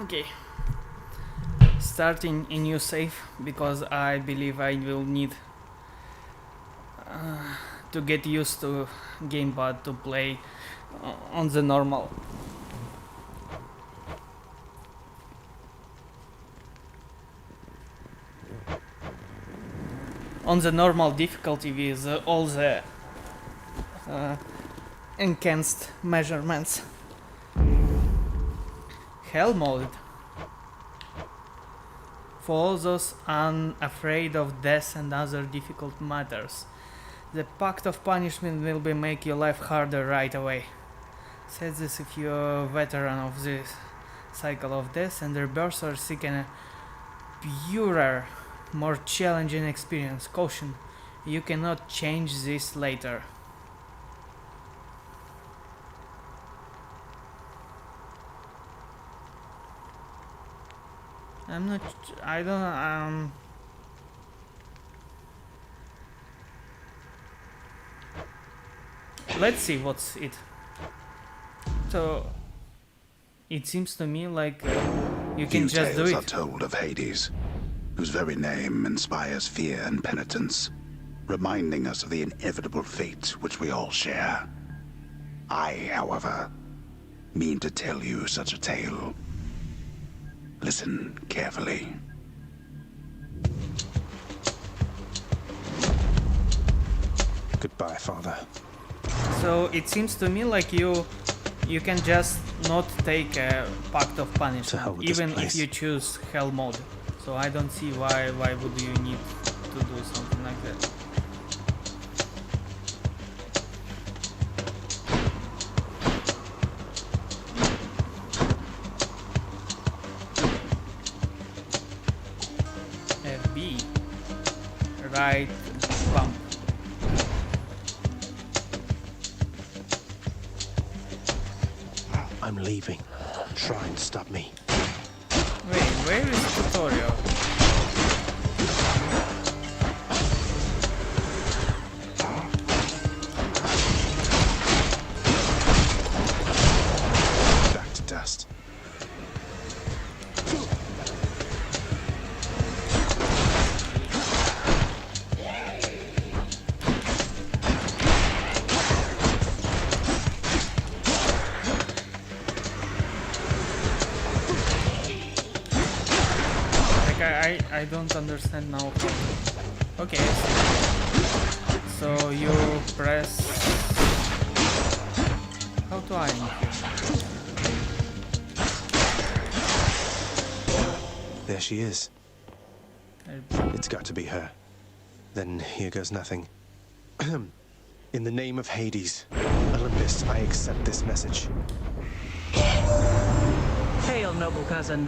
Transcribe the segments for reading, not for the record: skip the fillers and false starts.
Okay, starting a new save because I believe I will need to get used to gamepad to play on the normal. On the normal difficulty with all the uh, enhanced measurements. Hell mode. For those unafraid of death and other difficult matters, the pact of punishment will be make your life harder right away. Says this if you're a veteran of this cycle of death and rebirth or seeking a purer, more challenging experience. Caution, you cannot change this later. I'm not. I don't. Let's see what's it. So, it seems to me like you can Few just do tales are it. told of Hades, whose very name inspires fear and penitence, reminding us of the inevitable fate which we all share. I, however, mean to tell you such a tale. Listen carefully. Goodbye, Father. So it seems to me like you can just not take a pact of To hell punishment, with this even if place. you choose hell mode. So I don't see why would you need to do something like that. FB, right bump. I'm leaving. Try and stop me. Wait, where is the tutorial? Back to dust. Like I don't understand now. Okay. So you press. How do I aim here? There she is. Uh, It's got to be her. Then here goes nothing. In the name of Hades, Olympus, I accept this message. Hail, noble cousin.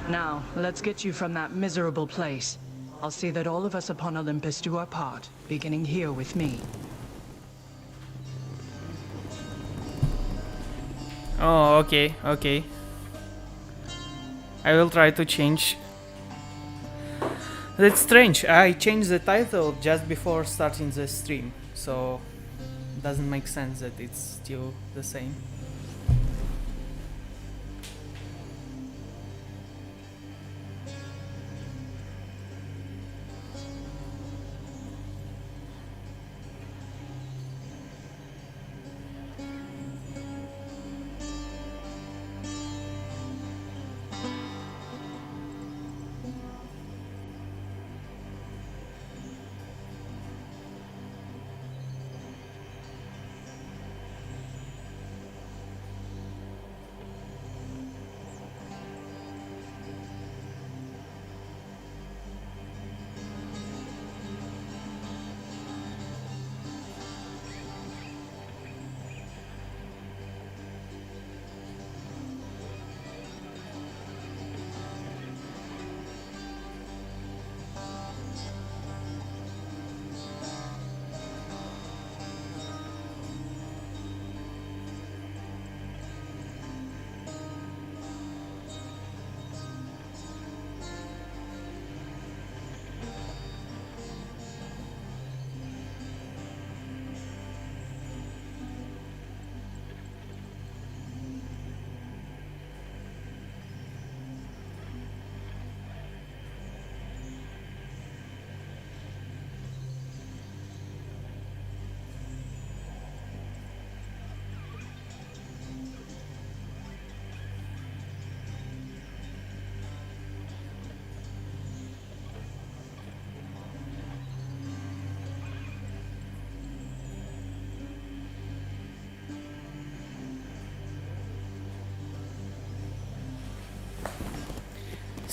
Now, let's get you from that miserable place. I'll see that all of us upon Olympus do our part, beginning here with me. Oh, okay, okay. I will try to change. That's strange. I changed the title just before starting the stream, so doesn't make sense that it's still the same.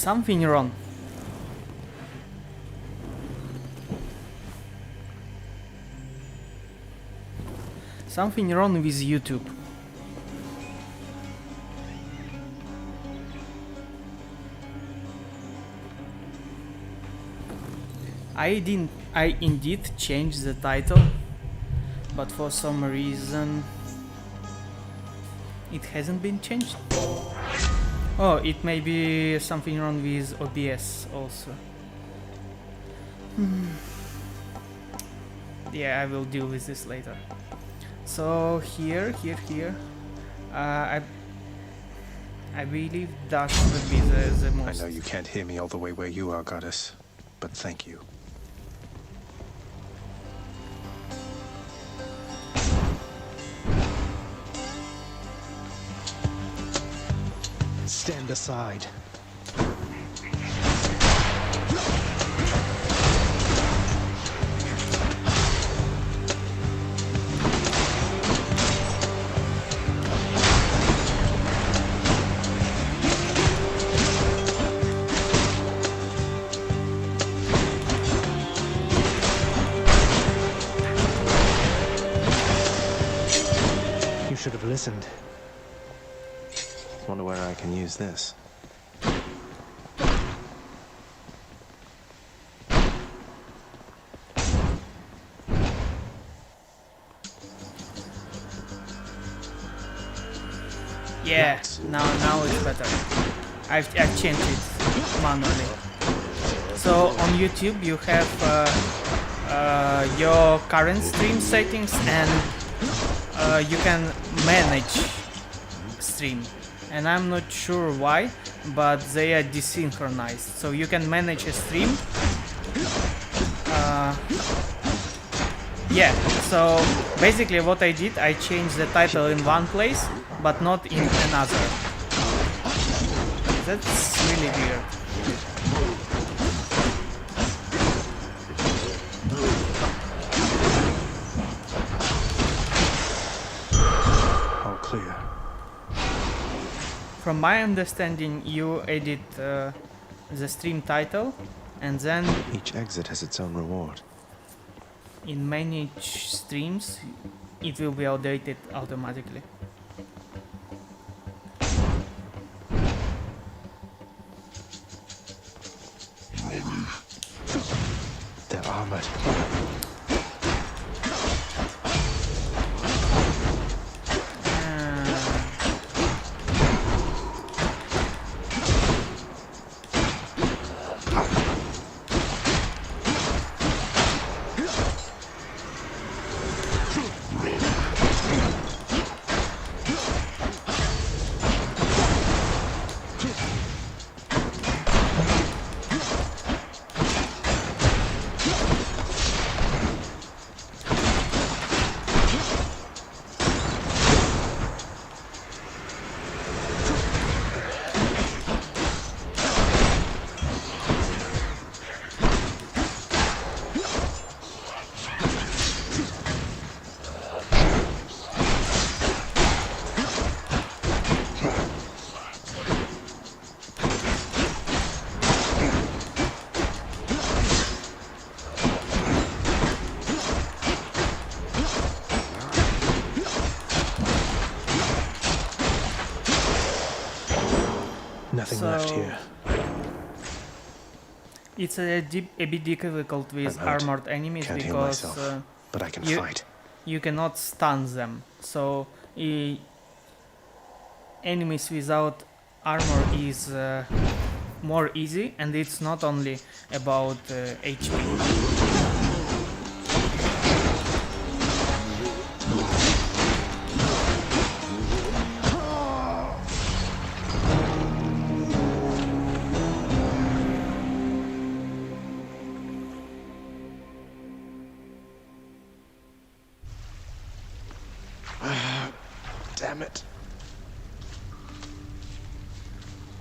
Something wrong. Something wrong with YouTube. I indeed changed the title, but for some reason it hasn't been changed. Oh, it may be something wrong with OBS also. Yeah, I will deal with this later. So here. I believe that would be the most. I know you can't hear me all the way where you are, Goddess, but thank you. Stand aside. You should have listened. Wonder where I can use this. Yeah, now it's better. I've changed it manually. So on YouTube you have your current stream settings, and you can manage stream. And I'm not sure why, but they are desynchronized. So you can manage a stream. Yeah, so basically what I did, I changed the title in one place, but not in another. That's really weird. All clear. From my understanding, you edit the stream title, and then Each exit has its own reward. in manage streams, it will be updated automatically. They're armored. Nothing left So- here. It's a bit difficult with I'm hurt. armored enemies Can't heal because myself, but I can you- fight. you cannot stun them. So enemies without armor is more easy, and it's not only about HP. Damn it.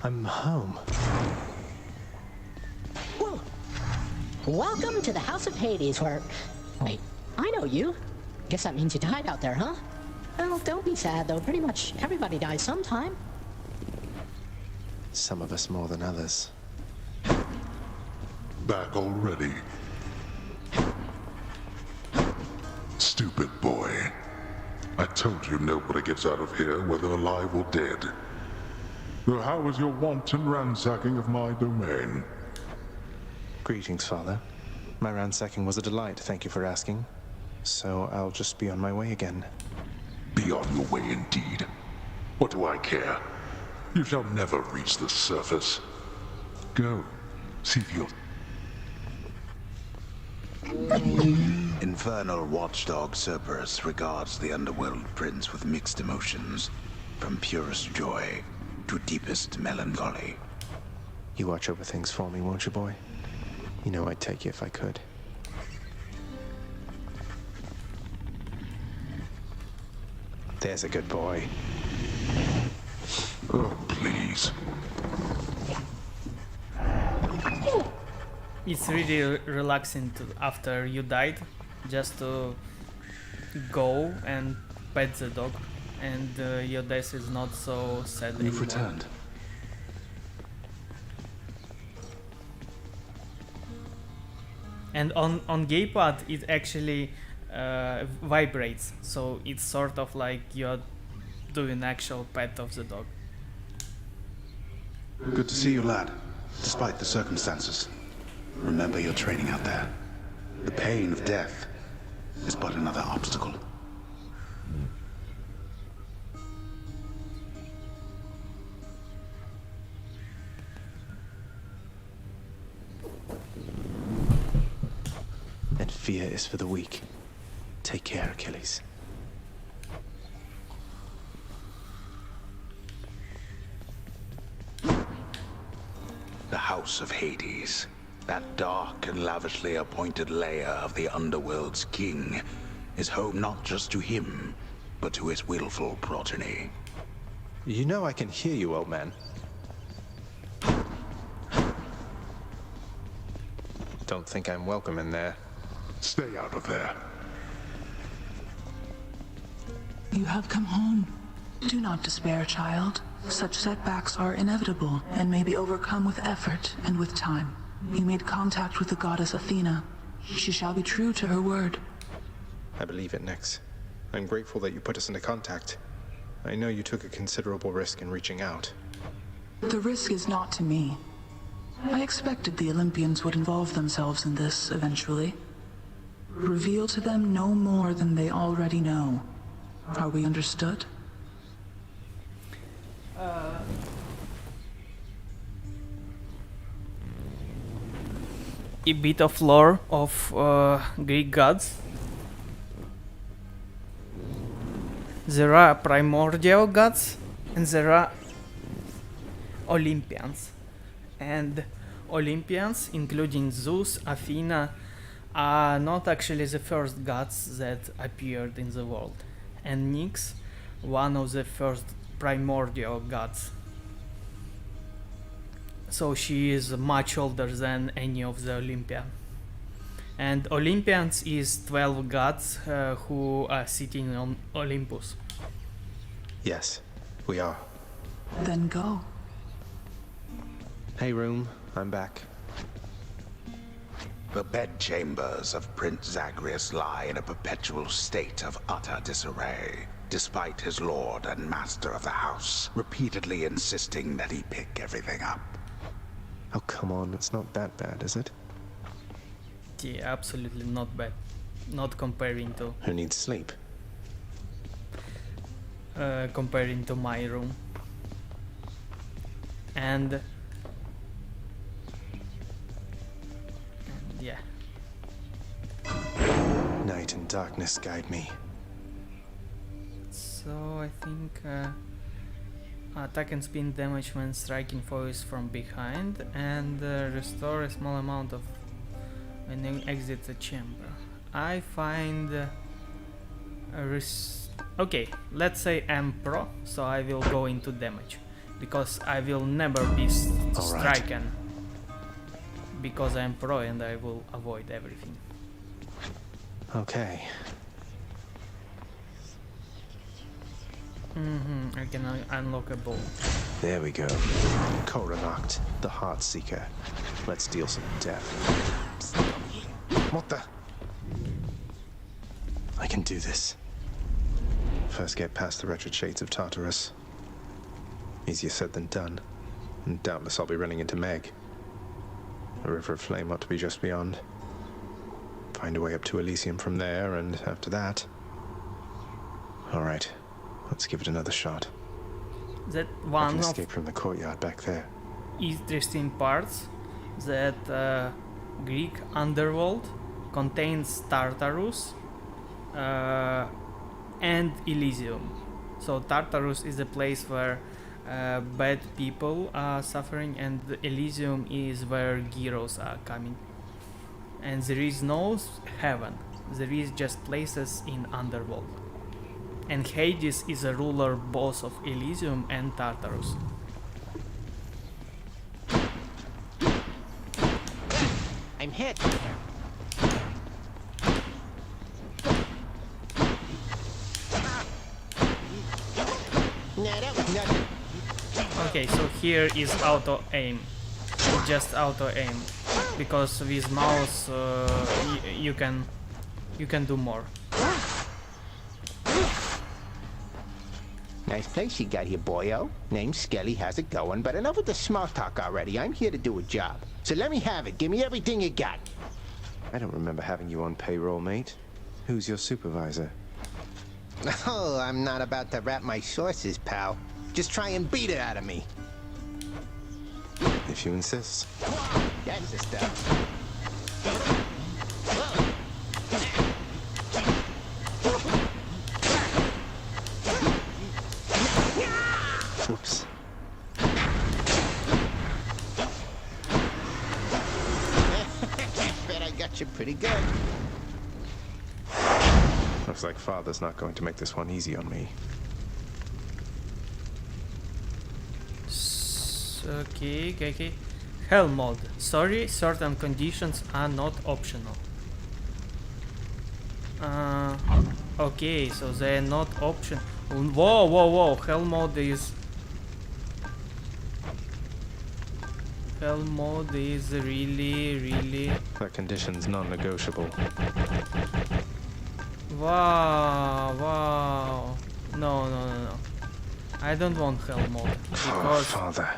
I'm home. Whoa. Welcome to the House of Hades, where... Wait, I know you. Guess that means you died out there, huh? Well, don't be sad, though. Pretty much everybody dies sometime. Some of us more than others. Back already? Stupid boy. I told you nobody gets out of here, whether alive or dead. So how was your wanton ransacking of my domain? Greetings, Father. My ransacking was a delight, thank you for asking. So I'll just be on my way again. Be on your way indeed. What do I care? You shall never reach the surface. Go. See if you'll... Infernal watchdog Cerberus regards the underworld prince with mixed emotions, from purest joy to deepest melancholy. You watch over things for me, won't you, boy? You know I'd take you if I could. There's a good boy. Oh, please. It's really relaxing after you died, just to go and pet the dog, and your death is not so sad anymore. You've returned. And on gamepad it actually vibrates, so it's sort of like you're doing actual pet of the dog. Good to see you, lad, despite the circumstances. Remember your training out there. The pain of death is but another obstacle. And fear is for the weak. Take care, Achilles. The House of Hades, that dark and lavishly appointed lair of the underworld's king, is home not just to him, but to his willful progeny. You know I can hear you, old man. Don't think I'm welcome in there. Stay out of there. You have come home. Do not despair, child. Such setbacks are inevitable and may be overcome with effort and with time. You made contact with the goddess Athena. She shall be true to her word. I believe it, Nyx. I'm grateful that you put us into contact. I know you took a considerable risk in reaching out. The risk is not to me. I expected the Olympians would involve themselves in this eventually. Reveal to them no more than they already know. Are we understood? A bit of lore of Greek gods. There are primordial gods and there are Olympians. And Olympians, including Zeus, Athena, are not actually the first gods that appeared in the world. And Nyx, one of the first primordial gods. So she is much older than any of the Olympians. And Olympians is 12 gods who are sitting on Olympus. Yes, we are. Then go. Hey, room. I'm back. The bedchambers of Prince Zagreus lie in a perpetual state of utter disarray, despite his lord and master of the house repeatedly insisting that he pick everything up. Oh, come on. It's not that bad, is it? Yeah, absolutely not bad. Not comparing to Who needs sleep? comparing to my room. And yeah. Night and darkness guide me. So I think attack and spin damage when striking foes from behind, and restore a small amount of when you exit the chamber. I find okay, let's say I'm pro, so I will go into damage because I will never be striken because I'm pro and I will avoid everything. Okay. I can unlock a bow. There we go. Coronacht, the Heart Seeker. Let's deal some death. What the? I can do this. First get past the wretched shades of Tartarus. Easier said than done. And doubtless I'll be running into Meg. The River of Flame ought to be just beyond. Find a way up to Elysium from there, and after that... All right, let's give it another shot. That I one can of escape from the courtyard back there. interesting parts, that Greek underworld contains Tartarus and Elysium. So Tartarus is a place where bad people are suffering, and Elysium is where heroes are coming. And there is no heaven, there is just places in underworld. And Hades is a ruler both of Elysium and Tartarus. I'm hit. No, that was nothing. Okay, so here is auto aim, just auto aim, because with mouse you can do more. Nice place you got here, boyo. Name's Skelly, how's it going? But enough with the small talk already. I'm here to do a job. So let me have it. Give me everything you got. I don't remember having you on payroll, mate. Who's your supervisor? Oh, I'm not about to wrap my sources, pal. Just try and beat it out of me. If you insist. That's the stuff. Oops. Bet I got you pretty good. Looks like Father's not going to make this one easy on me. Okay. Hell mode. Sorry, certain conditions are not optional. Okay, so they're not option. Whoa. Hell mode is really. That condition's non-negotiable. Wow. No. I don't want hell mode Oh, because Father.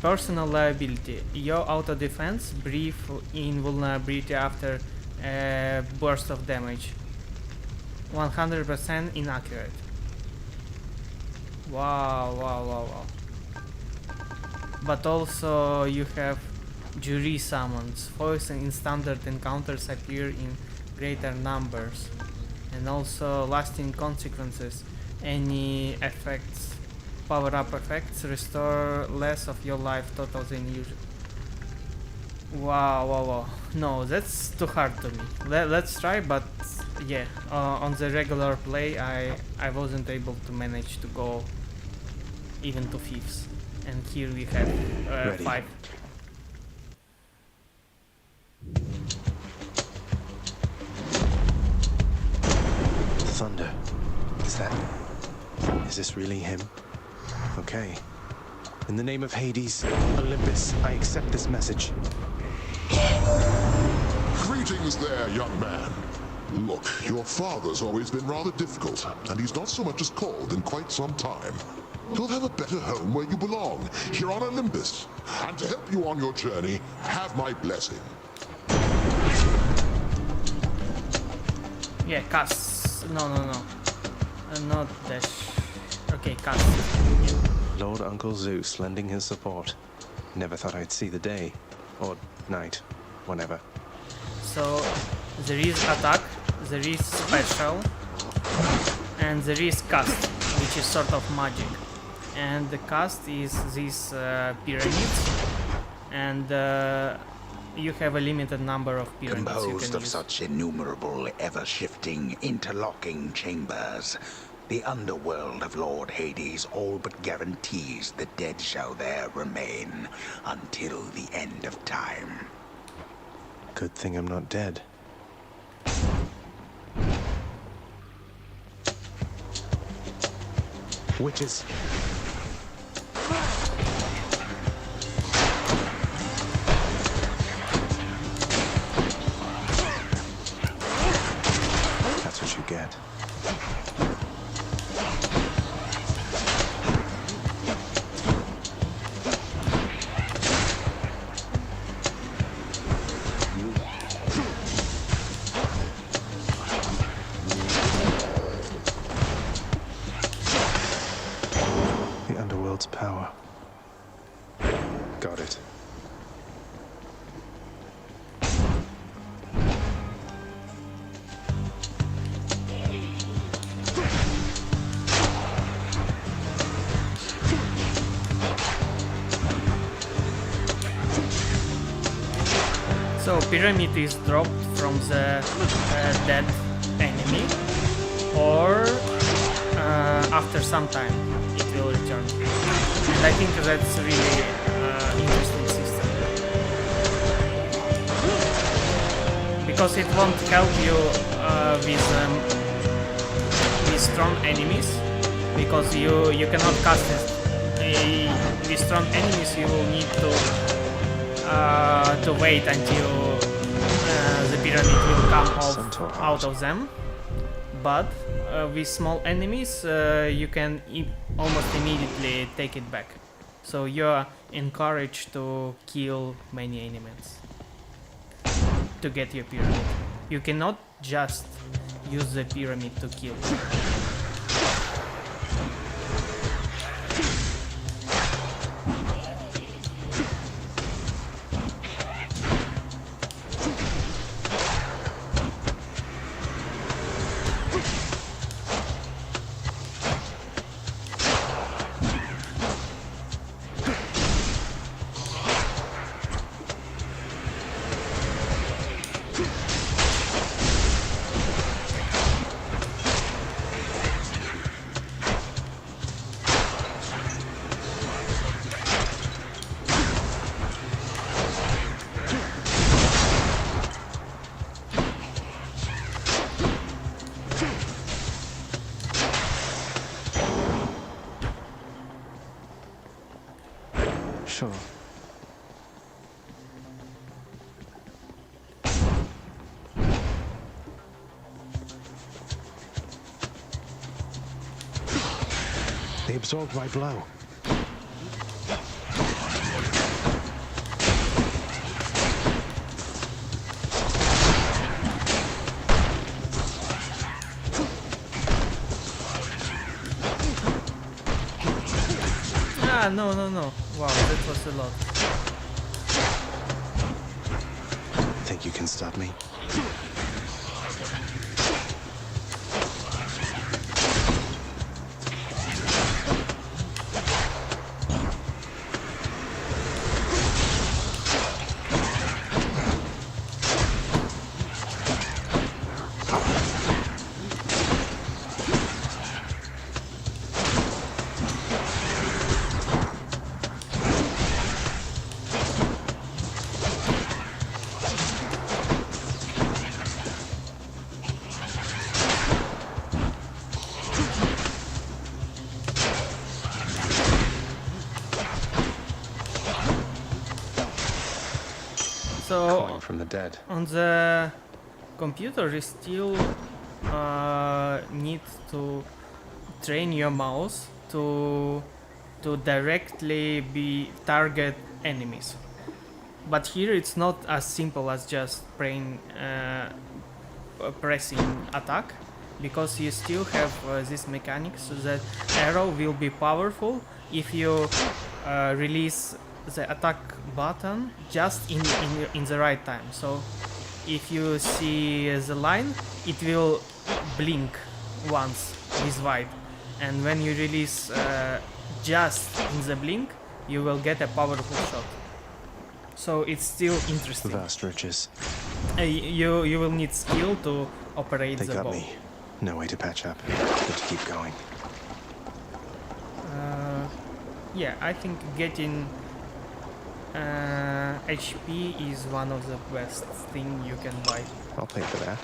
personal liability. Your auto defense, brief invulnerability after a burst of damage. 100% inaccurate. Wow. But also you have jury summons. Foils in standard encounters appear in greater numbers. And also lasting consequences. Any effects, power-up effects, restore less of your life total than usual. Wow. No, that's too hard to me. Let's try, but yeah, on the regular play I wasn't able to manage to go even to fifths. And here we have 5. Thunder. Is this really him? Okay. In the name of Hades, Olympus, I accept this message. Greetings there, young man. Look, your father's always been rather difficult, and he's not so much as called in quite some time. You'll have a better home where you belong, here on Olympus. And to help you on your journey, have my blessing. Yeah, cast. No. Not dash. Okay, cast. Yeah. Lord Uncle Zeus lending his support. Never thought I'd see the day. Or night. Whenever. So there is attack, there is special, and there is cast, which is sort of magic. And the cast is these pyramids, and you have a limited number of pyramids you Composed can of use. such innumerable, ever-shifting, interlocking chambers, the underworld of Lord Hades all but guarantees the dead shall there remain until the end of time. Good thing I'm not dead. Witches. Got it. So pyramid is dropped from the dead enemy, or after some time it will return. And I think that's really interesting system, because it won't help you with strong enemies, because you cannot cast it. With strong enemies you will need to wait until the pyramid will come out of them. But with small enemies you can almost immediately take it back. So you are encouraged to kill many enemies to get your pyramid. You cannot just use the pyramid to kill. Sure. They absorbed my blow. Ah, no. Wow, that was a lot. Think you can stop me? Calling from the dead. On the computer you still need to train your mouse to directly target enemies. But here it's not as simple as just pressing attack, because you still have this mechanic, so that arrow will be powerful if you release the attack button just in the right time. So if you see the line, it will blink once with white, and when you release just in the blink, you will get a powerful shot. So it's still interesting. Vast riches. You will need skill to operate They the got bow. me. No way to patch up. Good to keep going. Yeah, I think getting HP is one of the best thing you can buy. I'll pay for that.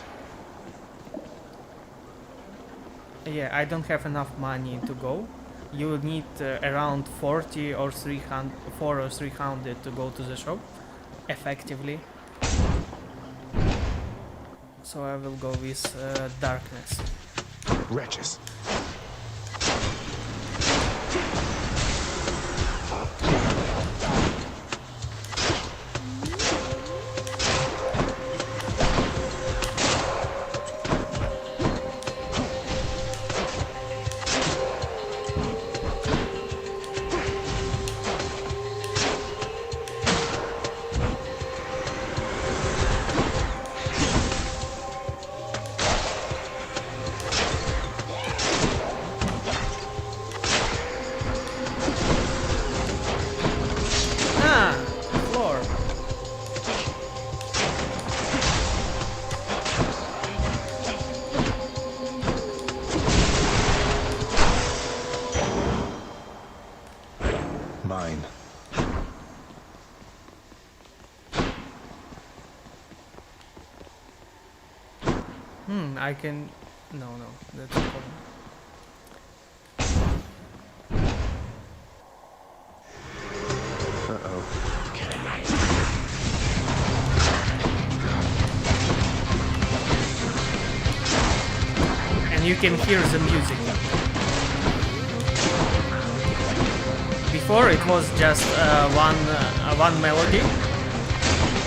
Yeah, I don't have enough money to go. You will need around 40 or 300, 4 or 300 to go to the shop effectively. So I will go with darkness. Wretches. I can... No, that's a problem. Uh-oh. And you can hear the music. Before it was just one melody,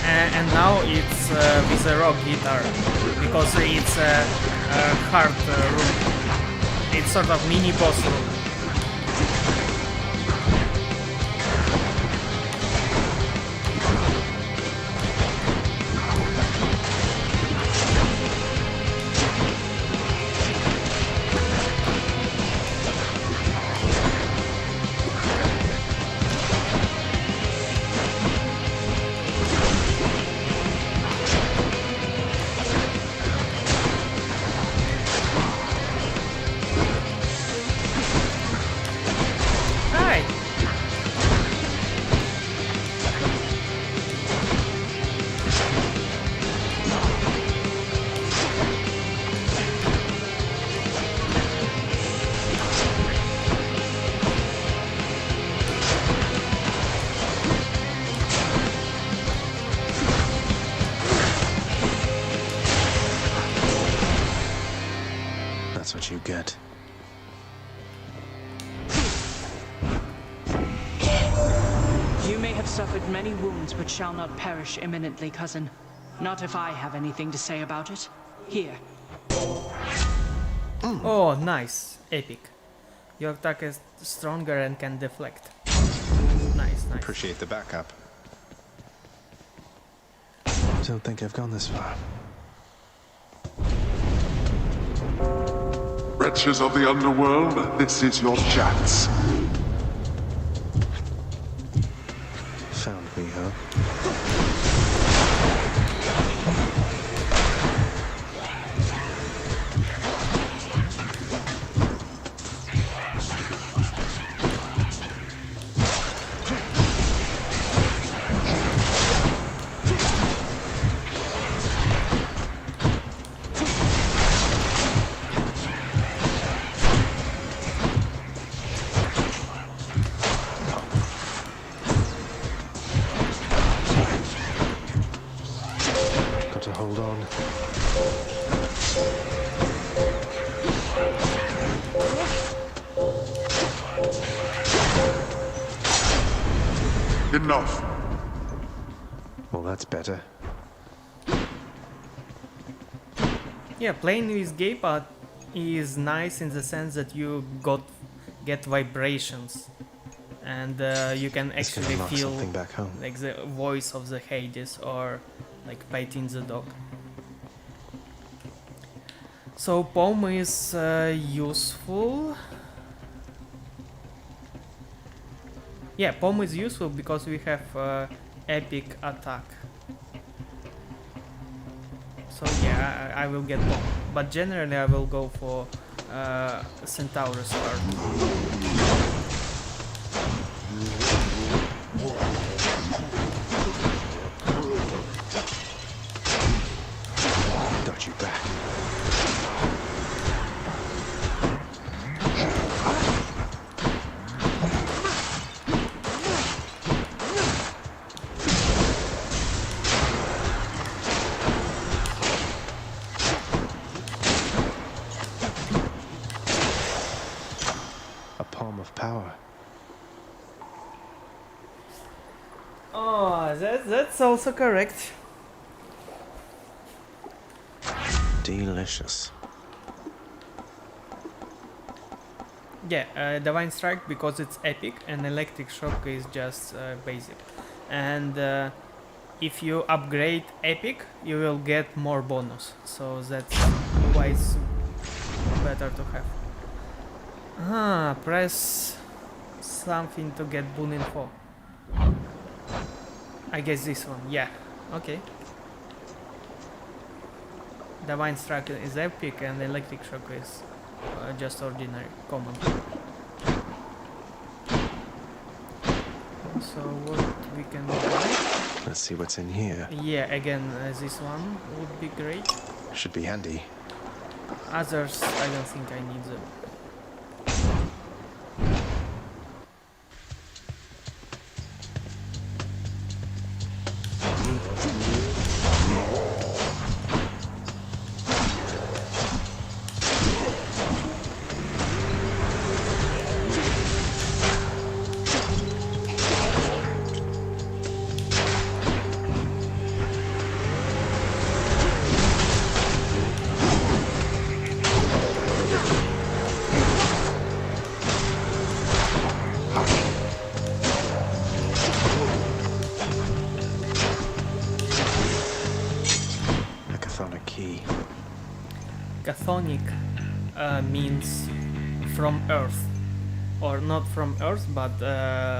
and now it's with a rock guitar, because it's a hard room. It's sort of mini boss room. Hi. That's what you get. You may have suffered many wounds, but shall not perish imminently, cousin. Not if I have anything to say about it. Here. Oh, nice. Epic. Your attack is stronger and can deflect. Nice. Appreciate the backup. Don't think I've gone this far. Wretches of the underworld, this is your chance. Found me, huh? Got to hold on. Enough. Well, that's better. Yeah, playing with gamepad is nice in the sense that you get vibrations, and you can It's gonna actually unlock feel something back home. like the voice of the Hades or like petting the dog. So Pom is useful. Yeah, Pom is useful because we have epic attack. So yeah, I will get Pom, but generally I will go for Centaurus card. Got you back. A palm of power. Oh, that's also correct. Delicious. Yeah, Divine Strike because it's epic, and Electric Shock is just basic. And if you upgrade epic, you will get more bonus. So that's why it's better to have. Press something to get boon info. I guess this one. Yeah. Okay. Divine Strike is epic, and Electric Shock is just ordinary, common. So what we can do? Let's see what's in here. Yeah, again, this one would be great. Should be handy. Others, I don't think I need them. Chthonic means from Earth, or not from Earth, but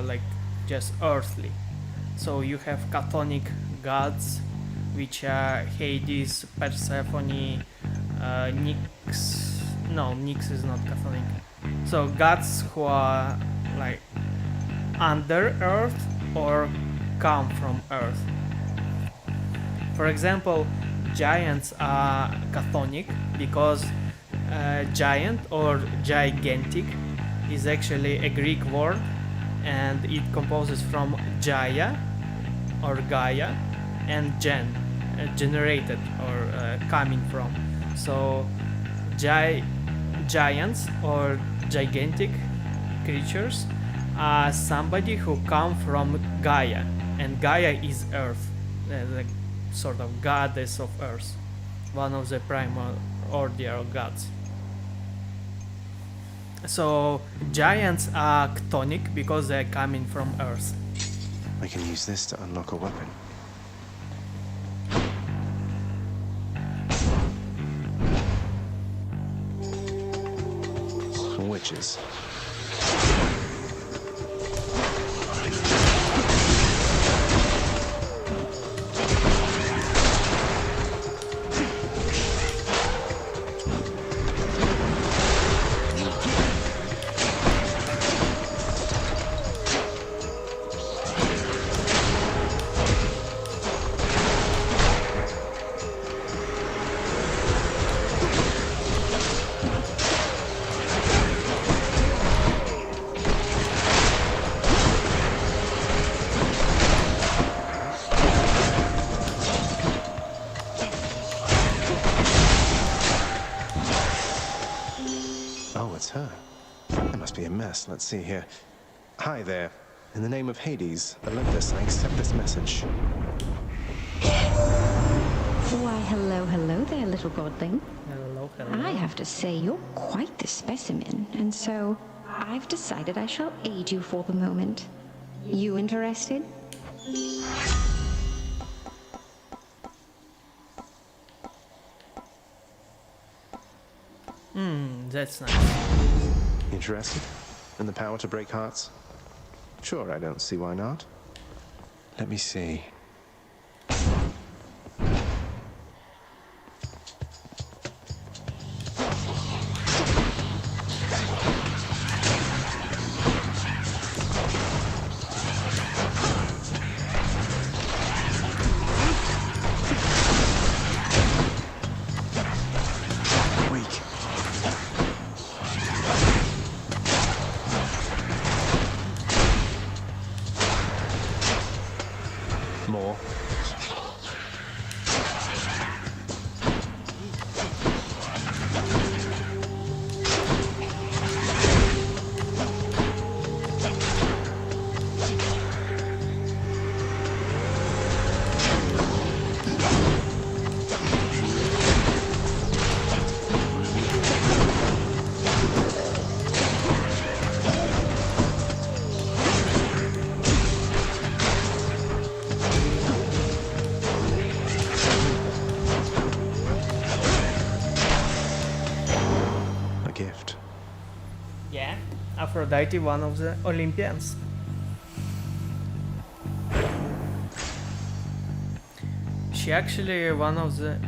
like just earthly. So you have chthonic gods, which are Hades, Persephone, Nyx. No, Nyx is not chthonic. So gods who are like under Earth or come from Earth. For example, giants are chthonic because giant or gigantic is actually a Greek word, and it composes from Gaia or Gaia and gen, generated or coming from. So giants or gigantic creatures are somebody who come from Gaia, and Gaia is Earth, the sort of goddess of Earth, one of the primordial gods. So giants are chthonic because they're coming from Earth. I can use this to unlock a weapon. Witches. It's her. That must be a mess. Let's see here. Hi there. In the name of Hades, Olympus, I accept this message. Why, hello there, little godling. Hello. I have to say, you're quite the specimen, and so I've decided I shall aid you for the moment. You interested? That's nice. Interested? In the power to break hearts? Sure, I don't see why not. Let me see. More. Gift. Yeah, Aphrodite, one of the Olympians. She actually one of the,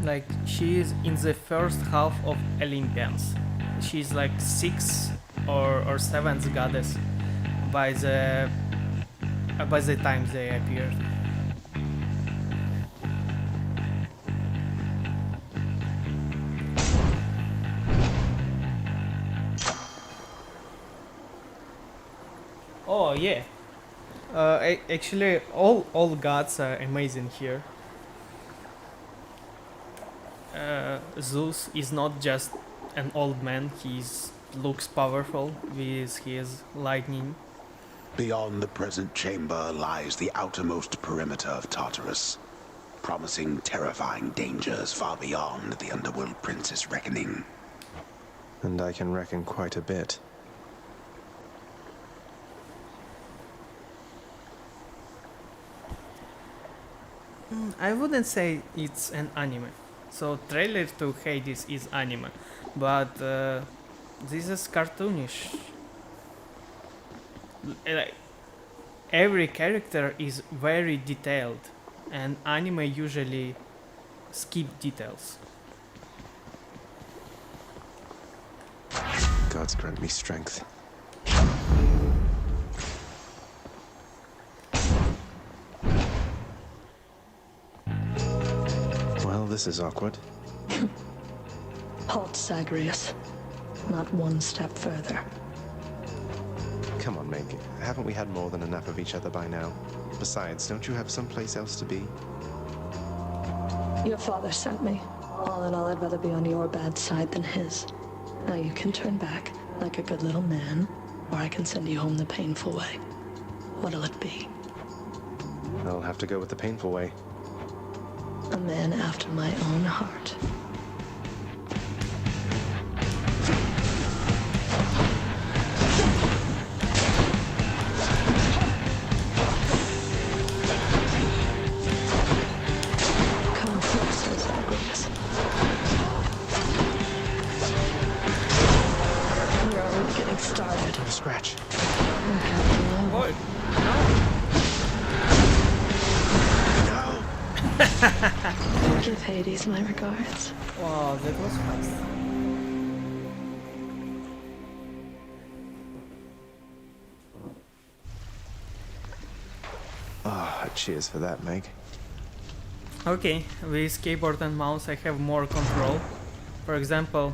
like, she is in the first half of Olympians. She's like 6th or 7th goddess by the time they appeared. Oh yeah. Actually, all gods are amazing here. Zeus is not just an old man. He looks powerful with his lightning. Beyond the present chamber lies the outermost perimeter of Tartarus, promising terrifying dangers far beyond the Underworld Prince's reckoning. And I can reckon quite a bit. I wouldn't say it's an anime. So trailer to Hades is anime, but this is cartoonish. Like, every character is very detailed, and anime usually skip details. Gods grant me strength. Well, this is awkward. Halt, Zagreus. Not one step further. Come on, Meg. Haven't we had more than enough of each other by now? Besides, don't you have someplace else to be? Your father sent me. All in all, I'd rather be on your bad side than his. Now you can turn back, like a good little man, or I can send you home the painful way. What'll it be? I'll have to go with the painful way. A man after my own heart. Come closer, Zagreus. We're already getting started. Not a scratch. What? Give Hades my regards. Wow, that was fast. Ah, cheers for that, Meg. Okay, with keyboard and mouse I have more control. For example,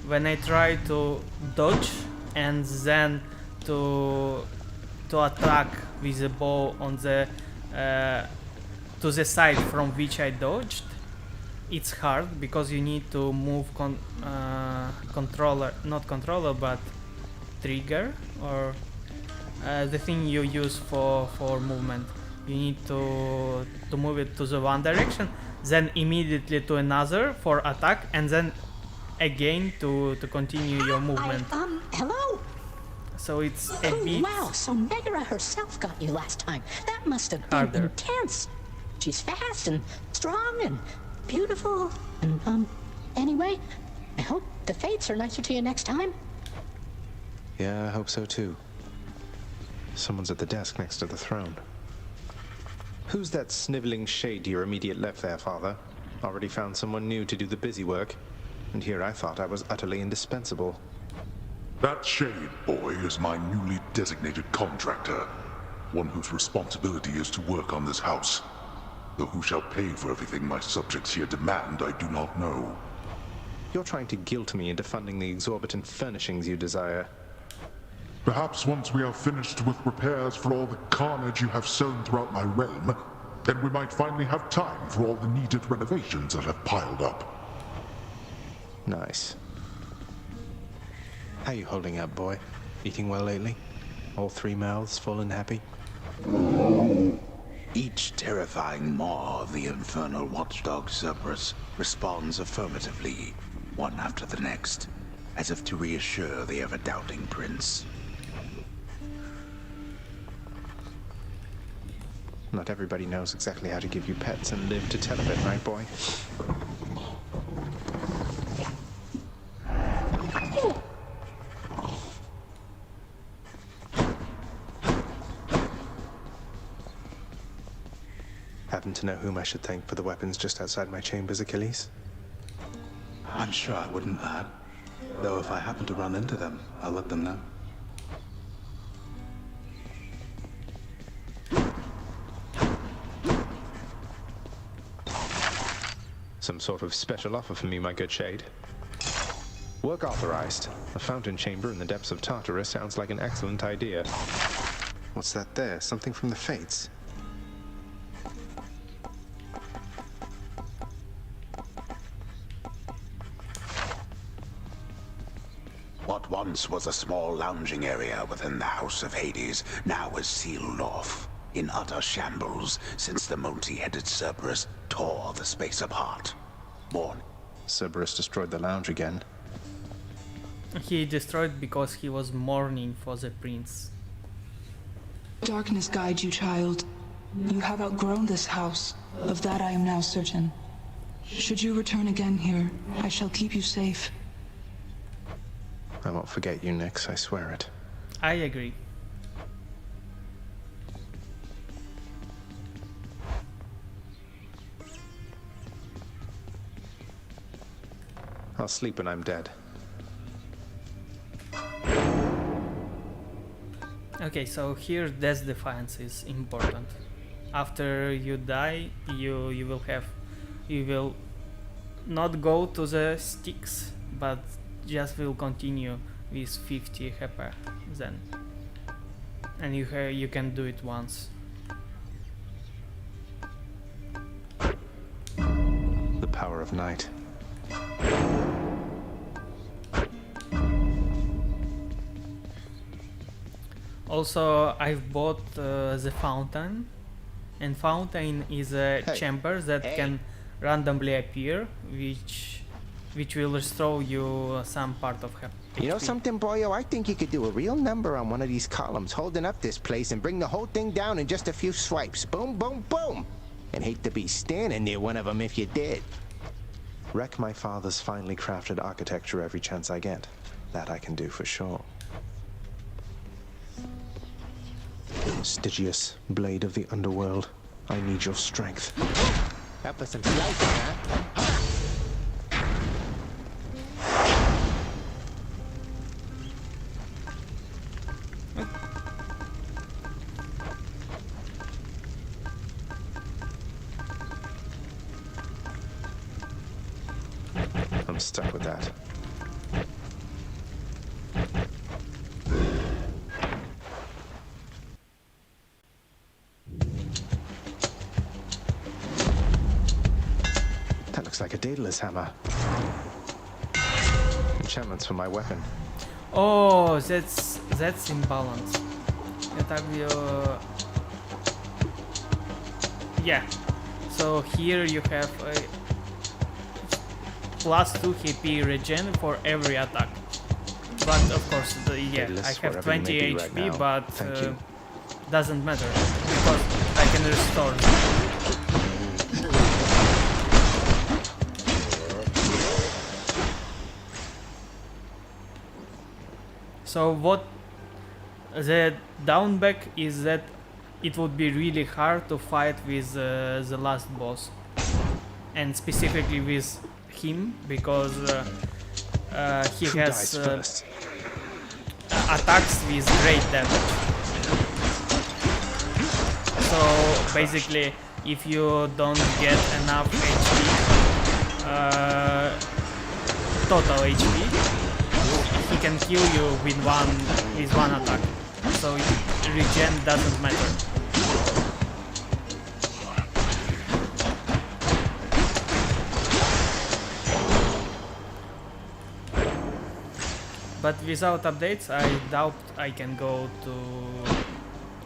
when I try to dodge and then to attack with the bow on the to the side from which I dodged, it's hard because you need to move not controller but trigger, or the thing you use for movement. You need to move it to the one direction, then immediately to another for attack, and then again to continue your movement. Hello? So it's a Oh, bit wow, so Megara herself got you last time. That must have been harder. intense. She's fast and strong and beautiful. And, anyway, I hope the fates are nicer to you next time. Yeah, I hope so too. Someone's at the desk next to the throne. Who's that sniveling shade to your immediate left there, Father? Already found someone new to do the busy work. And here I thought I was utterly indispensable. That shade boy is my newly designated contractor, one whose responsibility is to work on this house. Though who shall pay for everything my subjects here demand, I do not know. You're trying to guilt me into funding the exorbitant furnishings you desire. Perhaps once we are finished with repairs for all the carnage you have sown throughout my realm, then we might finally have time for all the needed renovations that have piled up. Nice. How you holding up, boy? Eating well lately? All three mouths full and happy? Each terrifying maw of the infernal watchdog Cerberus responds affirmatively, one after the next, as if to reassure the ever-doubting prince. Not everybody knows exactly how to give you pets and live to tell of it, right, boy? Happen to know whom I should thank for the weapons just outside my chambers, Achilles? I'm sure I wouldn't, lad. Though if I happen to run into them, I'll let them know. Some sort of special offer for me, my good shade. Work authorized. A fountain chamber in the depths of Tartarus sounds like an excellent idea. What's that there? Something from the Fates? What once was a small lounging area within the House of Hades now is sealed off, in utter shambles since the multi-headed Cerberus tore the space apart. Born. Cerberus destroyed the lounge again. He destroyed because he was mourning for the prince. Darkness guide you, child. You have outgrown this house. Of that I am now certain. Should you return again here, I shall keep you safe. I won't forget you, Nyx, I swear it. I agree. I'll sleep when I'm dead. Okay, so here Death Defiance is important. After you die, you will not go to the sticks, but just will continue with 50 HP then, and you can do it once. The power of night. Also, I've bought the fountain, and fountain is a chamber that can randomly appear, which will restore you some part of HP. You know something, boyo? I think you could do a real number on one of these columns, holding up this place and bring the whole thing down in just a few swipes. Boom, boom, boom! And hate to be standing near one of them if you did. Wreck my father's finely crafted architecture every chance I get. That I can do for sure. Stygius, blade of the underworld, I need your strength. Up for some slicing, huh? I'm stuck with that. That looks like a Daedalus hammer. Enchantments for my weapon. Oh, that's imbalance. Yeah. So here you have a plus 2 HP regen for every attack. But of course, yeah, I have 20 HP, but doesn't matter because I can restore. So what the downback is that it would be really hard to fight with the last boss, and specifically with him because he has attacks with great damage. So basically, if you don't get enough HP, total HP, he can kill you with one attack. So regen doesn't matter. But without updates, I doubt I can go to...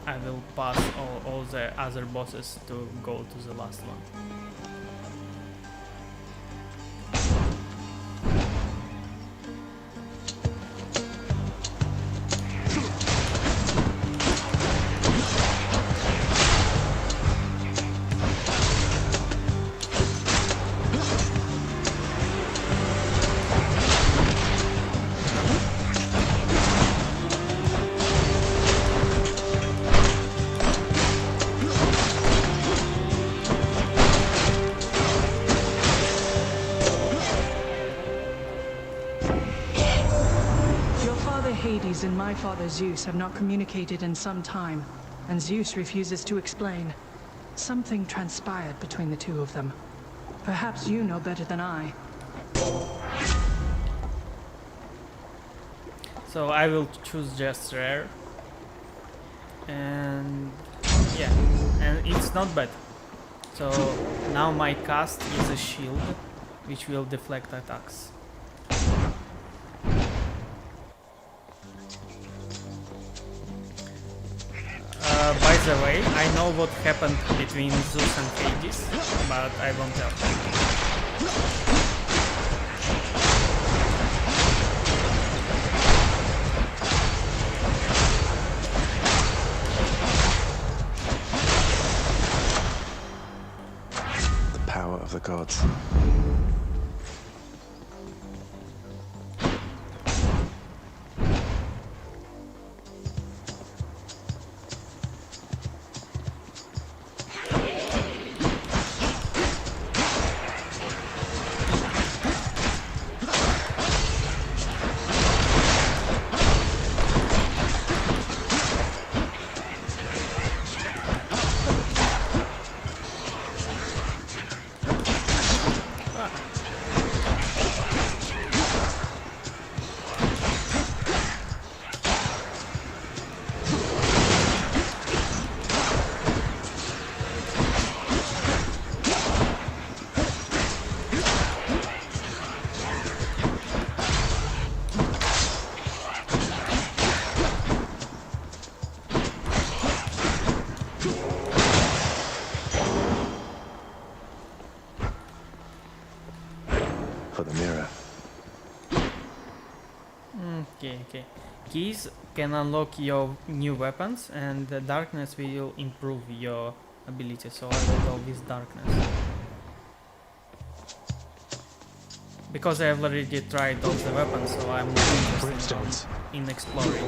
I will pass all the other bosses to go to the last one. Hades and my father Zeus have not communicated in some time, and Zeus refuses to explain. Something transpired between the two of them. Perhaps you know better than I. So I will choose just rare. and yeah, and it's not bad. So now my cast is a shield, which will deflect attacks. By the way, I know what happened between Zeus and Hades, but I won't tell. The power of the gods. For the mirror. Okay. Keys can unlock your new weapons, and the darkness will improve your ability. So I will go with darkness. Because I have already tried all the weapons, so I'm not interested in exploring.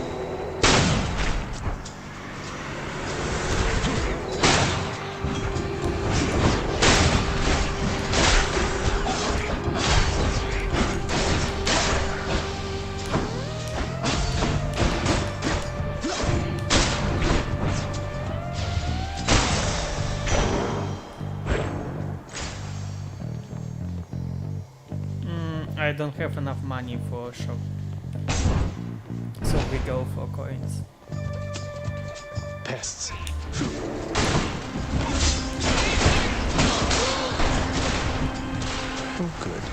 I don't have enough money for a shop, so we go for coins. Pests. Oh, good.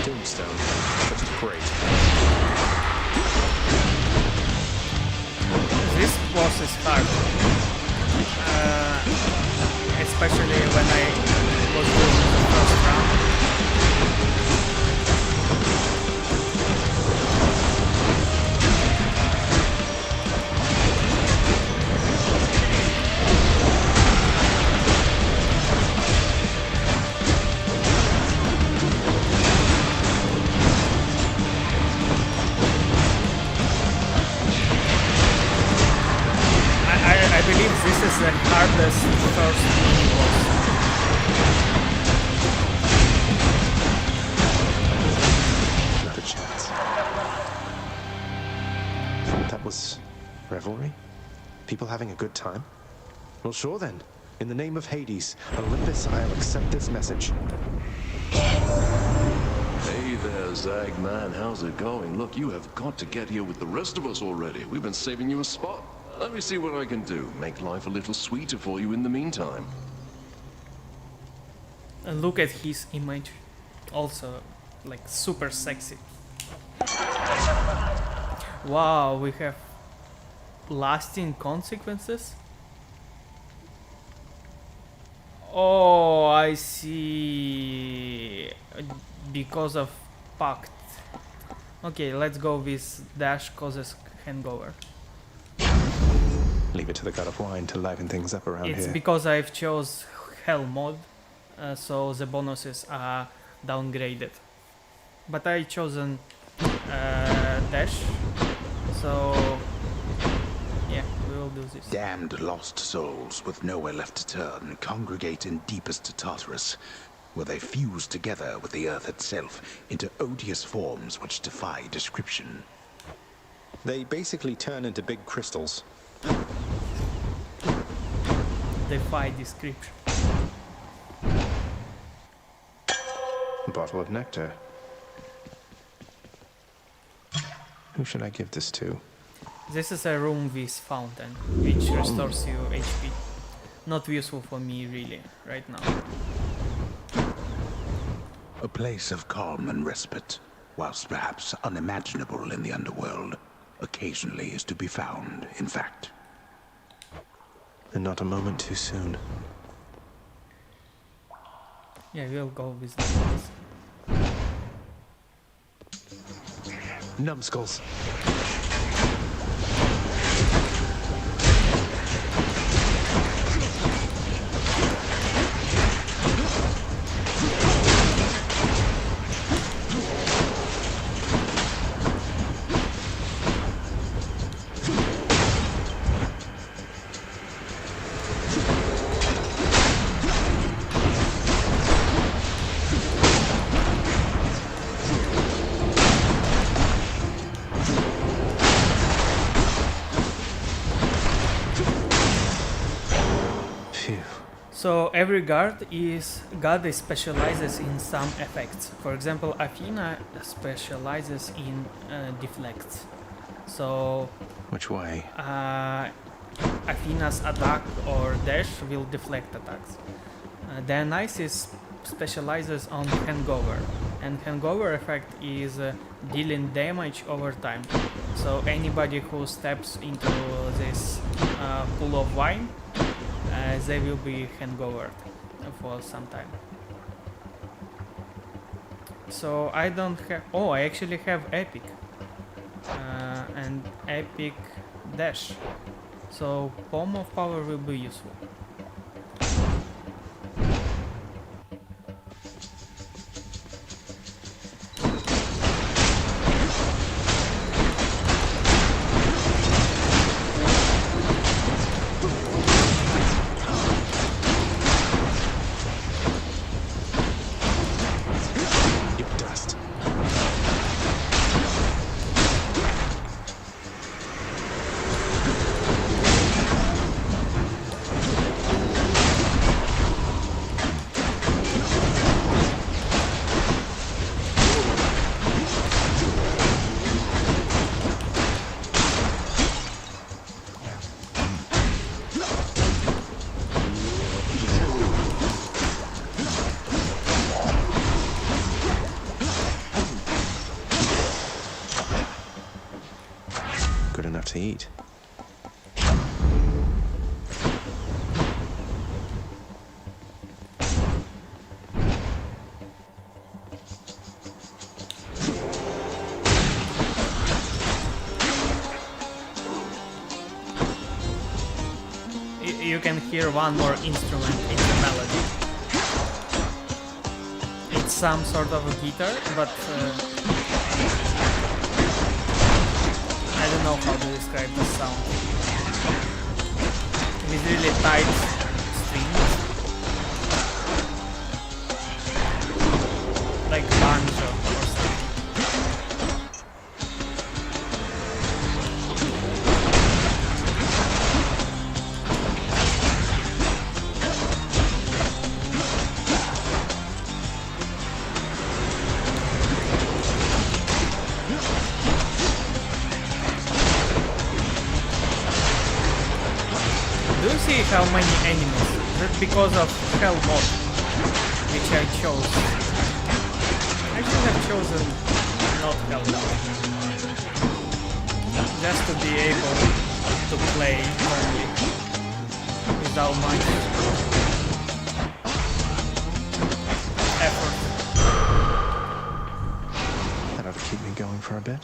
Tombstone. That's great. This boss is hard, especially when I was doing the first round. I believe this is the hardest first mini-boss. Another chance. That was revelry? People having a good time? Well, sure then. In the name of Hades, Olympus, I'll accept this message. Hey there, Zagman. How's it going? Look, you have got to get here with the rest of us already. We've been saving you a spot. Let me see what I can do. Make life a little sweeter for you in the meantime. And look at his image. Also, like, super sexy. Wow, we have lasting consequences? Oh, I see. Because of pact. Okay, let's go with dash causes hangover. Leave it to the god of wine to liven things up around It's here. because I've chose hell mode, so the bonuses are downgraded. But I chosen dash, so yeah, we will do this. Damned lost souls with nowhere left to turn congregate in deepest Tartarus, where they fuse together with the earth itself into odious forms which defy description. They basically turn into big crystals. Defy description. A bottle of nectar. Who should I give this to? This is a room with fountain, which restores you HP. Not useful for me really, right now. A place of calm and respite, whilst perhaps unimaginable in the underworld, occasionally is to be found, in fact. And not a moment too soon. Yeah, we'll go with this. Numbskulls. So every god specializes in some effects. For example, Athena specializes in deflects. So which way? Athena's attack or dash will deflect attacks. Dionysus specializes on hangover, and hangover effect is dealing damage over time. So anybody who steps into this pool of wine, they will be hangover for some time. So I don't have... Oh, I actually have epic. And epic dash. So Palm of Power will be useful. To eat. You can hear one more instrument in the melody. It's some sort of a guitar, but I don't know how to describe the sound. With really tight strings, like banjo or something. Do you see how many enemies? That's because of Hell mod, which I chose. I should have chosen not Hell mod. Just to be able to play only without much effort. That ought to keep me going for a bit.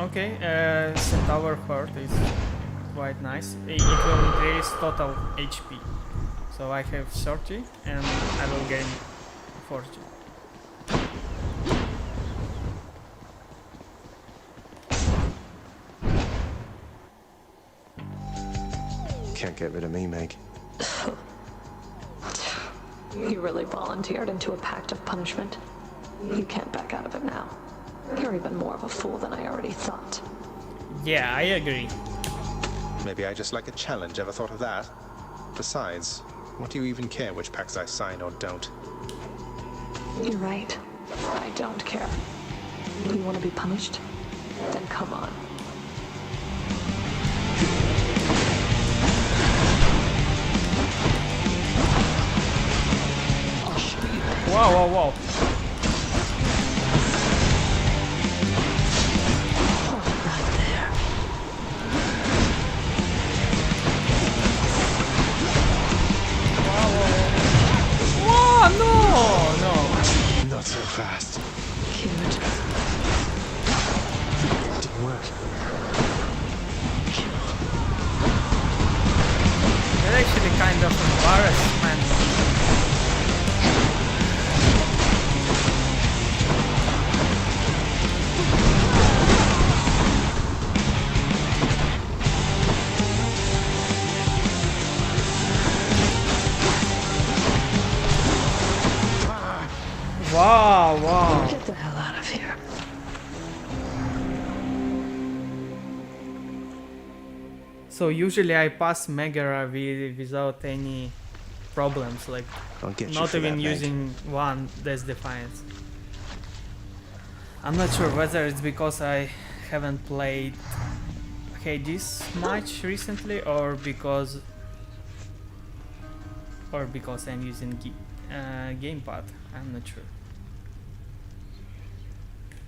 Okay, Centaur Heart is quite nice. It will increase total HP. So I have 30 and I will gain 40. get rid of me, Meg. You really volunteered into a pact of punishment. You can't back out of it now. You're even more of a fool than I already thought. Yeah, I agree. Maybe I just like a challenge, ever thought of that? Besides, what do you even care which pacts I sign or don't? You're right. I don't care. You want to be punished? Then come on. I'll show you. Whoa, whoa, whoa. Not so fast. Cute. Didn't work. You're actually kind of embarrassed, man. Wow, wow. Get the hell out of here. So usually I pass Megara without any problems, like I'll get you not for even that, Meg. using one Death Defiance. I'm not sure whether it's because I haven't played Hades much recently or because I'm using gamepad. I'm not sure.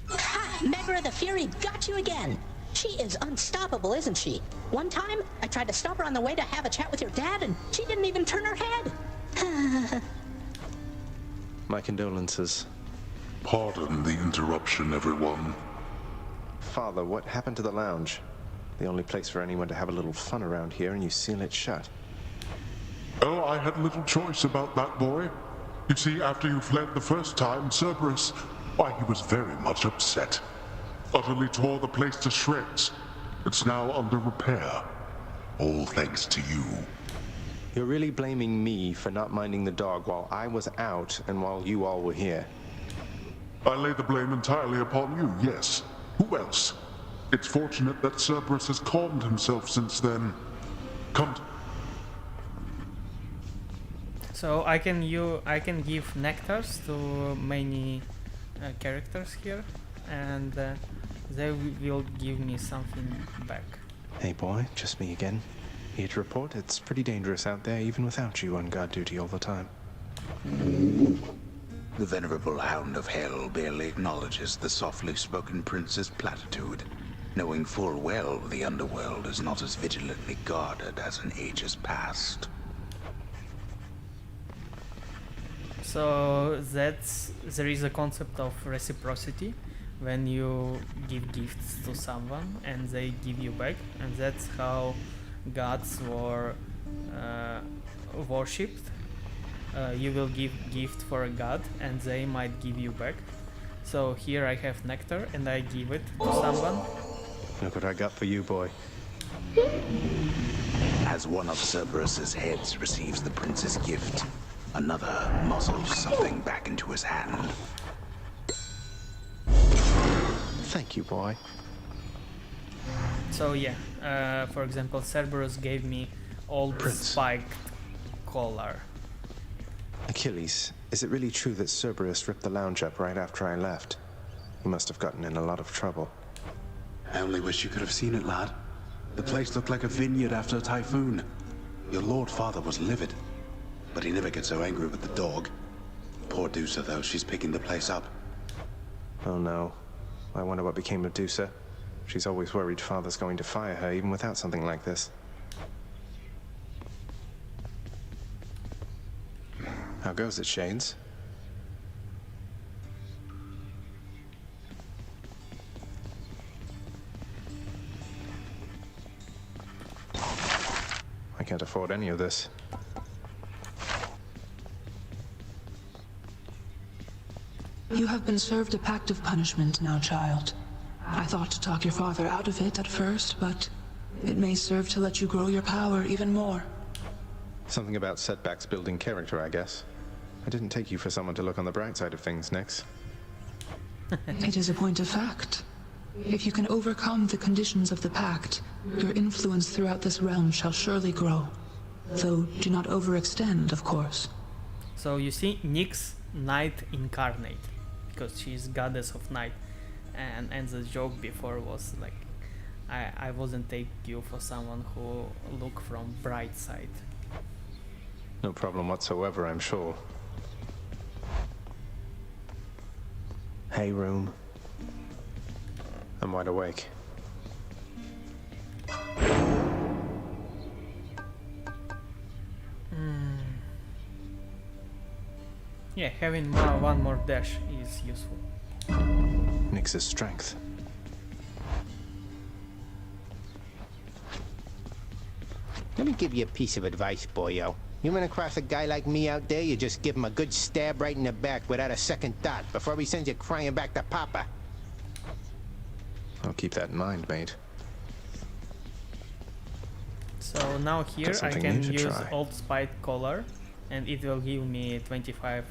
Ha! Megara the Fury got you again! She is unstoppable, isn't she? One time, I tried to stop her on the way to have a chat with your dad, and she didn't even turn her head. My condolences. Pardon the interruption, everyone. Father, what happened to the lounge? The only place for anyone to have a little fun around here, and you seal it shut. Oh, I had little choice about that, boy. You see, after you fled the first time, Cerberus, why, he was very much upset. Utterly tore the place to shreds. It's now under repair. All thanks to you. You're really blaming me for not minding the dog while I was out and while you all were here. I lay the blame entirely upon you, yes. Who else? It's fortunate that Cerberus has calmed himself since then. Come to... So I can give nectars to many characters here, and they will give me something back. Hey boy, just me again. Here to report, it's pretty dangerous out there even without you on guard duty all the time. The venerable Hound of Hell barely acknowledges the softly spoken prince's platitude, knowing full well the underworld is not as vigilantly guarded as in ages past. So there is a concept of reciprocity when you give gifts to someone and they give you back, and that's how gods were worshipped. You will give gift for a god and they might give you back. So here I have nectar and I give it to someone. Look what I got for you, boy. As one of Cerberus's heads receives the prince's gift, another muzzles something back into his hand. Thank you, boy. So yeah, for example, Cerberus gave me old Prince. spiked collar. Achilles, is it really true that Cerberus ripped the lounge up right after I left? He must have gotten in a lot of trouble. I only wish you could have seen it, lad. The place looked like a vineyard after a typhoon. Your Lord Father was livid, but he never gets so angry with the dog. Poor Dusa, though, she's picking the place up. Oh no. I wonder what became of Dusa. She's always worried Father's going to fire her even without something like this. How goes it, Shades? I can't afford any of this. You have been served a pact of punishment now, child. I thought to talk your father out of it at first, but it may serve to let you grow your power even more. Something about setbacks building character, I guess. I didn't take you for someone to look on the bright side of things, Nix. It is a point of fact. If you can overcome the conditions of the Pact, your influence throughout this realm shall surely grow. Though, do not overextend, of course. So you see, Nyx, Night Incarnate, because she's goddess of night, and the joke before was like, I wasn't take you for someone who look from bright side. No problem whatsoever, I'm sure. Hey, room. I'm wide awake. Yeah, having one more dash is useful. Nyx's strength. Let me give you a piece of advice, boyo. You run across a guy like me out there, you just give him a good stab right in the back without a second thought before he sends you crying back to Papa. I'll keep that in mind, mate. So now here I something can new to use try. Old Spite Collar, and it will give me 25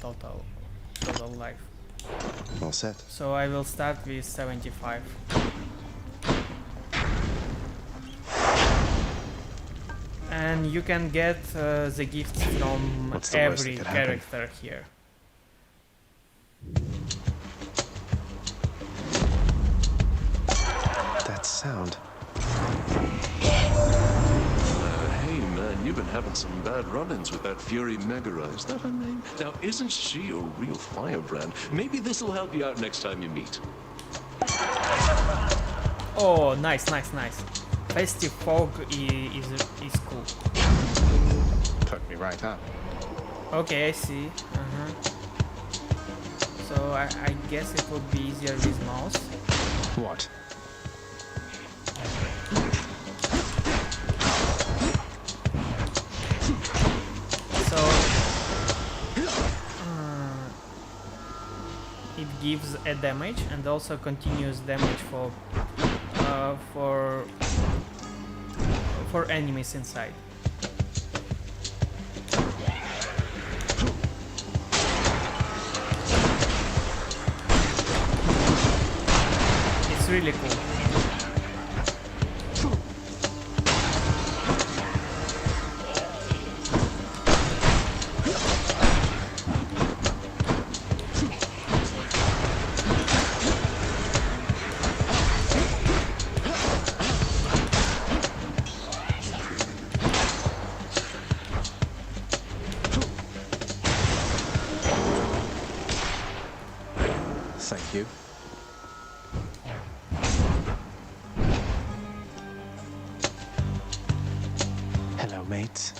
total life. All set. So I will start with 75. And you can get the gifts from What's the worst every that could happen? character here. That sound. Hey man, you've been having some bad run-ins with that Fury Megara, is that her name? Now, isn't she a real firebrand? Maybe this'll help you out next time you meet. Oh, nice. Festive Fog is cool. Took me right up. Okay, I see. So I guess it would be easier with mouse. What? So it gives a damage and also continuous damage for enemies inside. It's really cool. Thank you. Hello, mates.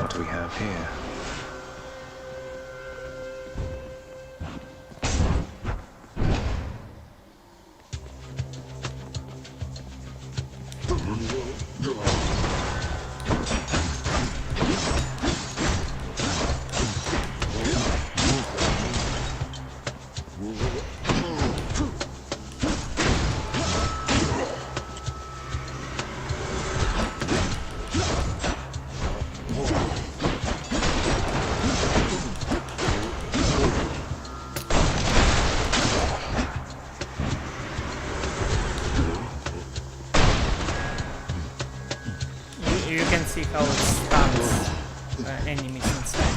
What do we have here? You can see how it stuns enemies inside.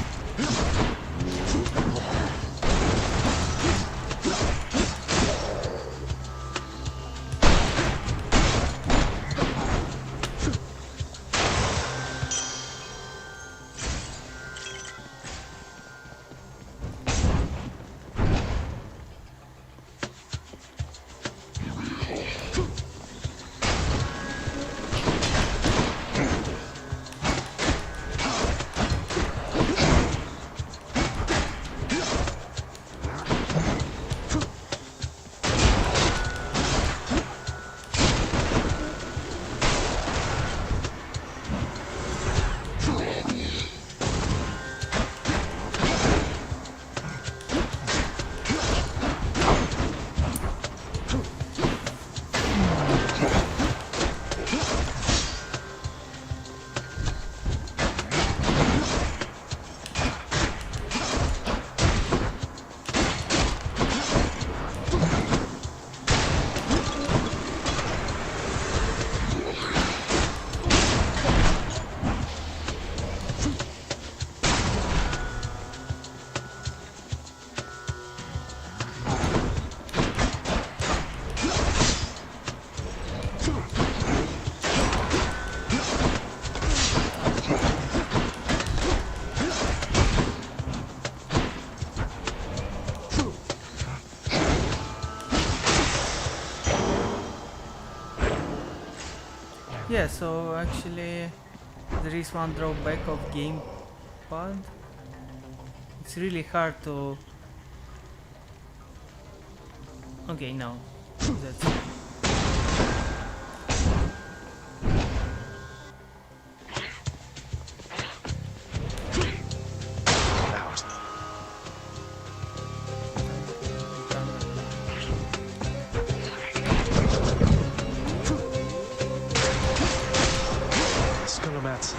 Yeah, so actually there is one drawback of gamepad. It's really hard to... Okay, no. That's... Out. Scholomats.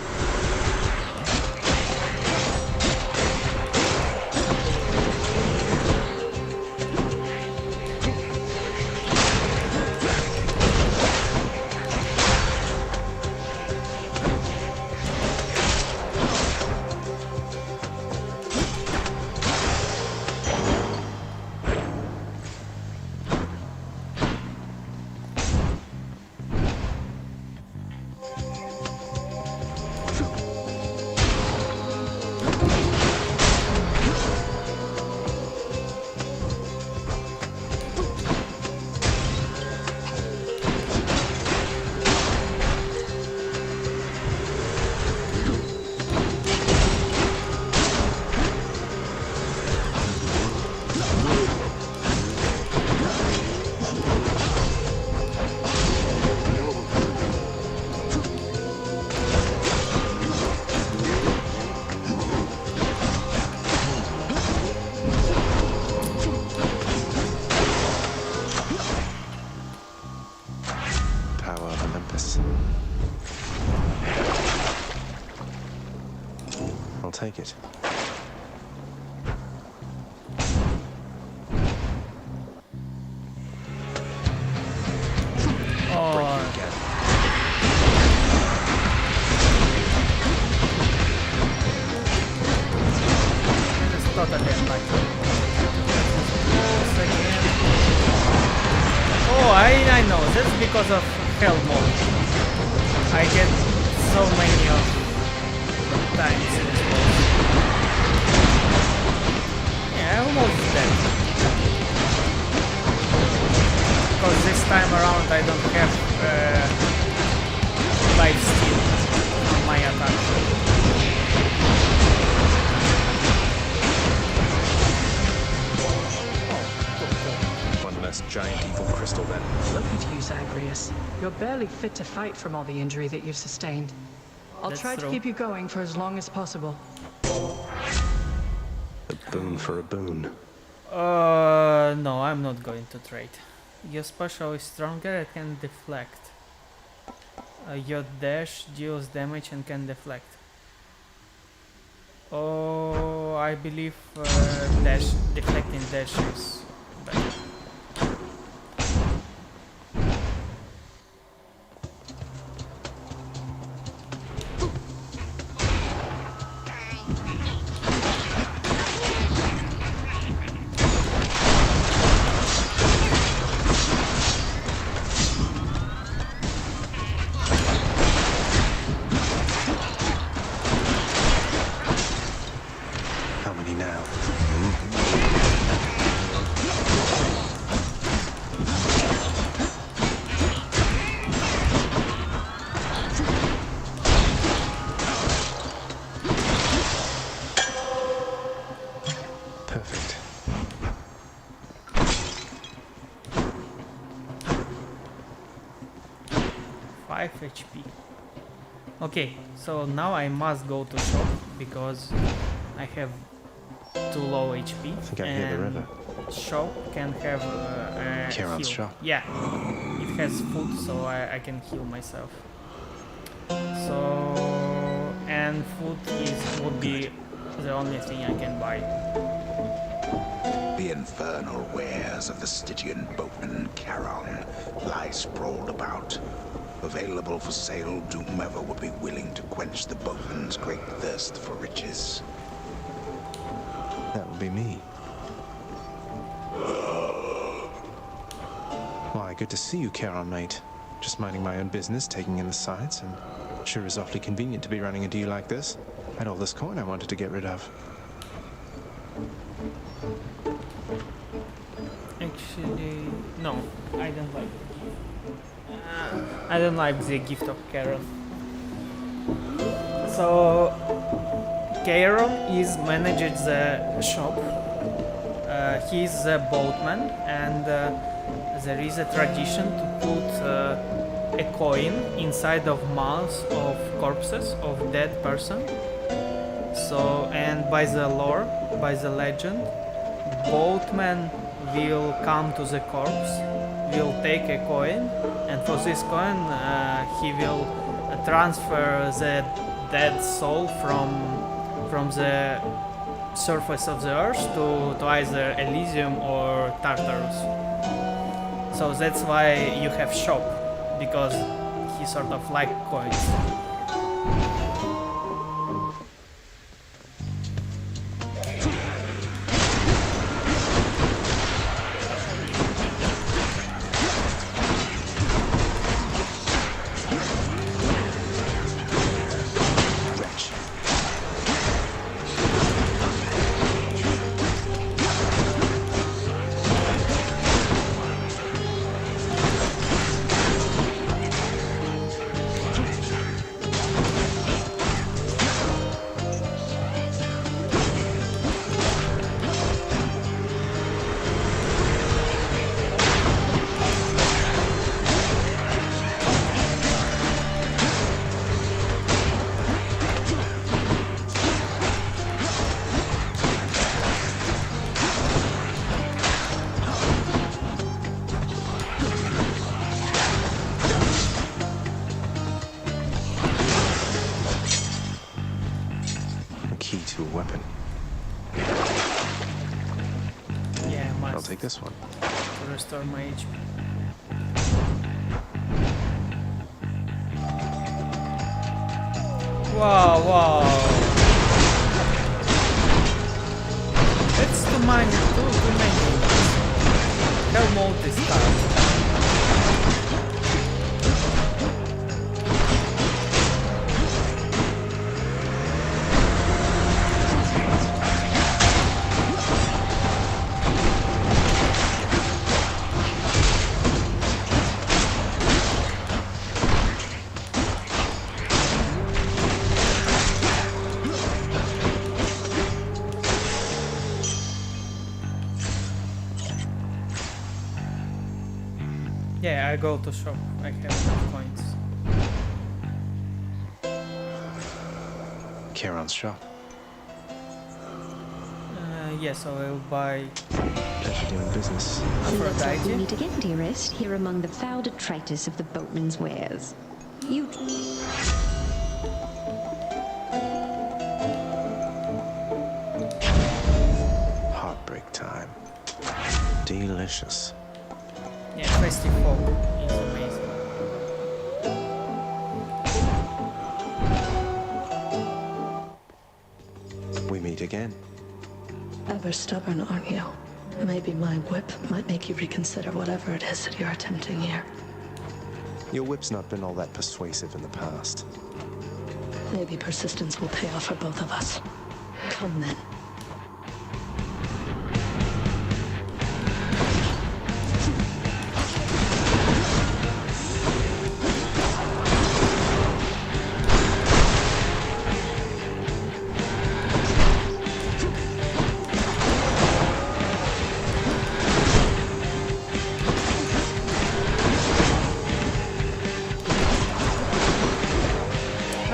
Power of Olympus. I'll take it. Totally unlucky. Again. Oh, I know. That's because of hell mode. I get so many of times in this mode. Yeah, I'm almost dead. Because this time around I don't have life steal on my attack. Giant evil crystal then. Look at you, Zagreus. You're barely fit to fight from all the injury that you've sustained. I'll try to keep you going for as long as possible. A boon for a boon. No, I'm not going to trade. Your special is stronger and can deflect. Your dash deals damage and can deflect. Oh, I believe deflecting dash is better. Perfect. 5 HP. Okay, so now I must go to shop because I have too low HP. I think I hear the river. Shop can have Kieran's heal. shop. Yeah, it has food, so I can heal myself. So and food would be the only thing I can buy. The infernal wares of the Stygian boatman Charon lie sprawled about. Available for sale to whomever would be willing to quench the boatman's great thirst for riches. That would be me. Why, good to see you, Charon, mate. Just minding my own business, taking in the sights, and sure is awfully convenient to be running into you like this. I had all this coin I wanted to get rid of. Actually, no, I don't like it. I don't like the gift of Charon. So Charon is managed the shop. He's the boatman, and there is a tradition to put a coin inside of mouths of corpses of dead person. So, and by the lore, by the legend, boatman will come to the corpse, will take a coin, and for this coin he will transfer the dead soul from the surface of the earth to either Elysium or Tartarus. So that's why you have shop, because he sort of like coins. To a weapon. Yeah, I'll take this one. To restore my HP. Wow, wow. That's too many. How mode this start? Yeah, I go to shop. I have enough coins. Charon's shop. Yes, I will buy. Pleasure doing business. Let's hope we Aphrodite. meet again, dearest, here among the foul detritus of the boatman's wares. You... Heartbreak time. Delicious. Yeah, Festive Folk is amazing. We meet again. Ever stubborn, aren't you? Maybe my whip might make you reconsider whatever it is that you're attempting here. Your whip's not been all that persuasive in the past. Maybe persistence will pay off for both of us. Come then.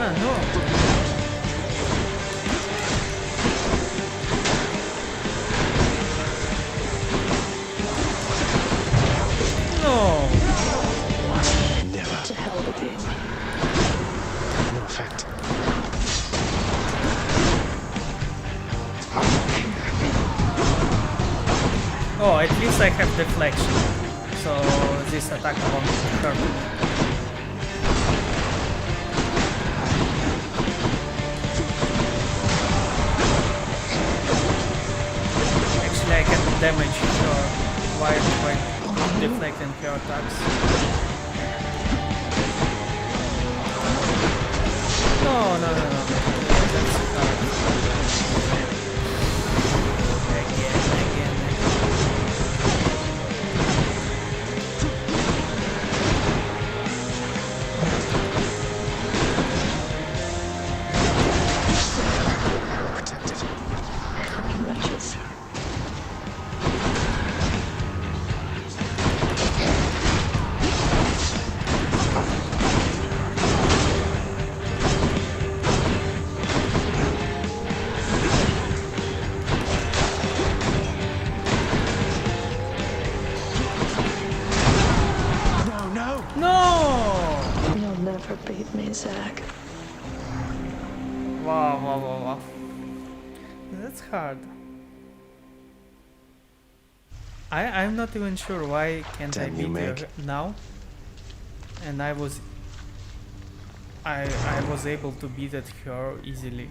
Ah, no. No. Never. To hell with you. No effect. Oh, at least I have deflection. So this attack won't hurt me. Actually, I can damage her while by deflecting her attacks. No. That's hard. Again. Zag. Wow. That's hard. I'm not even sure why can't I Damn you, beat Meg. her now. And I was able to beat at her easily.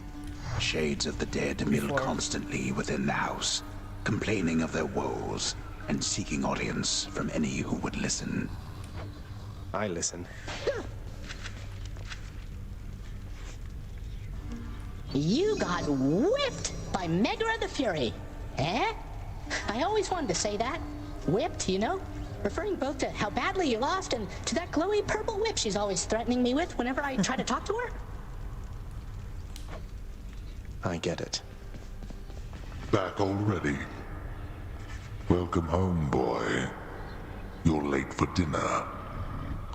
Shades of the dead mill Before. constantly within the house, complaining of their woes and seeking audience from any who would listen. I listen. You got whipped by Megra the Fury, eh? I always wanted to say that. Whipped, you know? Referring both to how badly you lost and to that glowy purple whip she's always threatening me with whenever I try to talk to her. I get it. Back already? Welcome home, boy. You're late for dinner.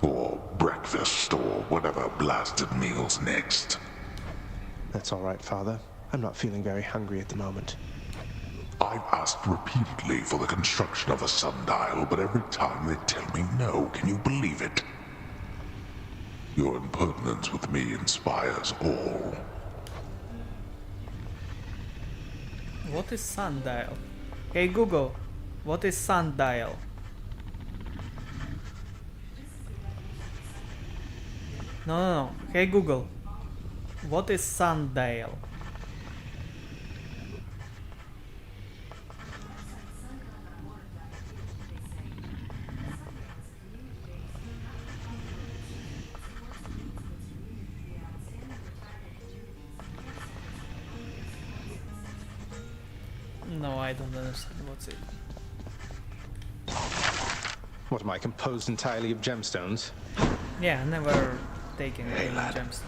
Or breakfast, or whatever blasted meal's next. That's all right, Father. I'm not feeling very hungry at the moment. I've asked repeatedly for the construction of a sundial, but every time they tell me no. Can you believe it? Your impertinence with me inspires all. What is sundial? Hey Google, what is sundial? No. Hey Google, what is sundial? No, I don't understand what's it. What am I, composed entirely of gemstones? Yeah, never taken Hey, any lad. gemstones.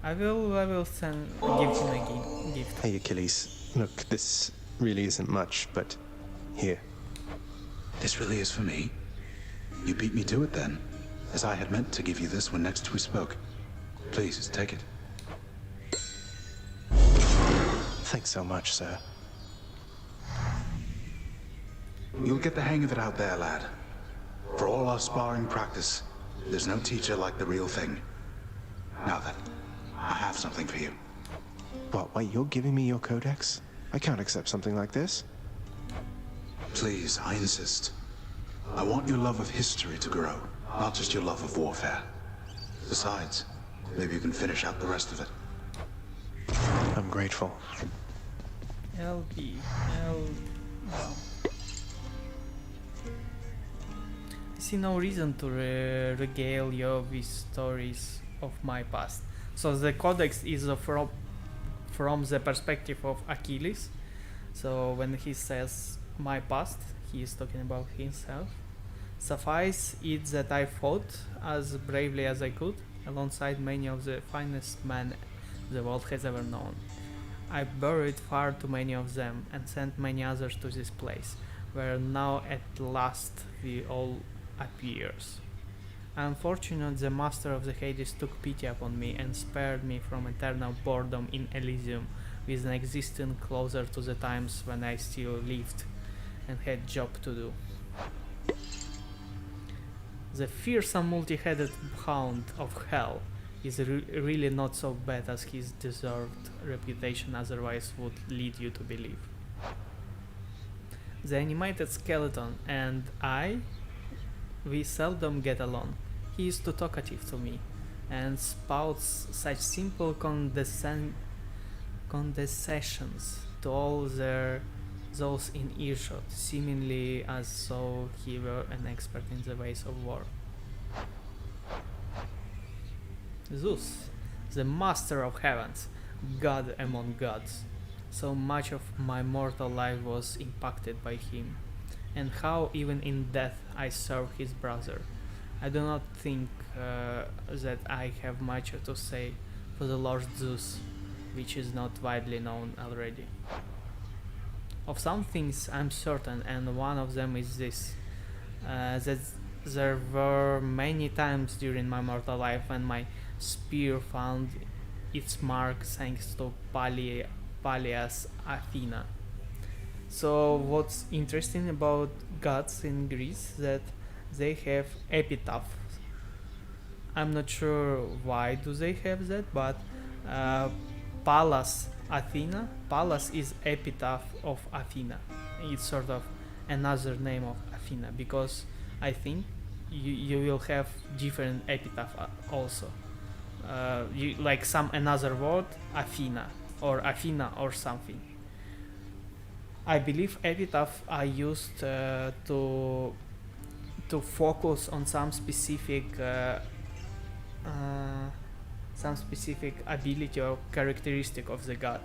I will give him a gift. Hey, Achilles. Look, this really isn't much, but here. This really is for me? You beat me to it then, as I had meant to give you this when next we spoke. Please, take it. Thanks so much, sir. You'll get the hang of it out there, lad. For all our sparring practice, there's no teacher like the real thing. Now then, I have something for you. What, wait, you're giving me your codex? I can't accept something like this. Please, I insist. I want your love of history to grow, not just your love of warfare. Besides, maybe you can finish out the rest of it. I'm grateful. LB. No. I see no reason to regale you with stories of my past. So the codex is from the perspective of Achilles. So when he says my past, he is talking about himself. Suffice it that I fought as bravely as I could, alongside many of the finest men the world has ever known. I buried far too many of them and sent many others to this place, where now at last we all appears. Unfortunately, the master of the Hades took pity upon me and spared me from eternal boredom in Elysium, with an existence closer to the times when I still lived and had job to do. The fearsome multi-headed hound of hell is really not so bad as his deserved reputation otherwise would lead you to believe. The animated skeleton and we seldom get along. He is too talkative to me, and spouts such simple condescensions to all those in earshot, seemingly as though he were an expert in the ways of war. Zeus, the master of heavens, god among gods. So much of my mortal life was impacted by him, and how even in death I serve his brother. I do not think that I have much to say for the Lord Zeus, which is not widely known already. Of some things I'm certain, and one of them is this, that there were many times during my mortal life when my spear found its mark thanks to Pallias Athena. So what's interesting about gods in Greece that they have epitaphs I'm not sure why do they have that, but Pallas Athena. Pallas is epitaph of Athena. It's sort of another name of Athena, because I think you will have different epitaph also. You like some another word, Athena or something. I believe epitaph are used to focus on some specific ability or characteristic of the god.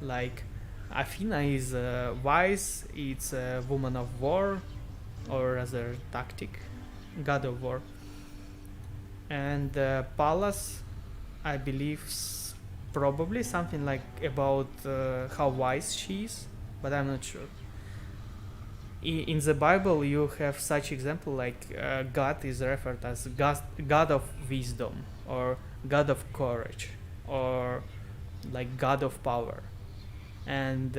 Like Athena is wise, it's a woman of war, or rather tactic, god of war. And Pallas, I believe, probably something like about how wise she is, but I'm not sure. In the Bible, you have such example like God is referred as God of wisdom, or God of courage, or like God of power, and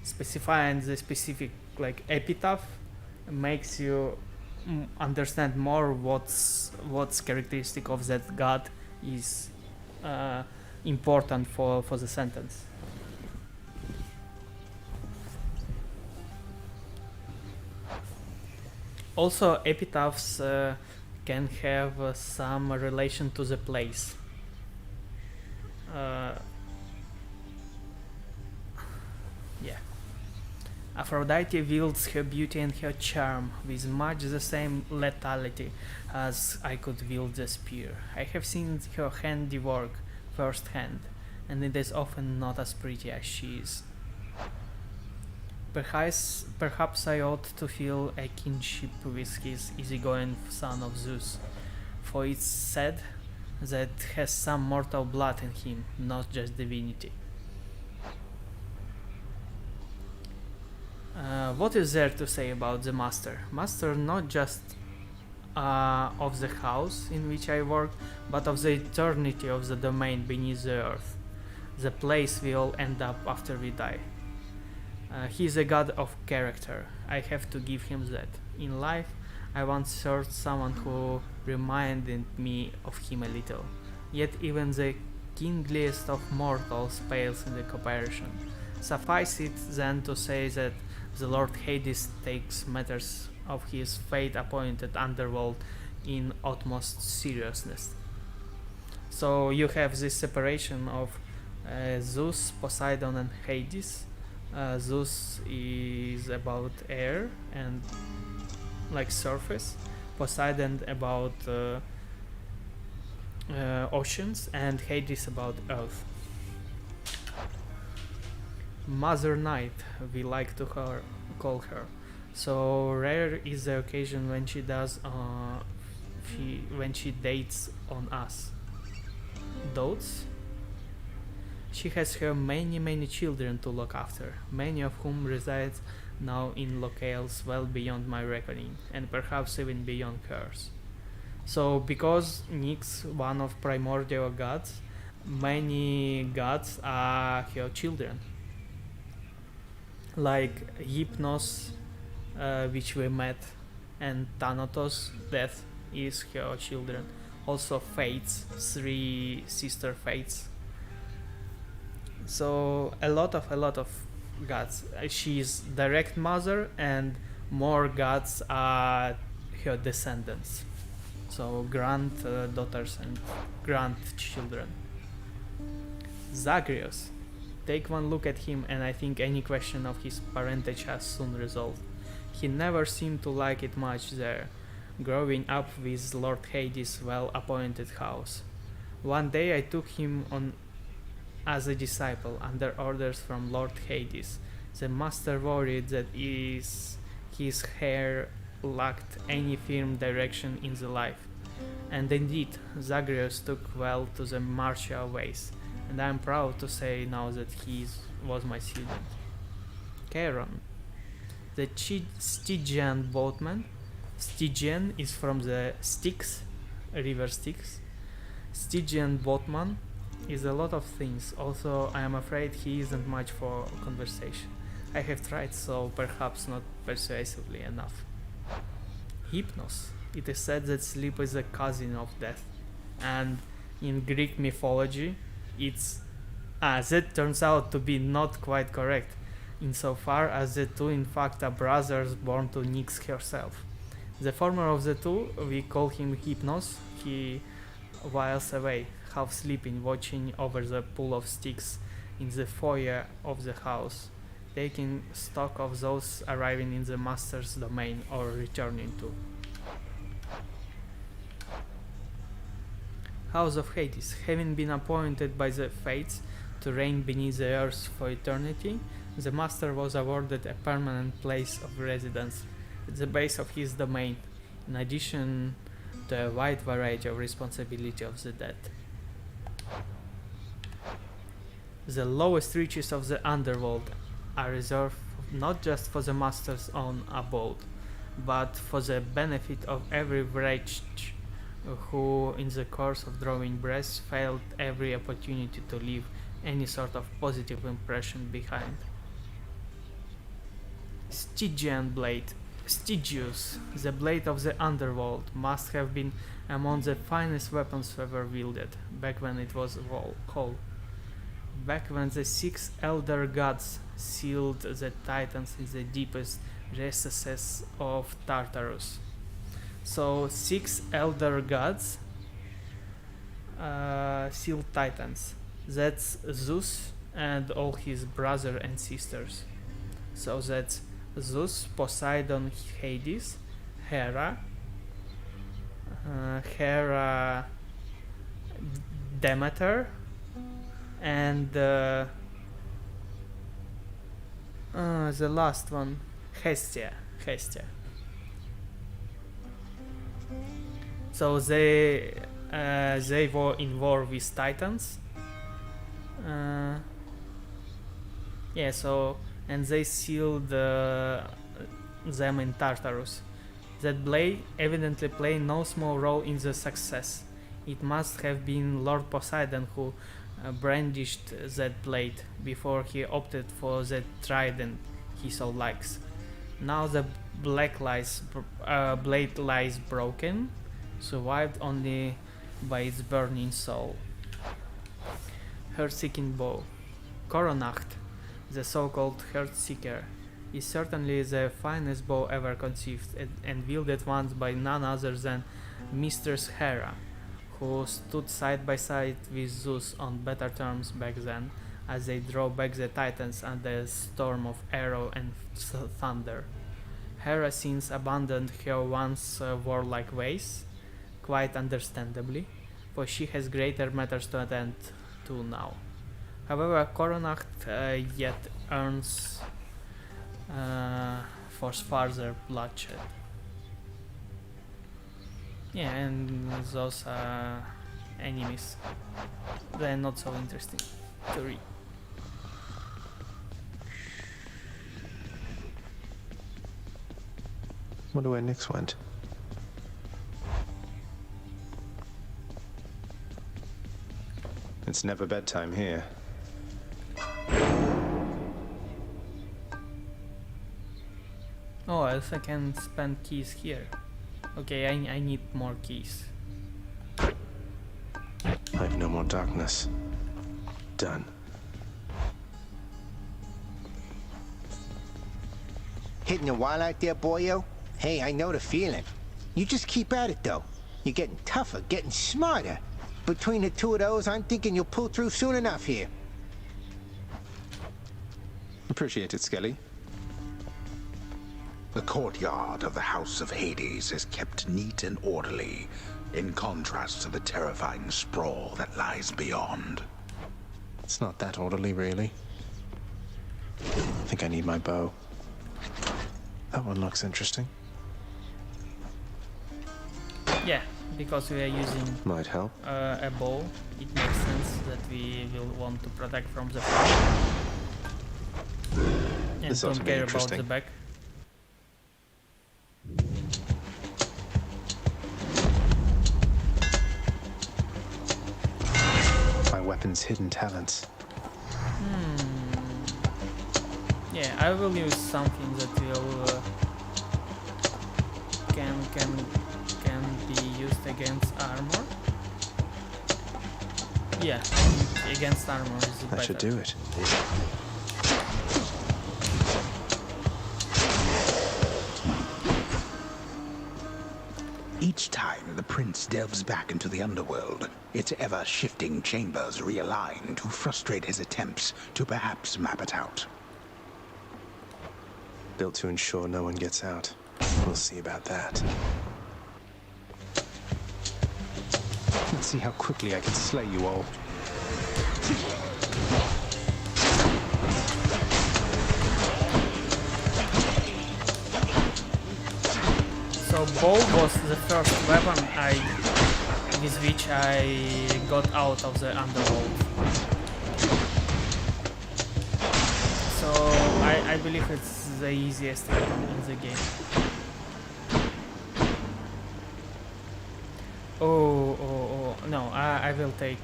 specifying the specific like epitaph makes you understand more what's characteristic of that God is important for the sentence. Also, epitaphs can have some relation to the place. Yeah. Aphrodite wields her beauty and her charm with much the same lethality as I could wield the spear. I have seen her handiwork firsthand, and it is often not as pretty as she is. Perhaps I ought to feel a kinship with his easygoing son of Zeus, for it's said that has some mortal blood in him, not just divinity. What is there to say about the master? Master not just of the house in which I work, but of the eternity of the domain beneath the earth, the place we all end up after we die. He is a god of character. I have to give him that. In life, I once served someone who reminded me of him a little. Yet even the kingliest of mortals pales in the comparison. Suffice it then to say that the Lord Hades takes matters of his fate-appointed underworld in utmost seriousness. So you have this separation of Zeus, Poseidon, and Hades. Zeus is about air and like surface, Poseidon about oceans, and Hades about earth. Mother Night, we like to call her. So rare is the occasion when she does when she dates on us. Dotes? She has her many children to look after, many of whom reside now in locales well beyond my reckoning, and perhaps even beyond hers. So, because Nyx, one of primordial gods, many gods are her children. Like Hypnos, which we met, and Thanatos, death, is her children. Also Fates, 3 sister Fates. So a lot of gods. She is direct mother, and more gods are her descendants. So granddaughters and grandchildren. Zagreus. Take one look at him, and I think any question of his parentage has soon resolved. He never seemed to like it much there, growing up with Lord Hades' well-appointed house. One day I took him on as a disciple under orders from Lord Hades. The master worried that his hair lacked any firm direction in the life. And indeed, Zagreus took well to the martial ways, and I am proud to say now that he was my student. Charon, the Stygian boatman. Stygian is from the Styx, river Styx. Stygian boatman is a lot of things. Also, I am afraid he isn't much for conversation. I have tried, so perhaps not persuasively enough. Hypnos. It is said that sleep is a cousin of death. and in Greek mythology it's that turns out to be not quite correct, insofar as the two in fact are brothers born to Nyx herself. The former of the two, we call him Hypnos. He whiles away, half sleeping, watching over the pool of sticks in the foyer of the house, taking stock of those arriving in the master's domain or returning to. House of Hades, having been appointed by the fates to reign beneath the earth for eternity, the master was awarded a permanent place of residence at the base of his domain, in addition to a wide variety of responsibility of the dead. The lowest reaches of the underworld are reserved not just for the master's own abode, but for the benefit of every wretch who, in the course of drawing breath, failed every opportunity to leave any sort of positive impression behind. Stygian blade. Stygius, the blade of the underworld, must have been among the finest weapons ever wielded, back when it was whole. Back when the 6 elder gods sealed the titans in the deepest recesses of Tartarus. So 6 elder gods sealed titans. That's Zeus and all his brothers and sisters. So that's Zeus, Poseidon, Hades, Hera, Demeter, and the last one, Hestia. So they were in war with Titans. And they sealed them in Tartarus. That blade evidently played no small role in the success. It must have been Lord Poseidon who brandished that blade before he opted for that trident he so likes. Now the blade lies broken, survived only by its burning soul. Heart-seeking bow. Coronacht, the so-called Heart-seeker, is certainly the finest bow ever conceived and wielded once by none other than Mistress Hera, who stood side by side with Zeus on better terms back then, as they drove back the Titans under a storm of arrow and thunder. Hera since abandoned her once warlike ways, quite understandably, for she has greater matters to attend to now. However, Coronacht yet earns for further bloodshed. Yeah, and those are enemies. They're not so interesting to read. Wonder where Nyx went. It's never bedtime here. Oh, else I can spend keys here. Okay, I need more keys. I've no more darkness. Done. Hitting a wall out there, boyo? Hey, I know the feeling. You just keep at it, though. You're getting tougher, getting smarter. Between the two of those, I'm thinking you'll pull through soon enough here. Appreciate it, Skelly. The courtyard of the House of Hades is kept neat and orderly, in contrast to the terrifying sprawl that lies beyond. It's not that orderly, really. I think I need my bow. That one looks interesting. Yeah, because we are using Might help. a bow, it makes sense that we will want to protect from the front. And This ought to don't be care about interesting. the back. My weapon's hidden talents. Yeah, I will use something that will can be used against armor. Yeah, against armor is better. That should do it. Each time the prince delves back into the underworld, its ever-shifting chambers realign to frustrate his attempts to perhaps map it out. Built to ensure no one gets out. We'll see about that. Let's see how quickly I can slay you all. So bow was the first weapon with which I got out of the underworld. So I believe it's the easiest weapon in the game. Oh, no, I will take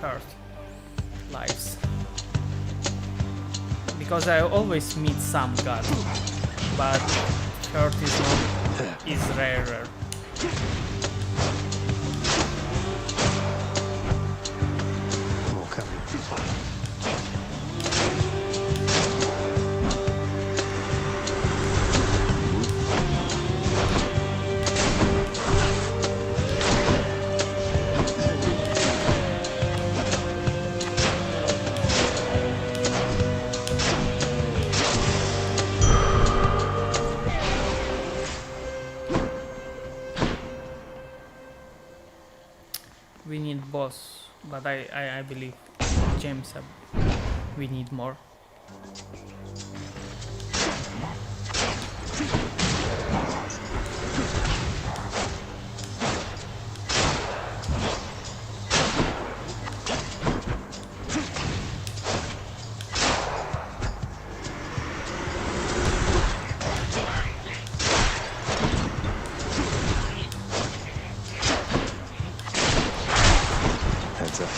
hurt lives. Because I always meet some god, but hurt is rarer. More coming. We need boss, but I believe James we need more. Heads up.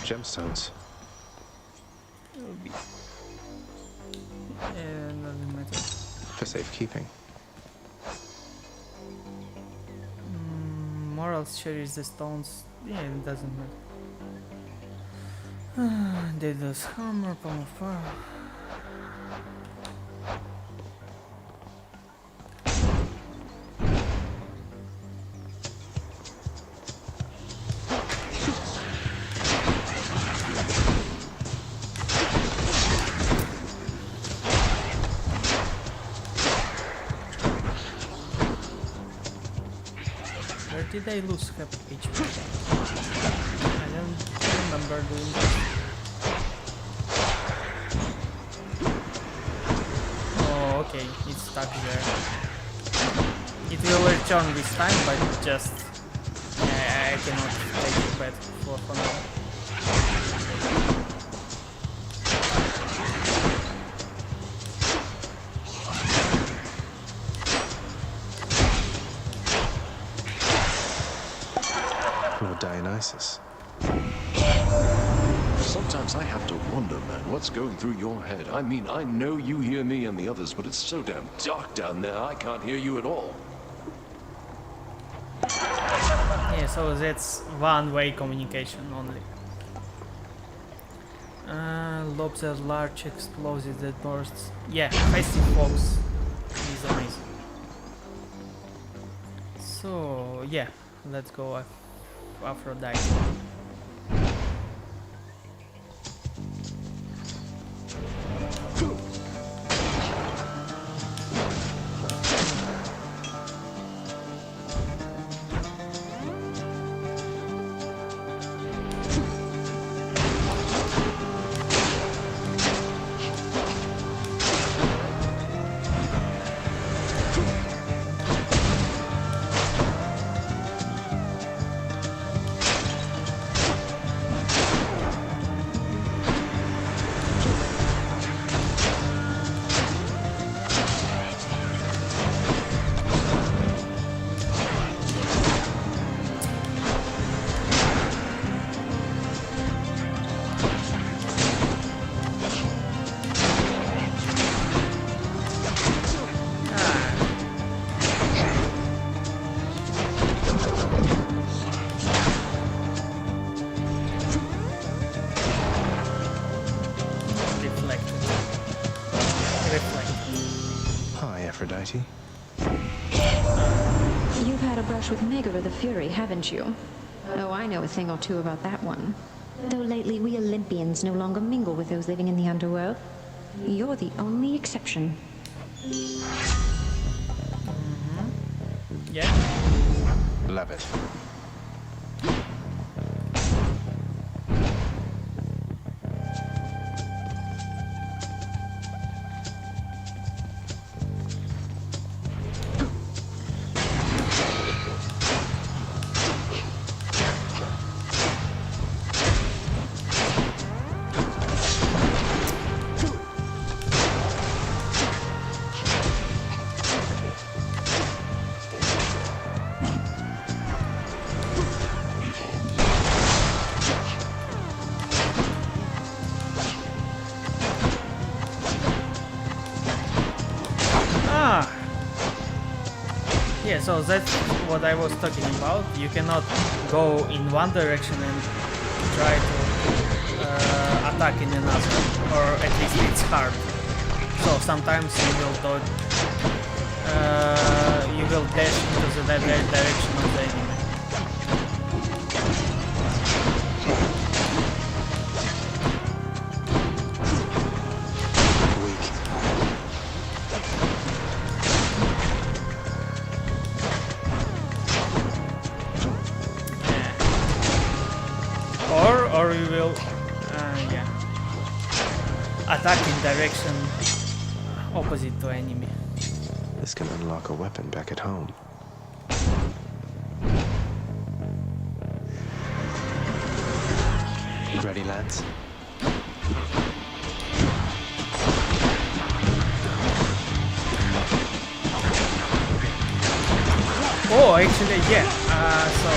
Gemstones. Doesn't matter. For safekeeping. Morals cherish the stones. Yeah, it doesn't matter. Daedalus hammer, palm of fire. Where did I lose half HP? I don't remember doing that. Oh, okay, it's stuck there. It will return this time, but just I cannot take it back for now. Lord Dionysus. Sometimes I have to wonder, man, what's going through your head. I mean, I know you hear me and the others, but it's so damn dark down there, I can't hear you at all. Yeah, so that's one-way communication only. Lobs are large explosives that bursts. Yeah, Feisty Fox is amazing. So, yeah, let's go Aphrodite. Aphrodite? You've had a brush with Megara the Fury, haven't you? Oh, I know a thing or two about that one. Though lately we Olympians no longer mingle with those living in the underworld. You're the only exception. Yeah. Love it. Yeah, so that's what I was talking about. You cannot go in one direction and try to attack in another, or at least it's hard. So sometimes you will dash into the direction of the enemy. Or you will, attack in direction opposite to enemy. This can unlock a weapon back at home. Ready, lads? Oh, actually, yeah. So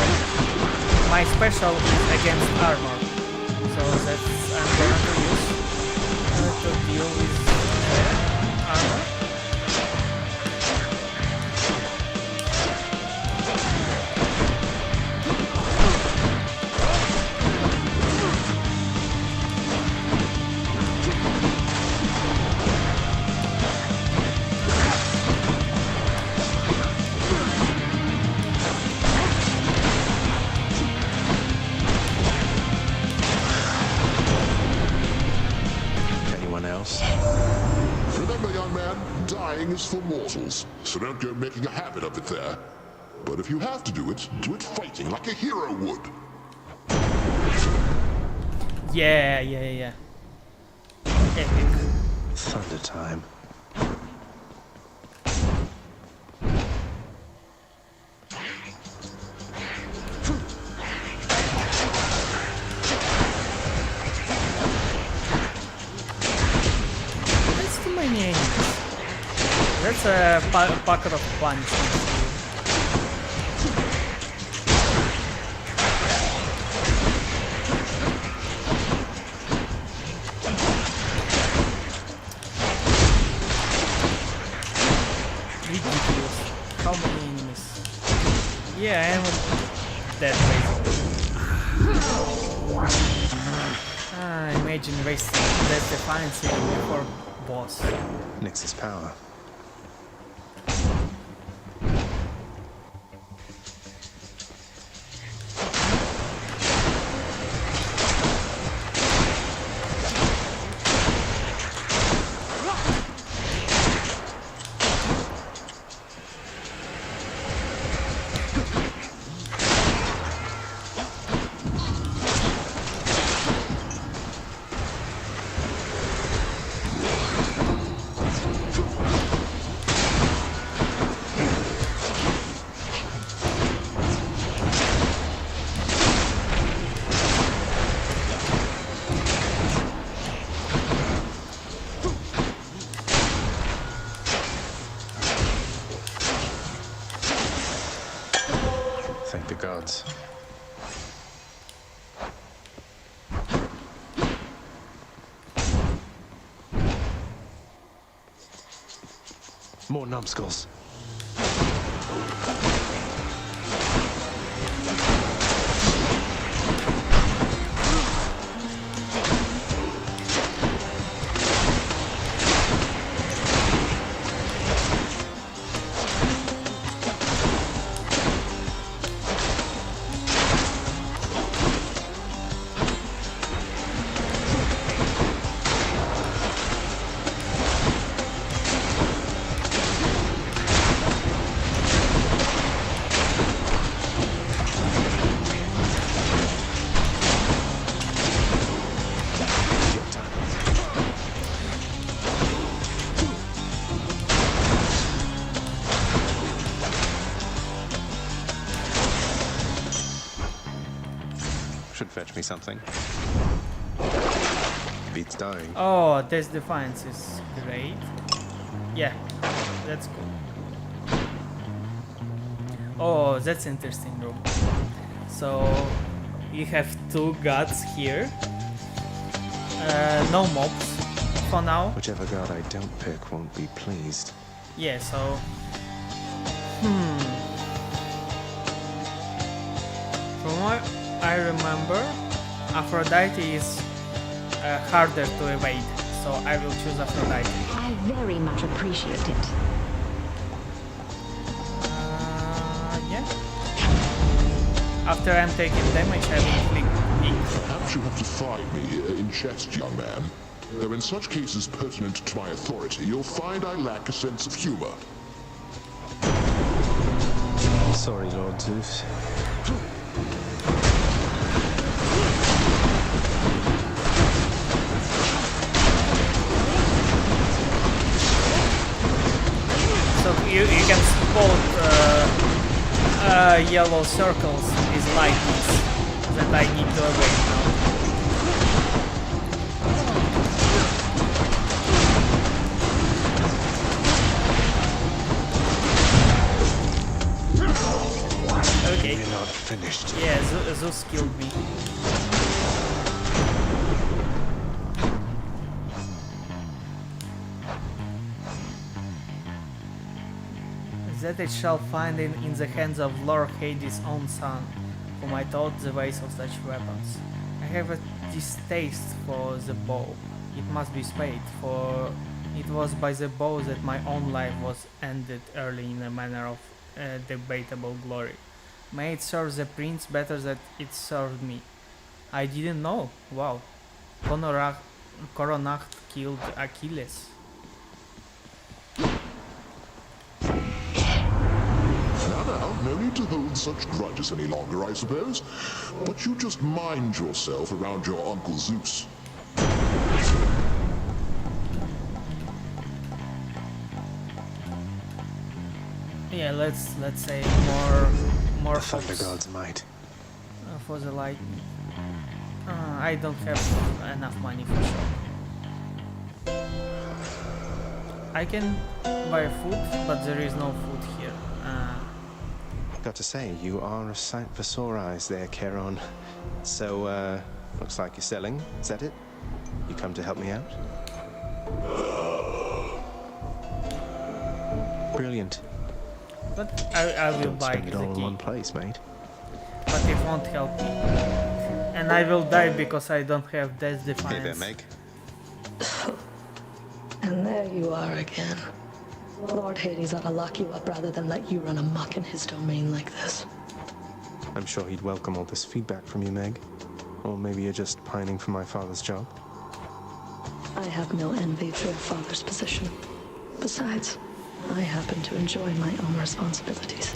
my special is against armor. So that's I'm going to use to deal with armor. Remember, young man, dying is for mortals, so don't go making a habit of it there. But if you have to do it fighting like a hero would. Yeah. Epic. Thunder time. That's a bucket of punishment. Ridiculous. How many enemies? Yeah, I am dead basically. Imagine wasting that defiance before boss. Nix's power. Thank the gods. More numbskulls. Should fetch me something. Beats dying. Oh, this defiance is great. Yeah, that's cool. Oh, that's interesting room. So you have two gods here. No mobs for now. Whichever god I don't pick won't be pleased. Yeah, so from what I remember, Aphrodite is harder to evade, so I will choose Aphrodite. I very much appreciate it. Yeah. After I'm taking damage, I will click E. Perhaps you have defied me in jest, young man. Though in such cases pertinent to my authority, you'll find I lack a sense of humor. Sorry, Lord Zeus. So you can spot yellow circles with lightnings that I need to avoid now. Okay. You're not finished. Yeah, Zeus killed me. That it shall find in the hands of Lord Hades' own son, whom I taught the ways of such weapons. I have a distaste for the bow. It must be spade, for it was by the bow that my own life was ended early in a manner of debatable glory. May it serve the prince better than it served me. I didn't know. Wow. Coronacht killed Achilles. Now, no need to hold such grudges any longer, I suppose. But you just mind yourself around your Uncle Zeus. Yeah, let's say more Thunder focus God's might. for the lightning. I don't have enough money for sure. I can buy food, but there is no food here. Got to say, you are a sight for sore eyes there, Charon. So, looks like you're selling. Is that it? You come to help me out? Brilliant. But I will Don't buy spend it the all in key. one place, mate. But it won't help me. And I will die because I don't have Death Defiance. Hey there, Meg. And there you are again. Lord Hades ought to lock you up rather than let you run amok in his domain like this. I'm sure he'd welcome all this feedback from you, Meg. Or maybe you're just pining for my father's job. I have no envy for your father's position. Besides, I happen to enjoy my own responsibilities.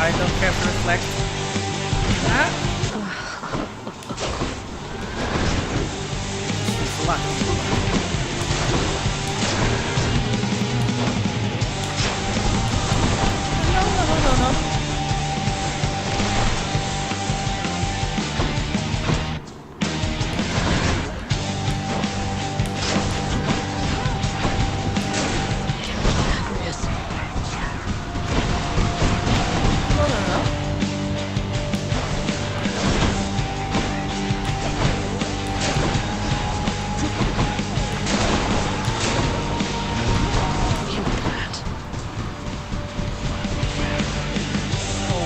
I don't have reflect. She's lucky. No.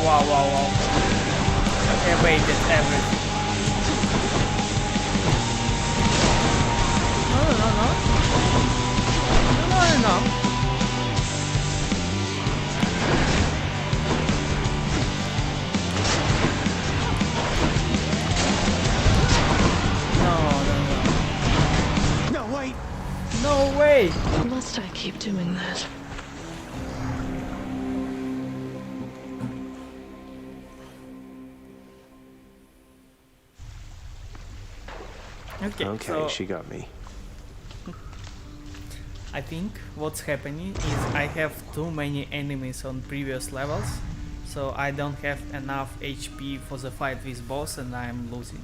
Wow. evaded everything. No. No, wait! No way! Must I keep doing that? Okay, so she got me. I think what's happening is I have too many enemies on previous levels, so I don't have enough HP for the fight with boss and I'm losing.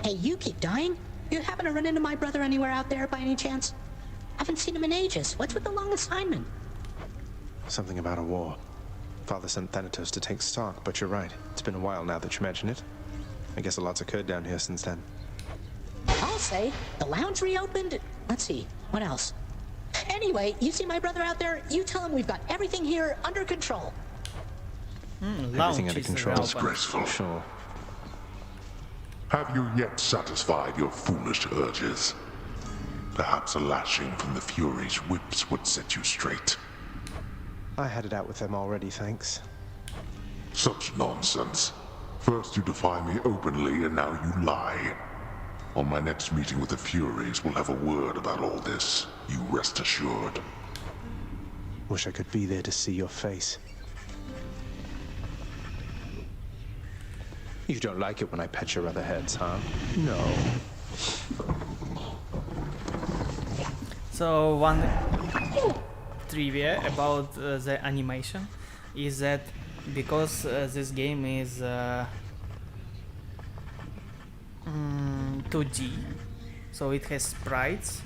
Hey, you keep dying? You happen to run into my brother anywhere out there by any chance? Haven't seen him in ages. What's with the long assignment? Something about a war. Father sent Thanatos to take stock, but you're right. It's been a while now that you mention it. I guess a lot's occurred down here since then. I'll say, the lounge reopened. Let's see, what else? Anyway, you see my brother out there? You tell him we've got everything here under control. Everything under control. Disgraceful. Sure. Have you yet satisfied your foolish urges? Perhaps a lashing from the Fury's whips would set you straight. I had it out with them already, thanks. Such nonsense. First you defy me openly, and now you lie. On my next meeting with the Furies, we'll have a word about all this. You rest assured. Wish I could be there to see your face. You don't like it when I pet your other heads, huh? No. So one trivia about the animation is that because this game is 2D, so it has sprites.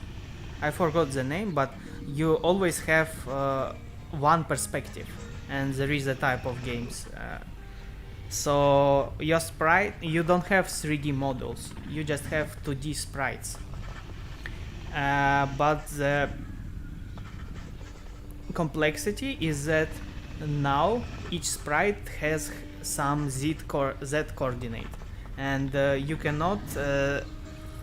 I forgot the name, but you always have one perspective, and there is a type of games. So your sprite, you don't have 3D models, you just have 2D sprites. But the complexity is that now each sprite has some Z coordinate, and you cannot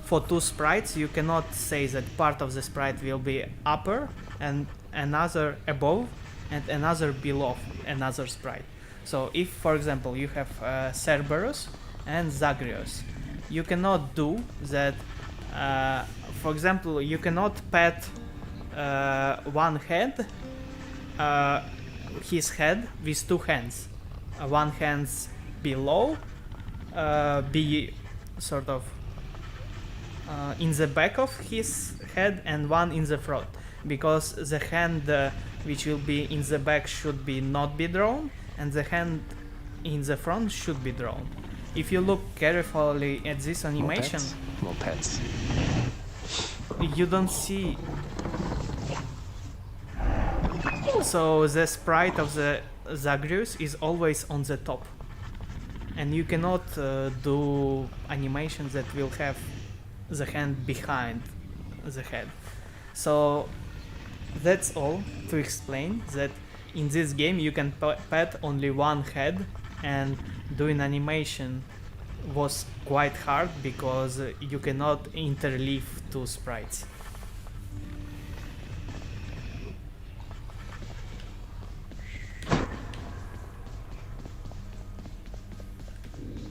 for two sprites you cannot say that part of the sprite will be upper and another above and another below another sprite. So if for example you have Cerberus and Zagreus, you cannot do that. For example, you cannot pet one head, his head with two hands. One hand's below, be sort of in the back of his head, and one in the front, because the hand which will be in the back should be not be drawn, and the hand in the front should be drawn. If you look carefully at this animation, more pets. You don't see. So the sprite of the Zagreus is always on the top, and you cannot do animations that will have the hand behind the head. So that's all to explain that in this game you can pet only one head, and doing animation was quite hard because you cannot interleave two sprites.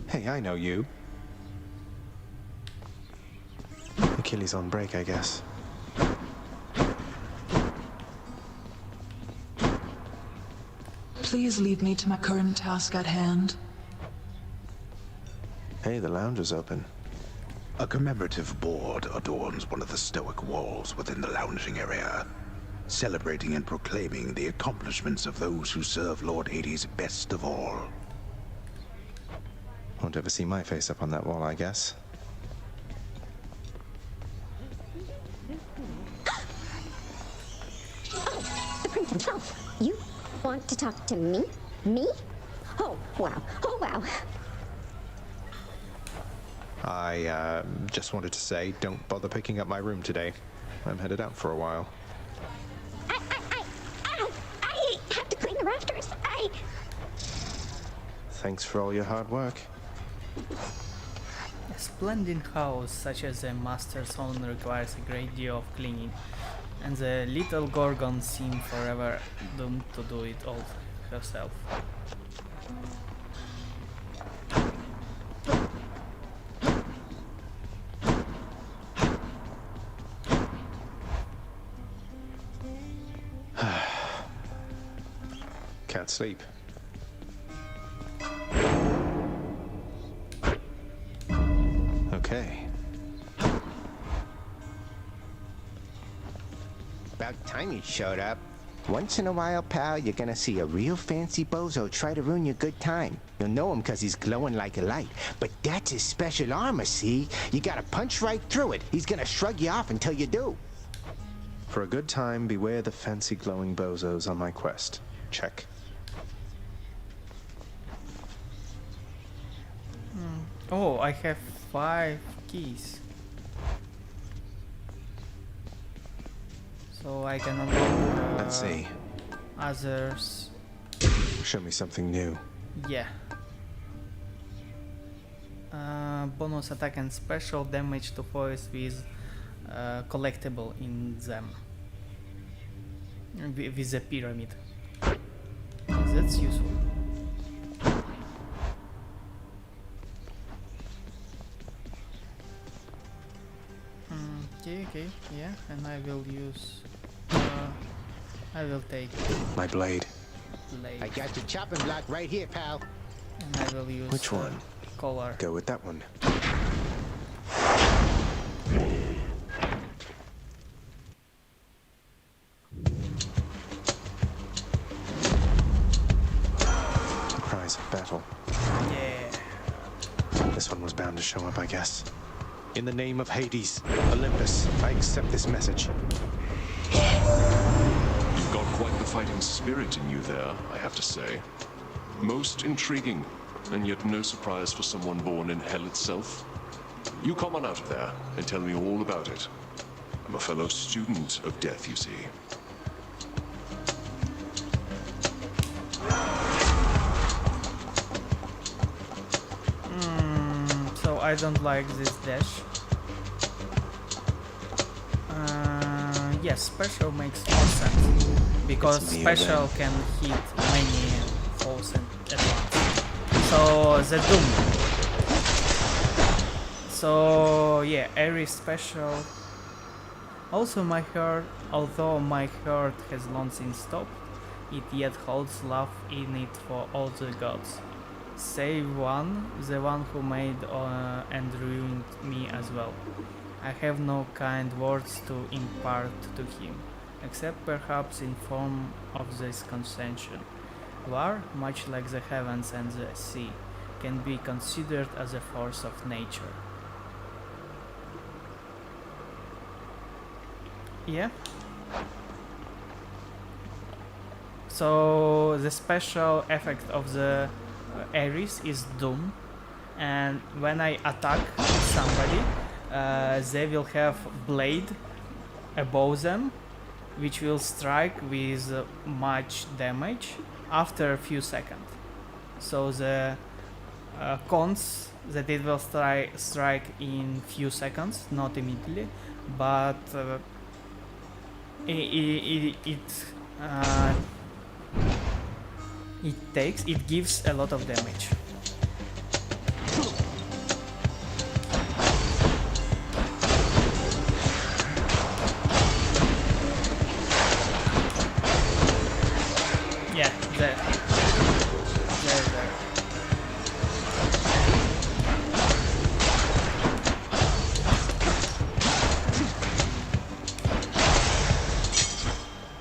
Hey, I know you. Achilles on break, I guess. Please leave me to my current task at hand. Hey, the lounge is open. A commemorative board adorns one of the stoic walls within the lounging area, celebrating and proclaiming the accomplishments of those who serve Lord Hades best of all. Won't ever see my face up on that wall, I guess. Oh, the prince himself. You want to talk to me? Me? Oh, wow. Oh, wow. I just wanted to say, don't bother picking up my room today. I'm headed out for a while. I have to clean the rafters. Thanks for all your hard work. A splendid house such as the master's own requires a great deal of cleaning, and the little Gorgon seemed forever doomed to do it all herself. Can't sleep. Okay. About time you showed up. Once in a while, pal, you're gonna see a real fancy bozo try to ruin your good time. You'll know him 'cause he's glowing like a light. But that's his special armor, see? You gotta punch right through it. He's gonna shrug you off until you do. For a good time, beware the fancy glowing bozos on my quest. Check. Oh, I have 5 keys. So I can unlock Let's see. others. Show me something new. Yeah. Bonus attack and special damage to foes with collectible in them. With a pyramid. That's useful. Okay, yeah, and I will use. I will take My blade. blade, I got your chopping block right here, pal. and I will use Which one? collar. Go with that one. Cries of battle. Yeah. This one was bound to show up, I guess. In the name of Hades, Olympus, I accept this message. You've got quite the fighting spirit in you there, I have to say. Most intriguing, and yet no surprise for someone born in hell itself. You come on out of there and tell me all about it. I'm a fellow student of death, you see. So I don't like this dash. Yes, special makes more sense because It's me special can hit many foes at once. So the Doom. So yeah, every special. Also my heart, although my heart has long since stopped, it yet holds love in it for all the gods. Save one, the one who made and ruined me as well. I have no kind words to impart to him, except perhaps in form of this concession. War, much like the heavens and the sea, can be considered as a force of nature. Yeah. So the special effect of the Ares is Doom, and when I attack somebody, they will have blade above them, which will strike with much damage after a few seconds. So the cons that it will strike in few seconds, not immediately, but it gives a lot of damage. Yeah, there.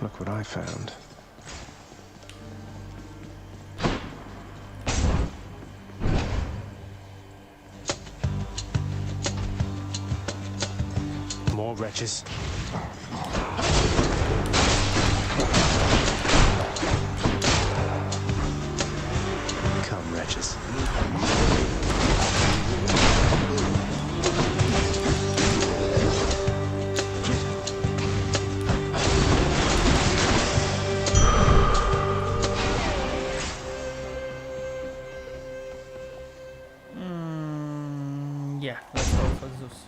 Look what I found. More wretches. Come, wretches. Yeah, let's go for Zeus.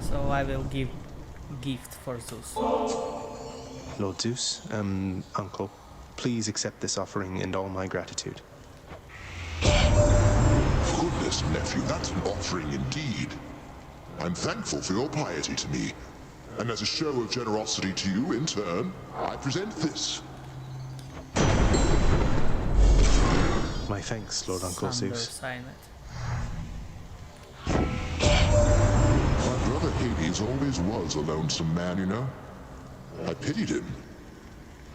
So I will give gift for Zeus. Lord Zeus, Uncle, please accept this offering and all my gratitude. Goodness, nephew, that's an offering indeed. I'm thankful for your piety to me. And as a show of generosity to you in turn, I present this. My thanks, Lord Uncle Zeus. Sign it. My brother Hades always was a lonesome man, you know. I pitied him,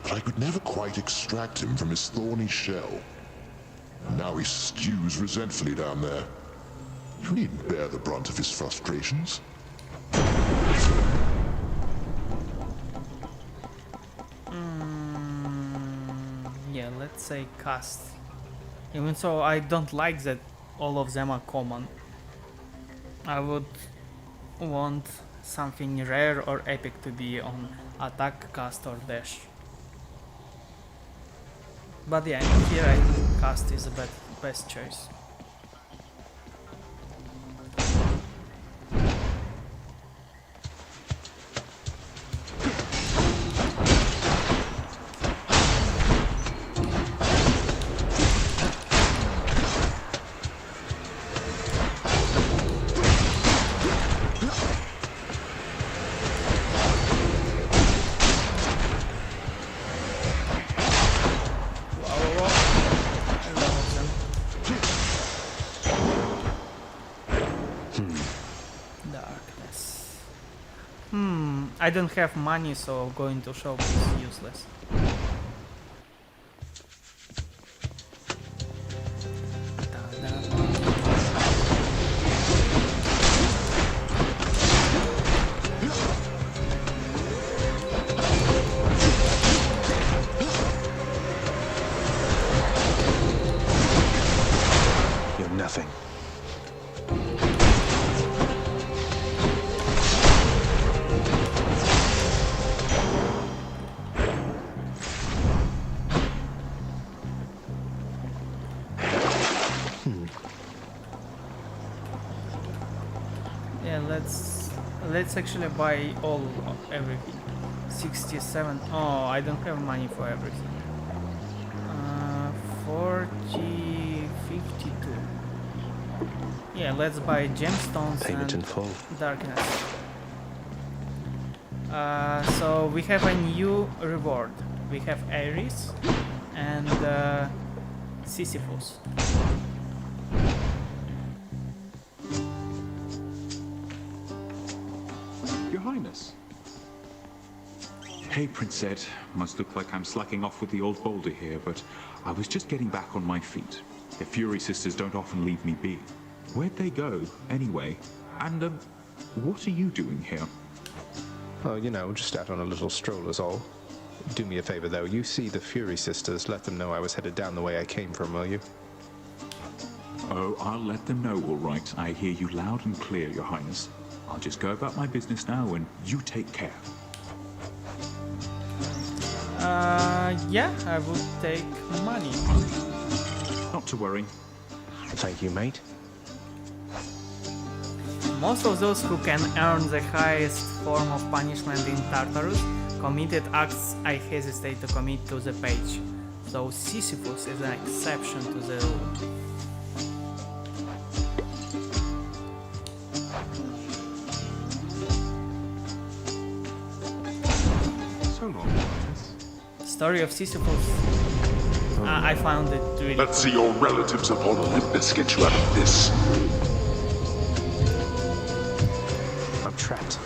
but I could never quite extract him from his thorny shell. Now he stews resentfully down there. You needn't bear the brunt of his frustrations. Yeah, let's say cast. Even so, I don't like that all of them are common. I would want something rare or epic to be on attack, cast or dash. But yeah, here I think cast is the best choice. Darkness. I don't have money, so going to shop is useless. You're nothing. Yeah, let's actually buy everything. 67. Oh, I don't have money for everything. 40, 52. Yeah, let's buy gemstones Payment in and full. darkness. So we have a new reward. We have Ares and Sisyphus. Your Highness. Hey, Prince Ed. Must look like I'm slacking off with the old boulder here, but I was just getting back on my feet. The Fury sisters don't often leave me be. Where'd they go, anyway? And, what are you doing here? Oh, you know, just out on a little stroll is all. Do me a favor, though. You see the Fury sisters, let them know I was headed down the way I came from, will you? Oh, I'll let them know, all right. I hear you loud and clear, Your Highness. I'll just go about my business now, and you take care. Yeah, I would take money. Not to worry. Thank you, mate. Most of those who can earn the highest form of punishment in Tartarus committed acts I hesitate to commit to the page, though Sisyphus is an exception to the rule. So long, Story of Sisyphus. I found it really Let's cool. see your relatives upon Olympus get you out of this. I'm trapped.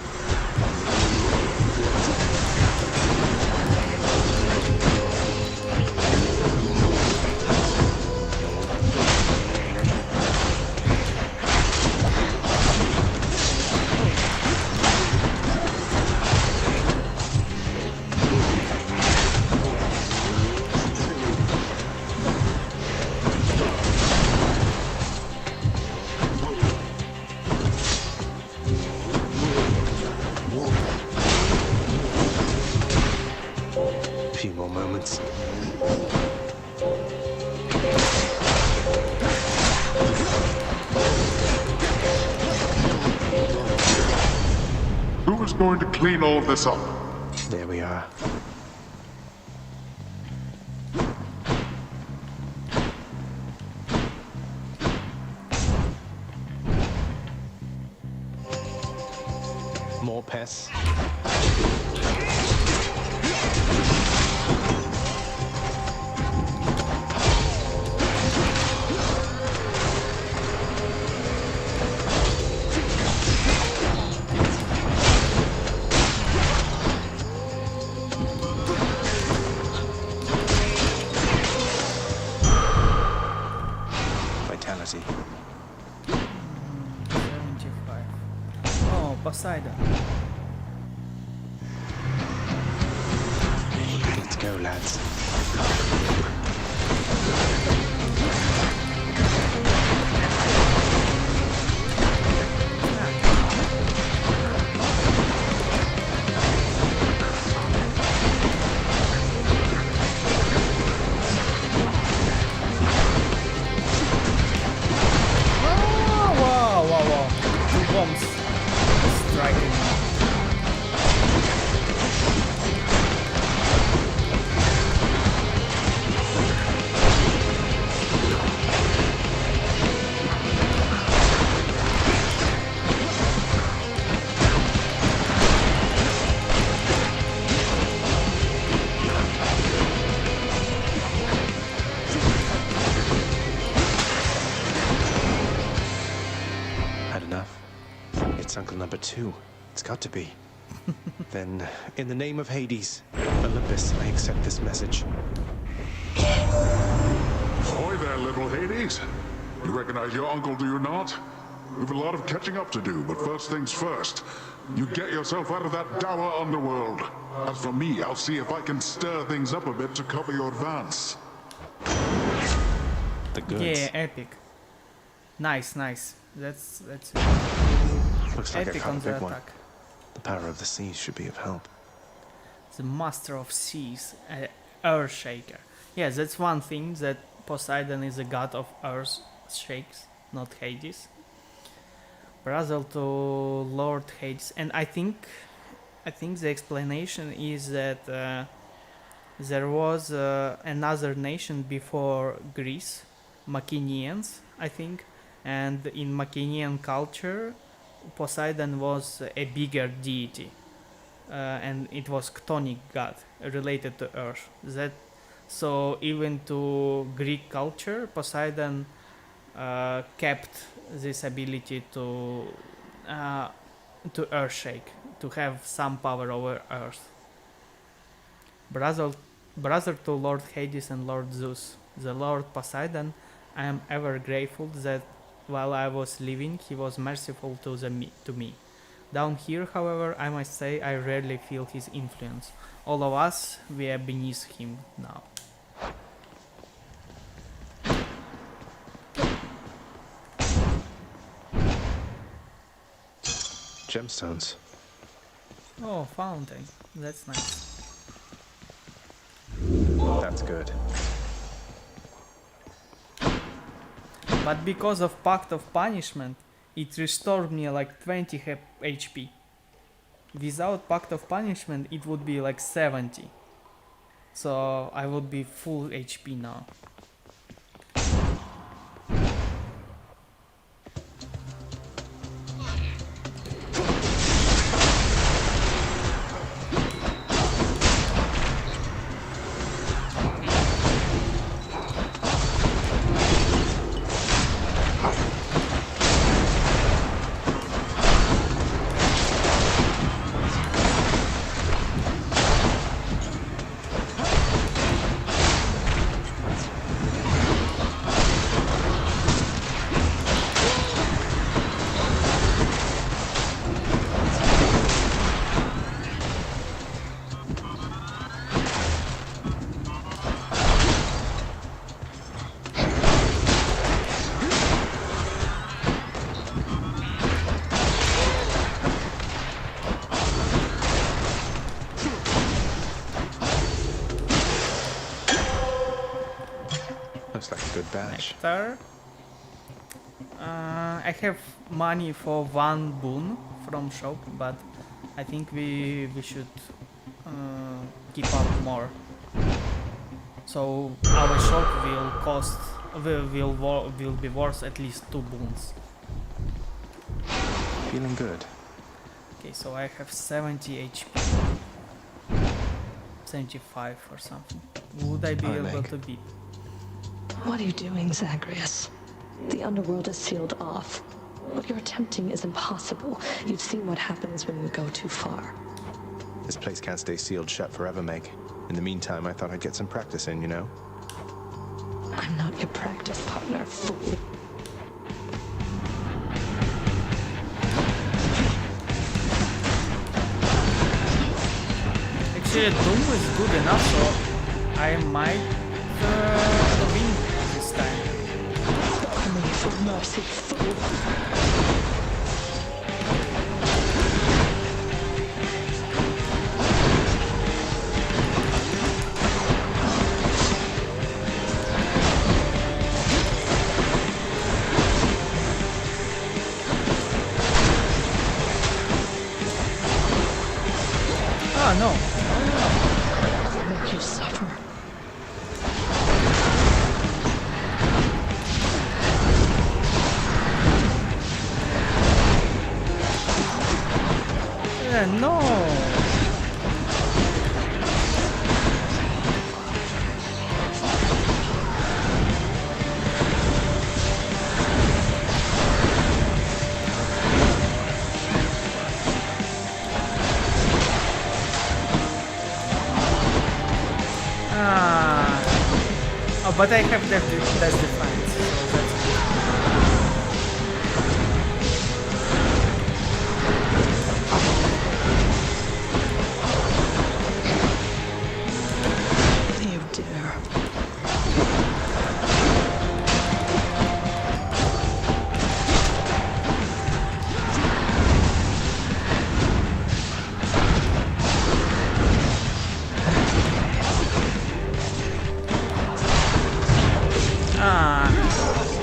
going to clean all this up? There we are. More pests. Vitality. 75. Oh, Poseidon. Let's go, lads. Wow. Two bombs striking. Had enough. It's Uncle Number 2. It's got to be. Then, in the name of Hades, Olympus, I accept this message. Ahoy there, little Hades. You recognize your uncle, do you not? We've a lot of catching up to do, but first things first. You get yourself out of that dour underworld. As for me, I'll see if I can stir things up a bit to cover your advance. The goods. Yeah, epic. Nice. That's Looks like I epic caught a on the big one. attack. The power of the seas should be of help. The Master of Seas, Earthshaker. Yeah, that's one thing, that Poseidon is a god of earth shakes, not Hades. Brother to Lord Hades, and I think the explanation is that there was another nation before Greece, Mycenaeans, I think, and in Mycenaean culture, Poseidon was a bigger deity, and it was chthonic god related to Earth. So even to Greek culture, Poseidon kept this ability to earthshake, to have some power over Earth. Brother to Lord Hades and Lord Zeus, the Lord Poseidon, I am ever grateful that while I was living, he was merciful to me. Down here, however, I must say I rarely feel his influence. All of us, we are beneath him now. Gemstones. Oh, fountain. That's nice. That's good. But because of Pact of Punishment, it restored me like 20 HP. Without Pact of Punishment, it would be like 70. So I would be full HP now. Looks like a good batch. Nectar. I have money for one boon from shop, but I think we should keep up more. So our shop will cost will be worth at least 2 boons. Feeling good. Okay, so I have 70 HP. 75 or something. Would I be able to beat? What are you doing, Zagreus? The underworld is sealed off. What you're attempting is impossible. You've seen what happens when you go too far. This place can't stay sealed shut forever, Meg. In the meantime, I thought I'd get some practice in, you know? I'm not your practice partner, fool. Actually, Doom is good enough, so I might win this time. Only for mercy, fool. Oh no. I'll make you suffer. No. Oh, but I have that's defined, so that's You dare.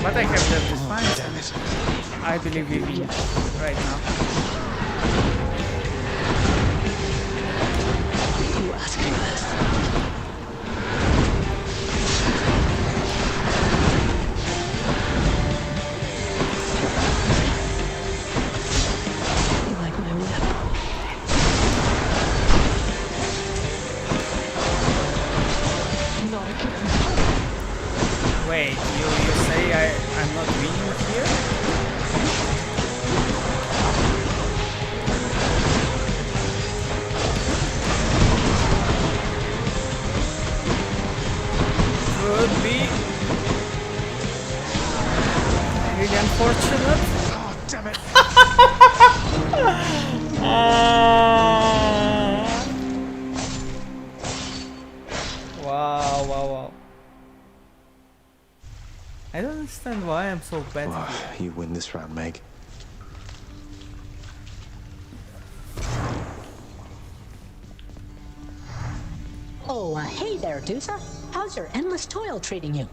But I have that defined, and I believe we win right now. You asked for this. You like my whip? Not again. Wait, you say I'm not winning here? Could be really unfortunate. Oh, damn it! Wow. I don't understand why I'm so bad. You win this round, Meg. Oh, hey there, Dusa. How's your endless toil treating you?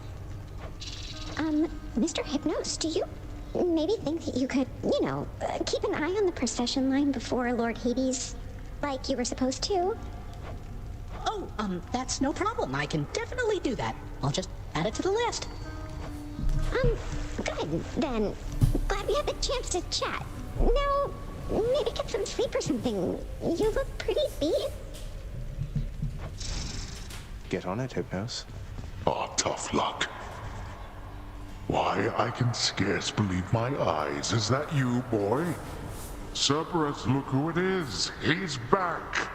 Mr. Hypnos, do you maybe think that you could, keep an eye on the procession line before Lord Hades, like you were supposed to? Oh, that's no problem. I can definitely do that. I'll just add it to the list. Good, then. Glad we had the chance to chat. Now, maybe get some sleep or something. You look pretty beat. Get on it, Hypnos. Ah, tough luck. Why, I can scarce believe my eyes. Is that you, boy? Cerberus, look who it is. He's back.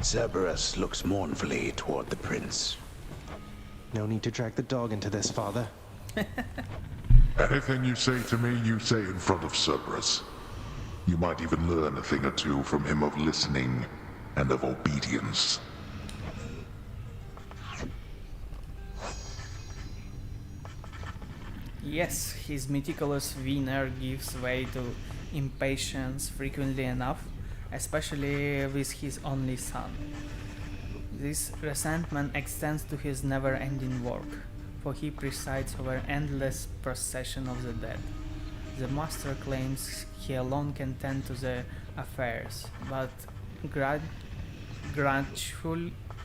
Cerberus looks mournfully toward the prince. No need to drag the dog into this, father. Anything you say to me, you say in front of Cerberus. You might even learn a thing or two from him of listening and of obedience. Yes, his meticulous winner gives way to impatience frequently enough, especially with his only son. This resentment extends to his never-ending work, for he presides over an endless procession of the dead. The master claims he alone can tend to the affairs, but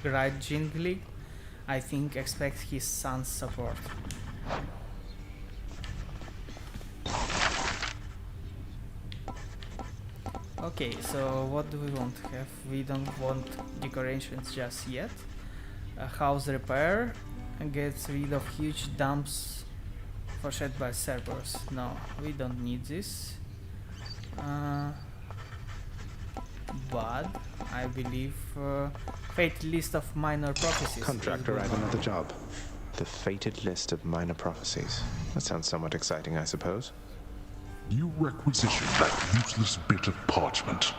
grudgingly, I think, expects his son's support. Okay, so what do we want? We don't want decorations just yet. A house repair gets rid of huge dumps foreshadowed by Cerberus. No, we don't need this. But I believe fated list of minor prophecies. Contractor, I have another job. The fated list of minor prophecies. That sounds somewhat exciting, I suppose. You requisition that useless bit of parchment.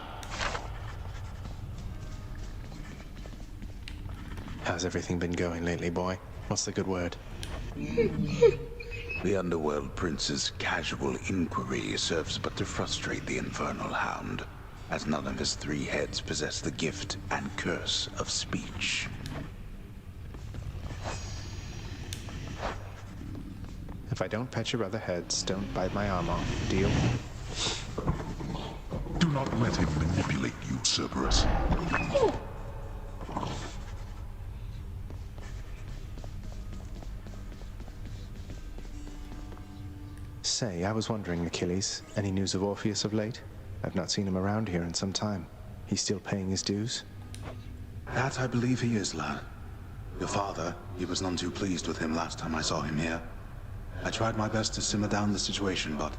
How's everything been going lately, boy? What's the good word? The Underworld Prince's casual inquiry serves but to frustrate the Infernal Hound, as none of his three heads possess the gift and curse of speech. If I don't pet your other heads, don't bite my arm off. Deal? Do not let him manipulate you, Cerberus. Say, I was wondering, Achilles, any news of Orpheus of late? I've not seen him around here in some time. He's still paying his dues? That I believe he is, lad. Your father, he was none too pleased with him last time I saw him here. I tried my best to simmer down the situation, but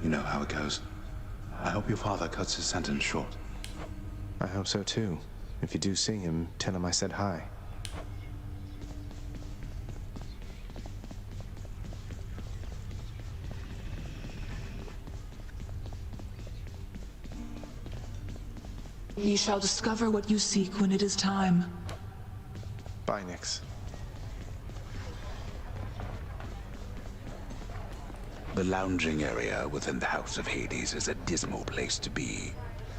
you know how it goes. I hope your father cuts his sentence short. I hope so too. If you do see him, tell him I said hi. Ye shall discover what you seek when it is time. Bye, Nyx. The lounging area within the House of Hades is a dismal place to be,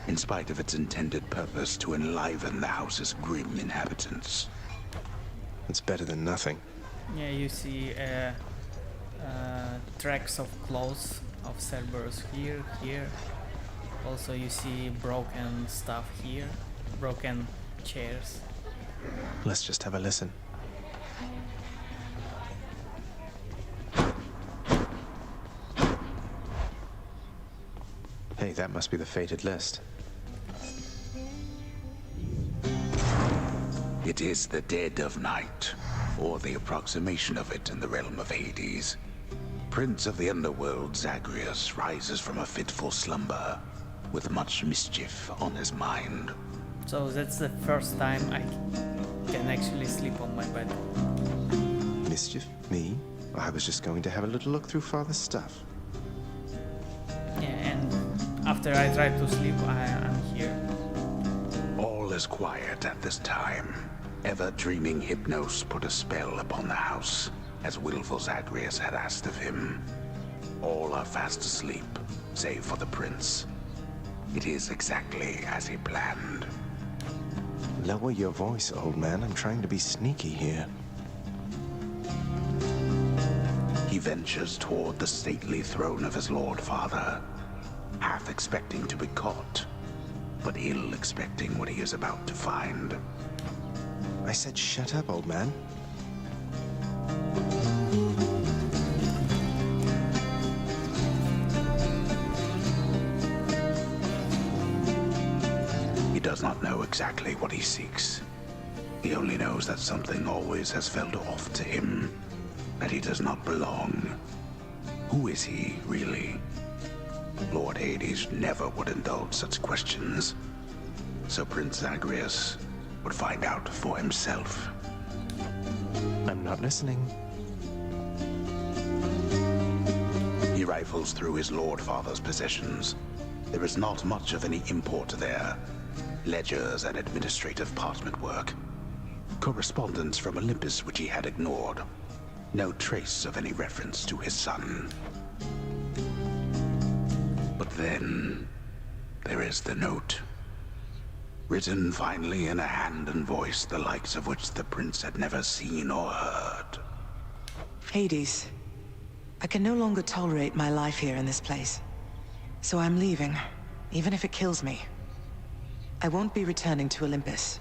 in spite of its intended purpose to enliven the house's grim inhabitants. It's better than nothing. Yeah, you see tracks of clothes of Cerberus here. Also you see broken stuff here, broken chairs. Let's just have a listen. Hey, that must be the fated list. It is the dead of night, or the approximation of it in the realm of Hades. Prince of the Underworld, Zagreus, rises from a fitful slumber, with much mischief on his mind. So that's the first time I can actually sleep on my bed. Mischief? Me? I was just going to have a little look through Father's stuff. Yeah, and after I try to sleep, I'm here. All is quiet at this time. Ever-dreaming Hypnos put a spell upon the house, as willful Zagreus had asked of him. All are fast asleep, save for the prince. It is exactly as he planned. Lower your voice, old man. I'm trying to be sneaky here. He ventures toward the stately throne of his lord father, half expecting to be caught, but ill expecting what he is about to find. I said shut up, old man. He does not know exactly what he seeks. He only knows that something always has felt off to him, that he does not belong. Who is he, really? Lord Hades never would indulge such questions, so Prince Zagreus would find out for himself. I'm not listening. He rifles through his lord father's possessions, There is not much of any import there. Ledgers and administrative parchment work. Correspondence from Olympus which he had ignored. No trace of any reference to his son. But then, there is the note. Written finally in a hand and voice the likes of which the prince had never seen or heard. Hades, I can no longer tolerate my life here in this place. So I'm leaving, even if it kills me. I won't be returning to Olympus.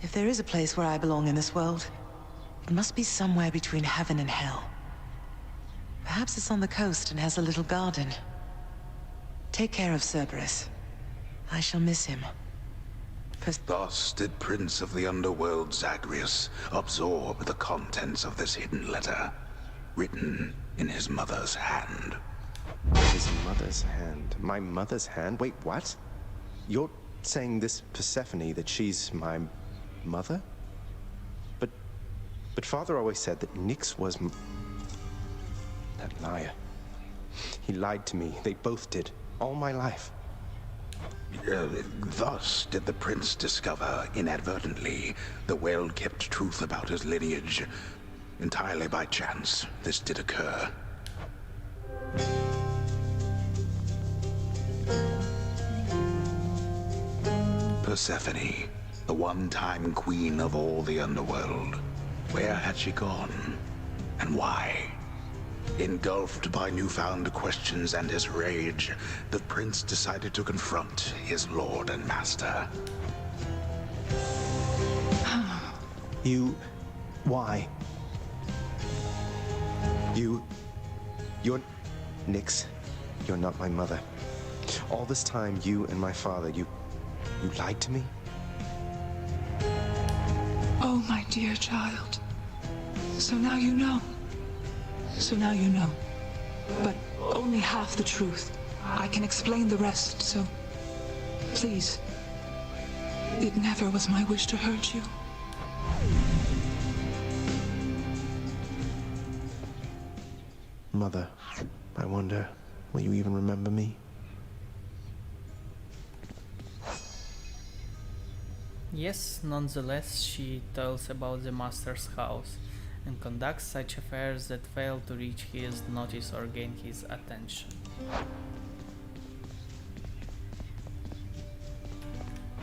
If there is a place where I belong in this world, it must be somewhere between heaven and hell. Perhaps it's on the coast and has a little garden. Take care of Cerberus. I shall miss him. Thus did Prince of the Underworld Zagreus absorb the contents of this hidden letter, written in his mother's hand. His mother's hand? My mother's hand? Wait, what? You're saying this Persephone, that she's my mother? But Father always said that Nyx was that liar. He lied to me. They both did. All my life. Thus did the prince discover, inadvertently, the well-kept truth about his lineage. Entirely by chance, this did occur. Persephone, the one-time queen of all the underworld. Where had she gone? And why? Engulfed by newfound questions and his rage, the prince decided to confront his lord and master. Why? You're Nyx. You're not my mother. All this time, you and my father, you lied to me? Oh, my dear child. So now you know. So now you know. But only half the truth. I can explain the rest, so please. It never was my wish to hurt you. Mother, I wonder, will you even remember me? Yes, nonetheless, she tells about the master's house and conducts such affairs that fail to reach his notice or gain his attention.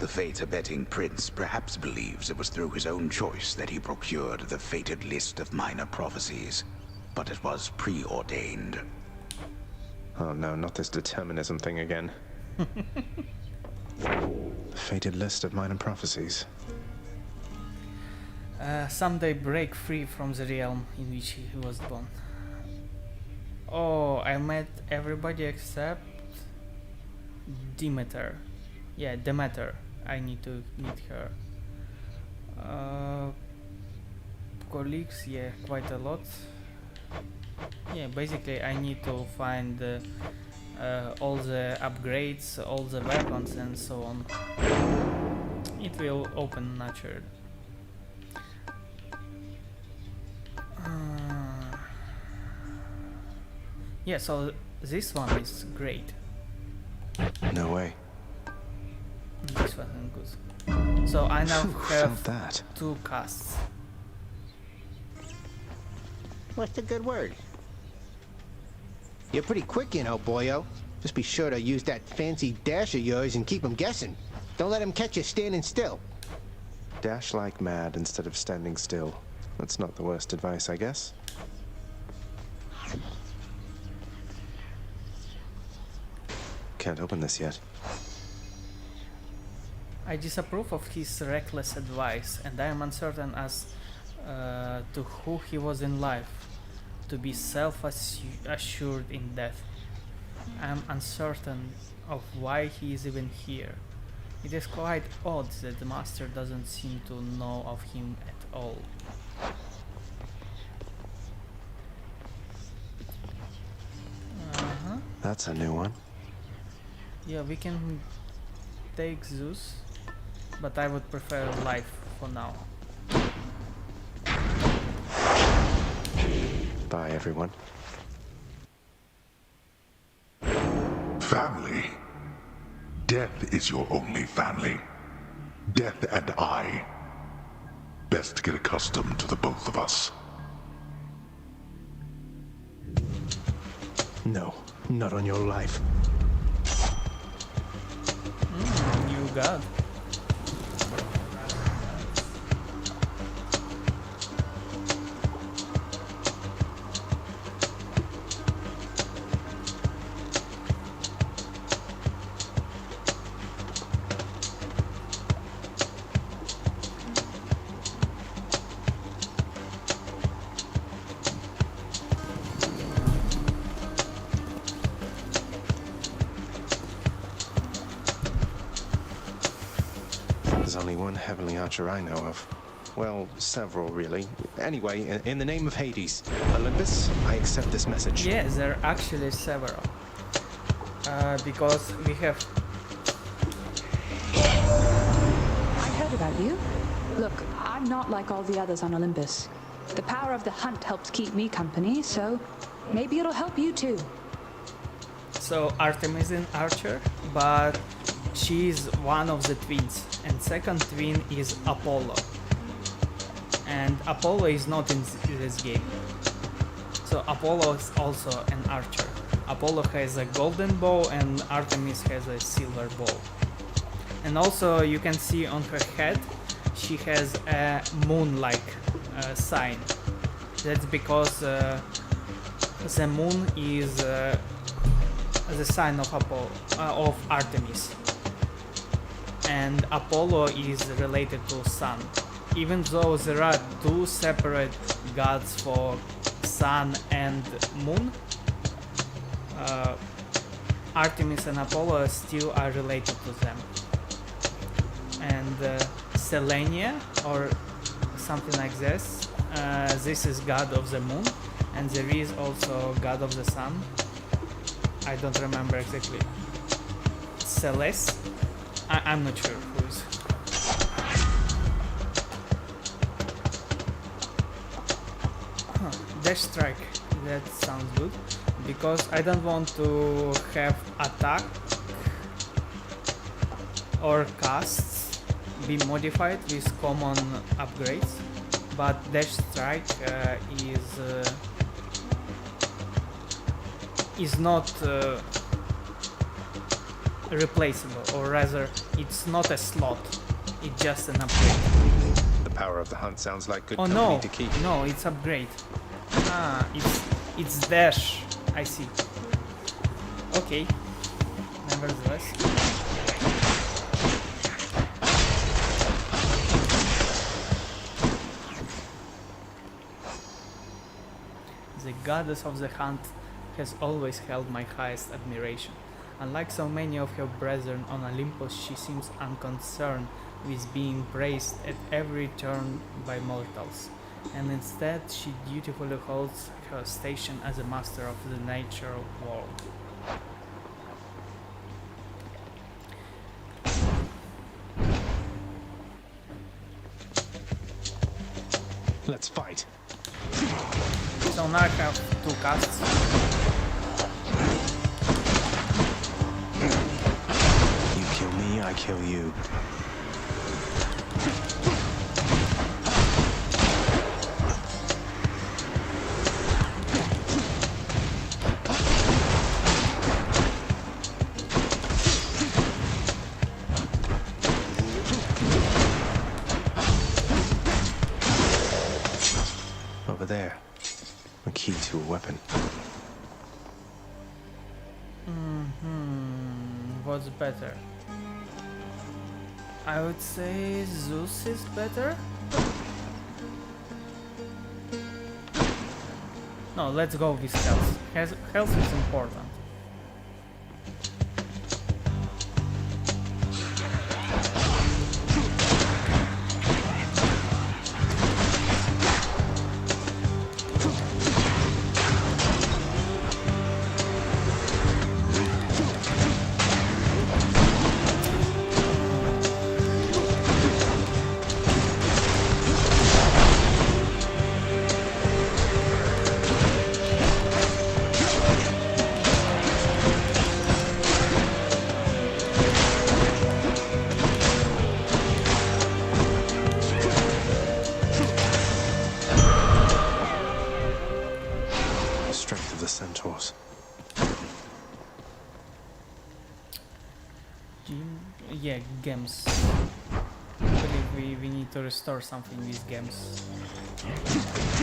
The fate-abetting prince perhaps believes it was through his own choice that he procured the fated list of minor prophecies, but it was preordained. Oh no, not this determinism thing again. The fated list of minor prophecies. Someday break free from the realm in which he was born. Oh, I met everybody except Demeter. Yeah, Demeter. I need to meet her. Colleagues, yeah, quite a lot. Yeah, basically I need to find all the upgrades, all the weapons and so on. It will open naturally. Yeah, so this one is great. No way. This one is good. So I now have that. 2 casts. What's the good word? You're pretty quick, you know, boyo. Just be sure to use that fancy dash of yours and keep them guessing. Don't let them catch you standing still. Dash like mad instead of standing still. That's not the worst advice, I guess. Can't open this yet. I disapprove of his reckless advice, and I am uncertain as to who he was in life, to be self-assured in death. I am uncertain of why he is even here. It is quite odd that the master doesn't seem to know of him at all. That's a new one. Yeah, we can take Zeus, but I would prefer life for now. Bye, everyone. Family? Death is your only family. Death and I. Best get accustomed to the both of us. No, not on your life. New god. There's only one heavenly archer I know of. Well, several, really. Anyway, in the name of Hades, Olympus, I accept this message. Yes, there are actually several. Because we have... I heard about you. Look, I'm not like all the others on Olympus. The power of the hunt helps keep me company, so maybe it'll help you too. So Artemis is an archer, but she's one of the twins, and second twin is Apollo. And Apollo is not in this game. So Apollo is also an archer. Apollo has a golden bow and Artemis has a silver bow. And also you can see on her head she has a moon-like sign. That's because the moon is the sign of of Artemis. And Apollo is related to sun. Even though there are two separate gods for sun and moon, Artemis and Apollo still are related to them. And Selenia, or something like this, this is god of the moon, and there is also god of the sun. I don't remember exactly. Celeste? I'm not sure who is. Dash strike, that sounds good, because I don't want to have attack or casts be modified with common upgrades, but dash strike is not replaceable, or rather it's not a slot, it's just an upgrade. The power of the hunt sounds like good oh company no, to keep. no, it's upgrade. Ah, it's dash, I see. Okay, nevertheless. The goddess of the hunt has always held my highest admiration. Unlike so many of her brethren on Olympus, she seems unconcerned with being praised at every turn by mortals, and instead she dutifully holds her station as a master of the natural world. Let's fight. So now I have two casts. You kill me, I kill you. Over there. A key to a weapon. What's better? I would say Zeus is better. No, let's go with health. Health is important. strength of the centaurs. Yeah, games. I believe we need to restore something with games.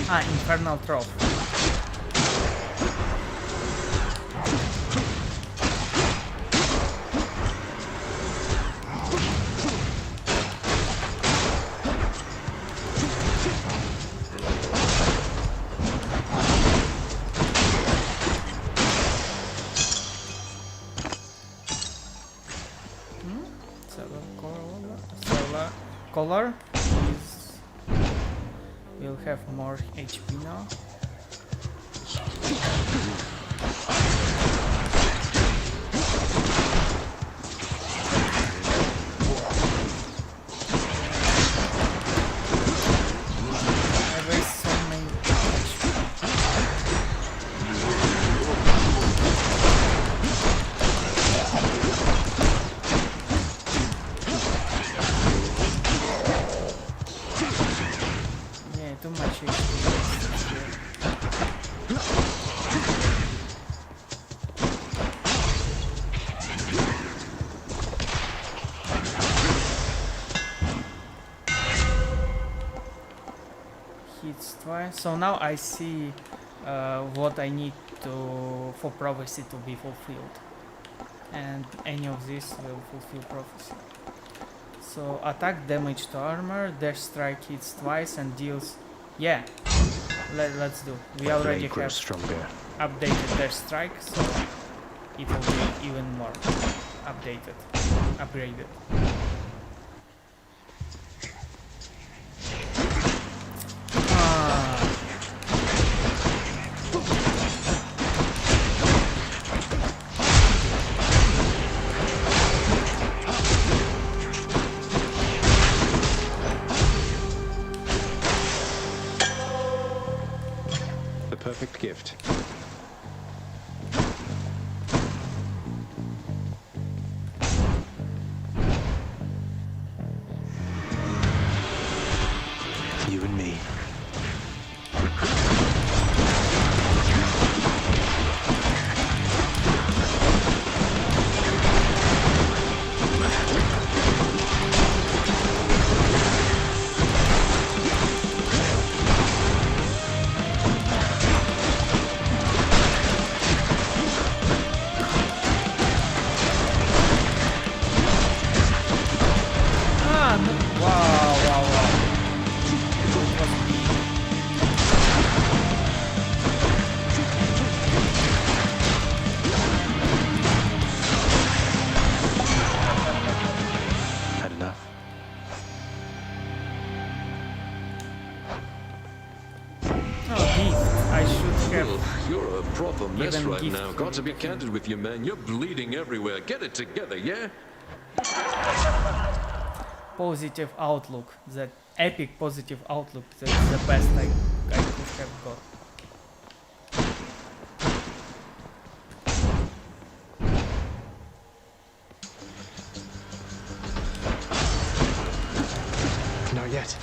Ah, Infernal Trough. Color is will have more HP now. I waste so many too much hits twice. So now I see what I need to for prophecy to be fulfilled, and any of this will fulfill prophecy. So attack, damage to armor, dash strike hits twice and deals. Yeah, let's do. We already have stronger. Updated dash strike, so it will be even more updated, upgraded. Perfect gift. You and me. You're a proper mess right now. Got to be candid with you, man. You're bleeding everywhere. Get it together, yeah? Positive outlook. That epic positive outlook. That's the best I could have got. Not yet.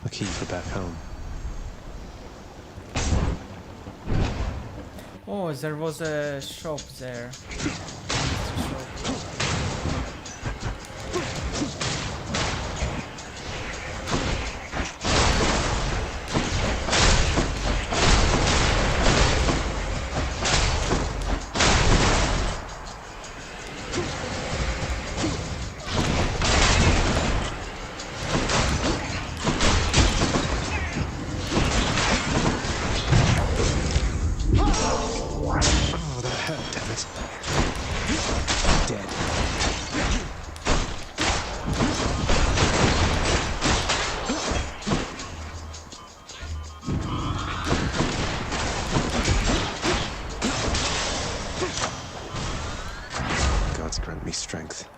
A key for back home. Oh, there was a shop there. Oh, that hurt, damn it. dead. Gods grant me strength.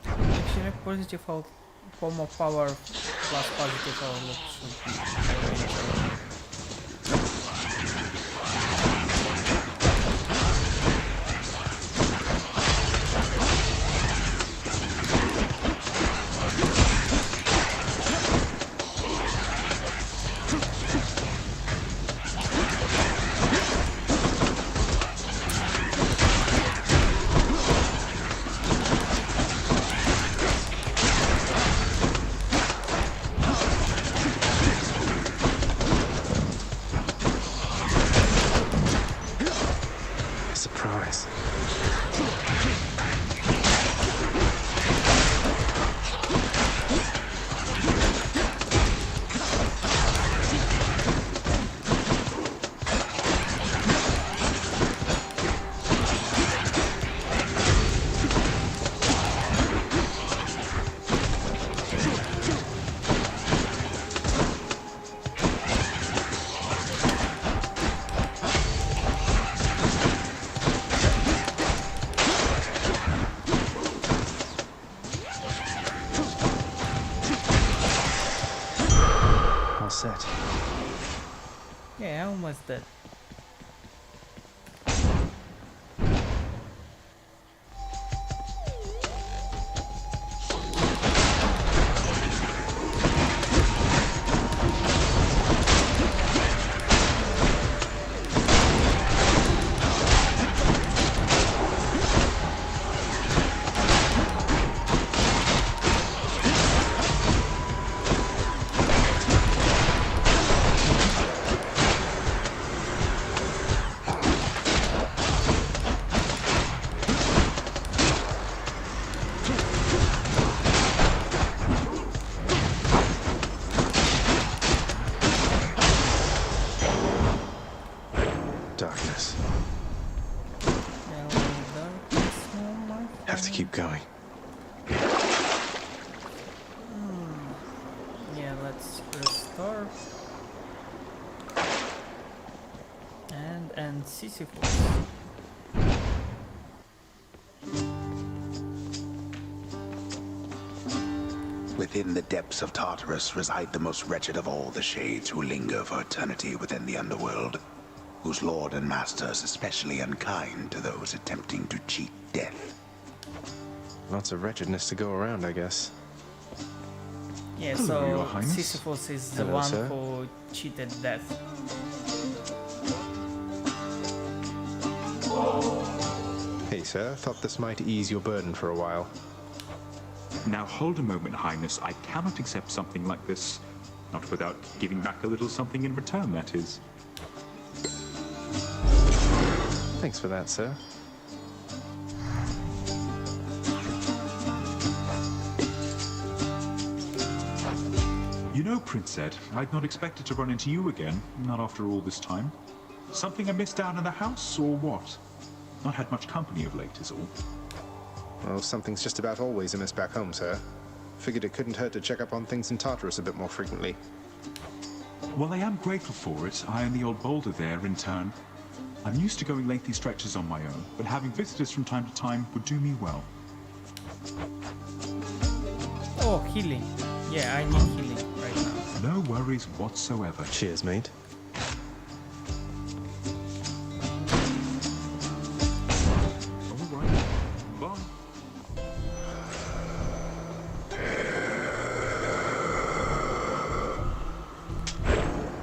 Actually, positive form of power plus positive outlook should be. Surprise. Set. Yeah, almost dead. Darkness. Have to keep going. Yeah, let's restore. And Sisyphus. Within the depths of Tartarus reside the most wretched of all the shades who linger for eternity within the underworld, whose lord and master is especially unkind to those attempting to cheat death. Lots of wretchedness to go around, I guess. Yeah, Hello, Your so Highness. Sisyphus is the Hello, one sir. who cheated death. Hey, sir. Thought this might ease your burden for a while. Now hold a moment, Highness. I cannot accept something like this. Not without giving back a little something in return, that is. Thanks for that, sir. You know, Prince Ed, I'd not expected to run into you again, not after all this time. Something amiss down in the house, or what? Not had much company of late, is all. Well, something's just about always amiss back home, sir. Figured it couldn't hurt to check up on things in Tartarus a bit more frequently. Well, I am grateful for it. I and the old boulder there, in turn. I'm used to going lengthy stretches on my own, but having visitors from time to time would do me well. Oh, healing. Yeah, I need healing right now. No worries whatsoever. Cheers, mate. All right. Bye.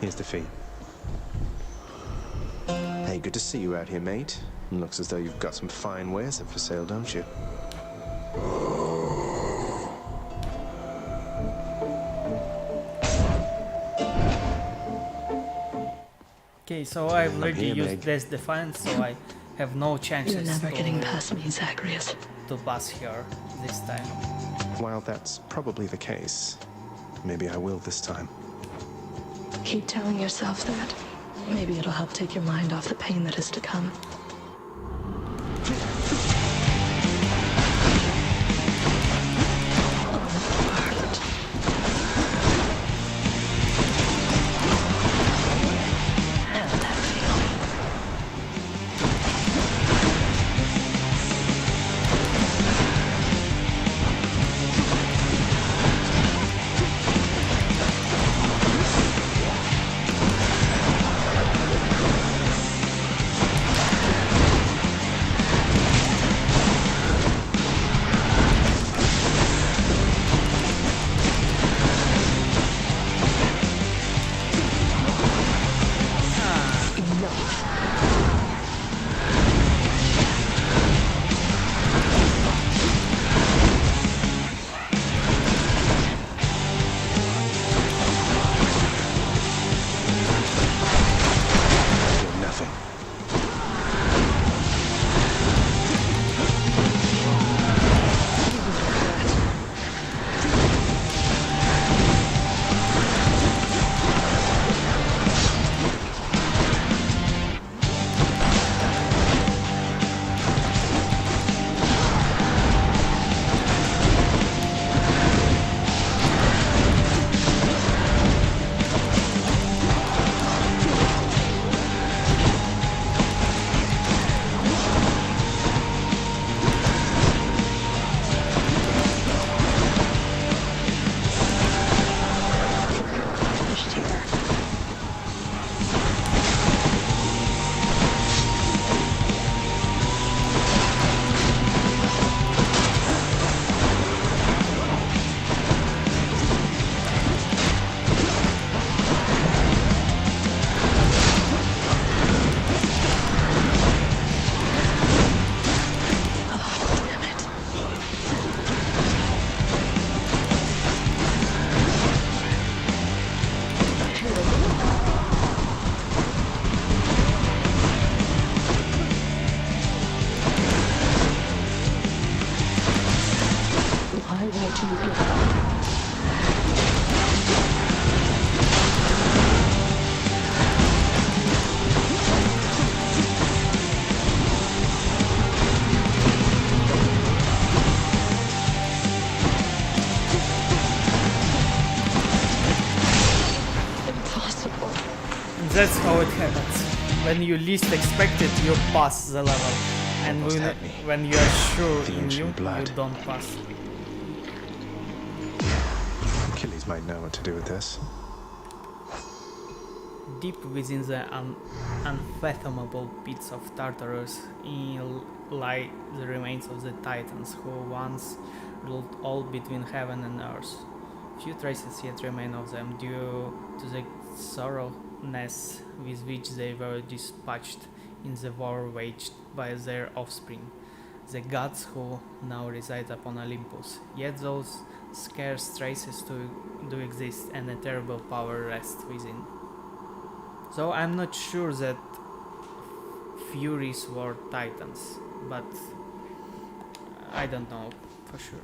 Here's the fee. Hey, good to see you out here, mate. Looks as though you've got some fine wares up for sale, don't you? Okay, so I've already here, used Meg. this defense, so I have no chances You're never getting past me, Zagreus. to pass here this time. While that's probably the case, maybe I will this time. Keep telling yourself that. Maybe it'll help take your mind off the pain that is to come. That's how it happens. When you least expect it, you pass the level. And when you are sure in you don't pass. Achilles might know what to do with this. Deep within the unfathomable pits of Tartarus lie the remains of the Titans who once ruled all between heaven and earth. Few traces yet remain of them due to the thoroughness with which they were dispatched in the war waged by their offspring, the gods who now reside upon Olympus. Yet those scarce traces do exist, and a terrible power rests within. So I'm not sure that Furies were Titans, but I don't know for sure.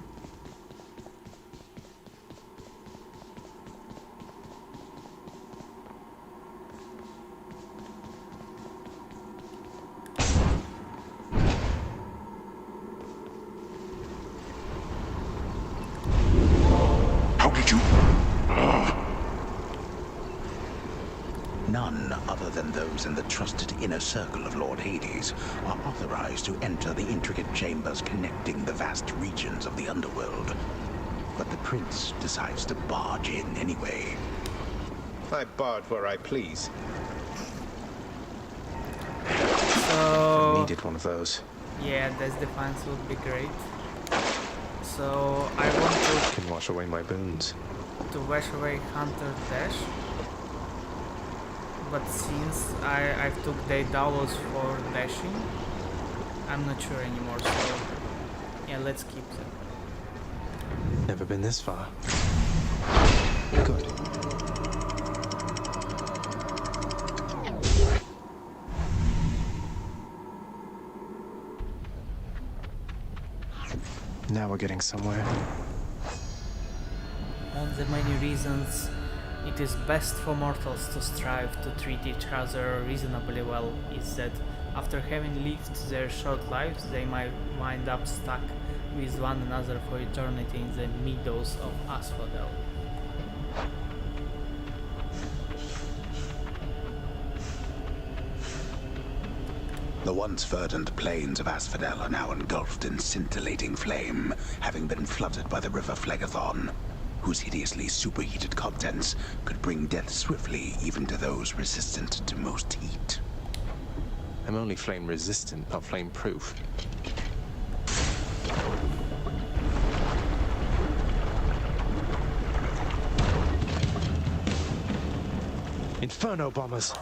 None other than those in the trusted inner circle of Lord Hades are authorized to enter the intricate chambers connecting the vast regions of the underworld. But the prince decides to barge in anyway. I barge where I please. So I needed one of those. Yeah, this defense would be great. So I want to can wash away my boons. To wash away Hunter Dash. But since I've took Daedalus for dashing, I'm not sure anymore, so yeah, let's keep them. Never been this far. Good. Now we're getting somewhere. One of the many reasons It is best for mortals to strive to treat each other reasonably well. It said, after having lived their short lives, they might wind up stuck with one another for eternity in the meadows of Asphodel. The once verdant plains of Asphodel are now engulfed in scintillating flame, having been flooded by the river Phlegethon, whose hideously superheated contents could bring death swiftly even to those resistant to most heat. I'm only flame resistant, not flame proof. Inferno bombers!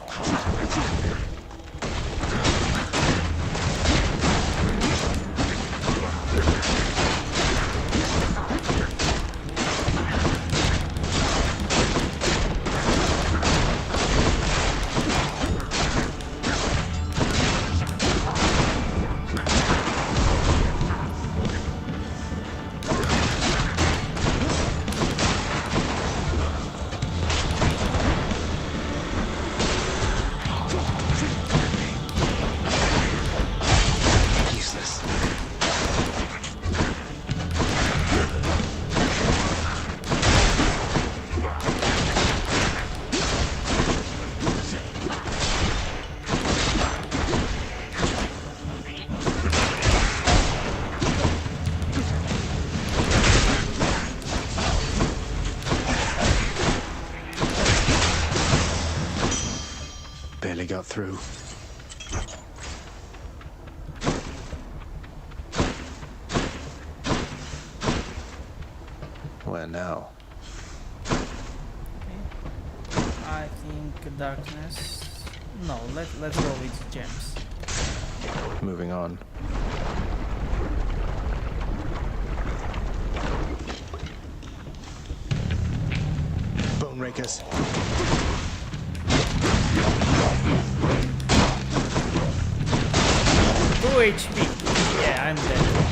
Barely got through. Where now? I think darkness. No, let's go with gems. Moving on. Bone rakers. 2 HP. Yeah, I'm dead.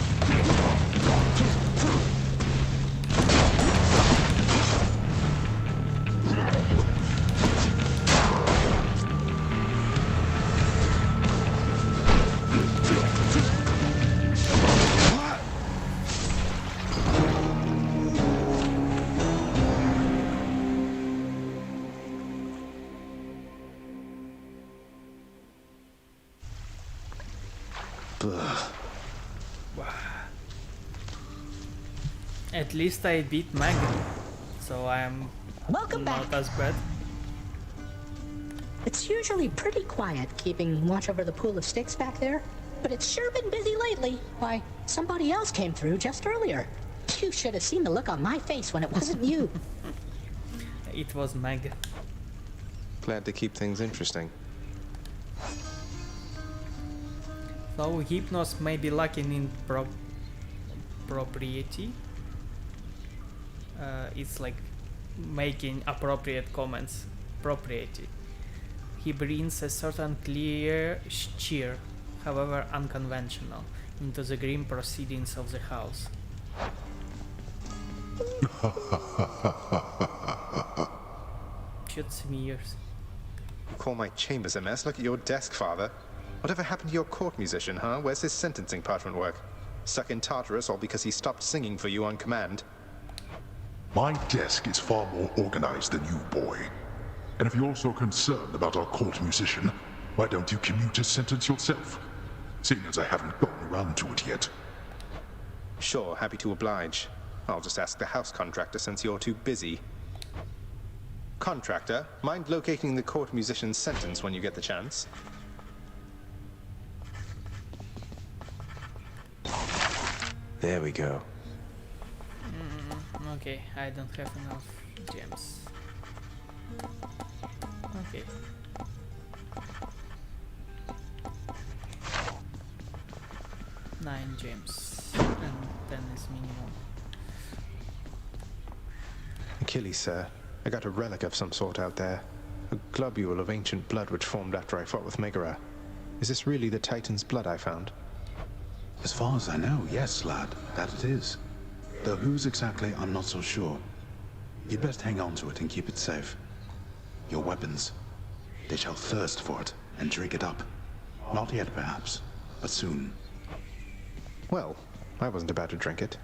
At least I beat Meg, so I'm Welcome not back. as bad. It's usually pretty quiet keeping watch over the pool of sticks back there, but it's sure been busy lately. Why, somebody else came through just earlier. You should have seen the look on my face when it wasn't you. It was Meg. Glad to keep things interesting. So Hypnos may be lacking in propriety. It's like making appropriate comments. Propriety. He brings a certain clear cheer, however unconventional, into the grim proceedings of the house. Shoot some ears. You call my chambers a mess? Look at your desk, Father. Whatever happened to your court musician, huh? Where's his sentencing parchment work? Stuck in Tartarus all because he stopped singing for you on command? My desk is far more organized than you, boy. And if you're so concerned about our court musician, why don't you commute his sentence yourself? Seeing as I haven't gotten around to it yet. Sure, happy to oblige. I'll just ask the house contractor since you're too busy. Contractor, mind locating the court musician's sentence when you get the chance? There we go. Okay, I don't have enough gems. Okay. Nine gems, and 10 is minimum. Achilles, sir. I got a relic of some sort out there. A globule of ancient blood which formed after I fought with Megara. Is this really the Titan's blood I found? As far as I know, yes, lad, that it is. Though whose exactly, I'm not so sure. You'd best hang on to it and keep it safe. Your weapons, they shall thirst for it and drink it up. Not yet, perhaps, but soon. Well, I wasn't about to drink it.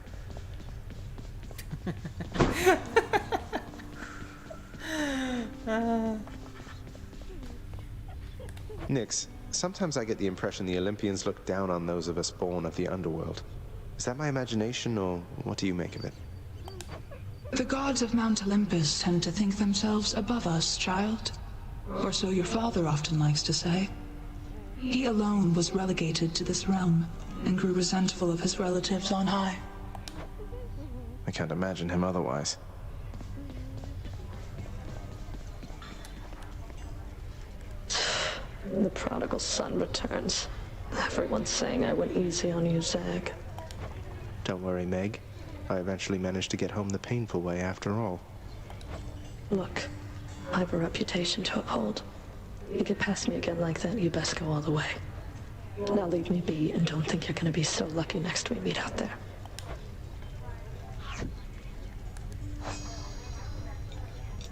Nix, sometimes I get the impression the Olympians look down on those of us born of the underworld. Is that my imagination, or what do you make of it? The gods of Mount Olympus tend to think themselves above us, child. Or so your father often likes to say. He alone was relegated to this realm, and grew resentful of his relatives on high. I can't imagine him otherwise. The prodigal son returns. Everyone's saying I went easy on you, Zag. Don't worry, Meg. I eventually managed to get home the painful way after all. Look, I have a reputation to uphold. You get past me again like that, you best go all the way. Now leave me be, and don't think you're gonna be so lucky next we meet out there.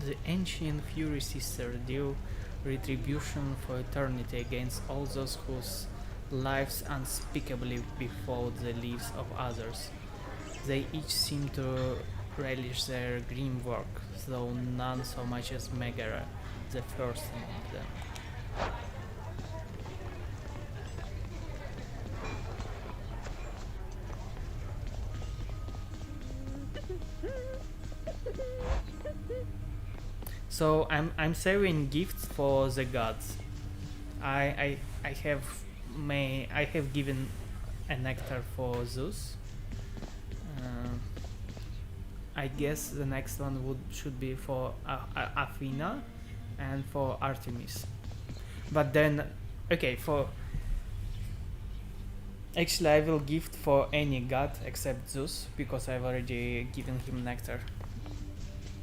The ancient Fury Sister deal retribution for eternity against all those whose lives unspeakably befall the lives of others. They each seem to relish their grim work, though none so much as Megara, the first among them. So I'm saving gifts for the gods. I have given a nectar for Zeus. I guess the next one should be for Athena and for Artemis. But then, okay, actually I will gift for any god except Zeus, because I've already given him nectar.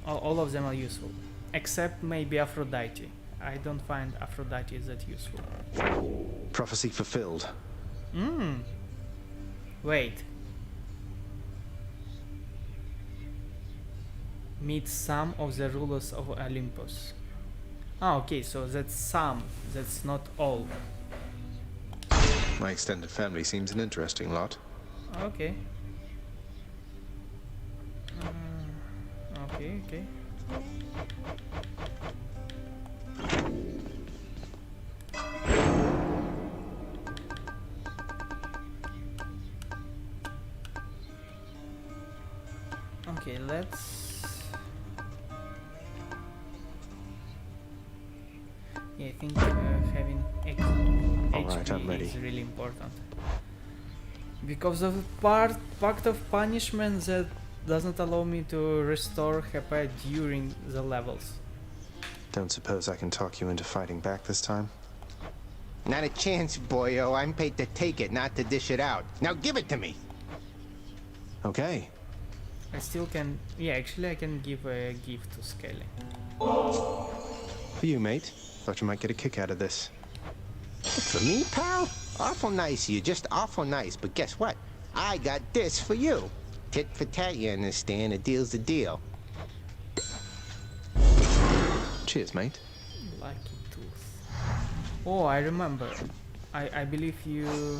All of them are useful, except maybe Aphrodite. I don't find Aphrodite that useful. Prophecy fulfilled. Wait. Meet some of the rulers of Olympus. Ah, okay, so that's some, that's not all. My extended family seems an interesting lot. Okay. Okay. Okay, let's... Yeah, I think having HP is really important. Because of Pact of Punishment that doesn't allow me to restore HP during the levels. Don't suppose I can talk you into fighting back this time? Not a chance, boyo. I'm paid to take it, not to dish it out. Now give it to me! Okay. I still can... Yeah, actually I can give a gift to Skelly. For you, mate. Thought you might get a kick out of this. For me, pal? Awful nice of you, just awful nice. But guess what? I got this for you. Tit for tat, you understand? A deal's a deal. Cheers, mate. Lucky tooth. Oh, I remember. I believe you...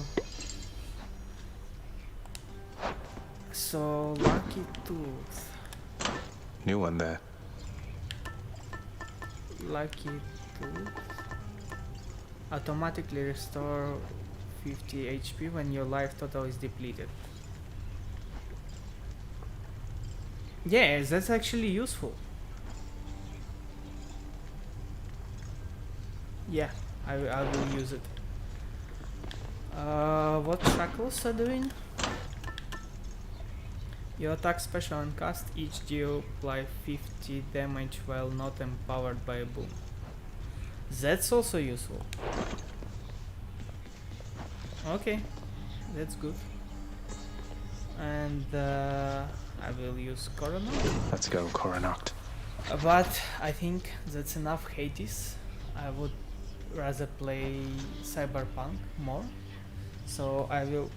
So, lucky tooth. New one there. Lucky tooth. Automatically restore 50 HP when your life total is depleted. Yeah, that's actually useful. Yeah, I will use it. What shackles are doing? Your attack, special and cast each deal apply 50 damage while not empowered by a boom. That's also useful. Okay, that's good. And I will use Coronact. Let's go, Coronact. But I think that's enough Hades. I would rather play Cyberpunk more. So I will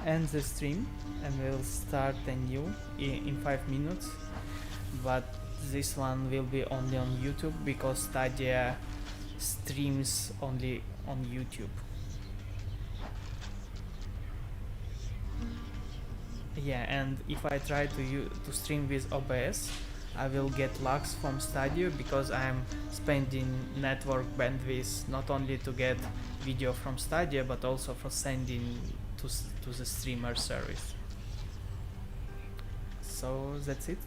end the stream and we'll start anew in 5 minutes. But this one will be only on YouTube because Stadia streams only on YouTube. Yeah, and if I try to stream with OBS, I will get lags from Stadia because I'm spending network bandwidth not only to get video from Stadia but also for sending to the streamer service. So that's it.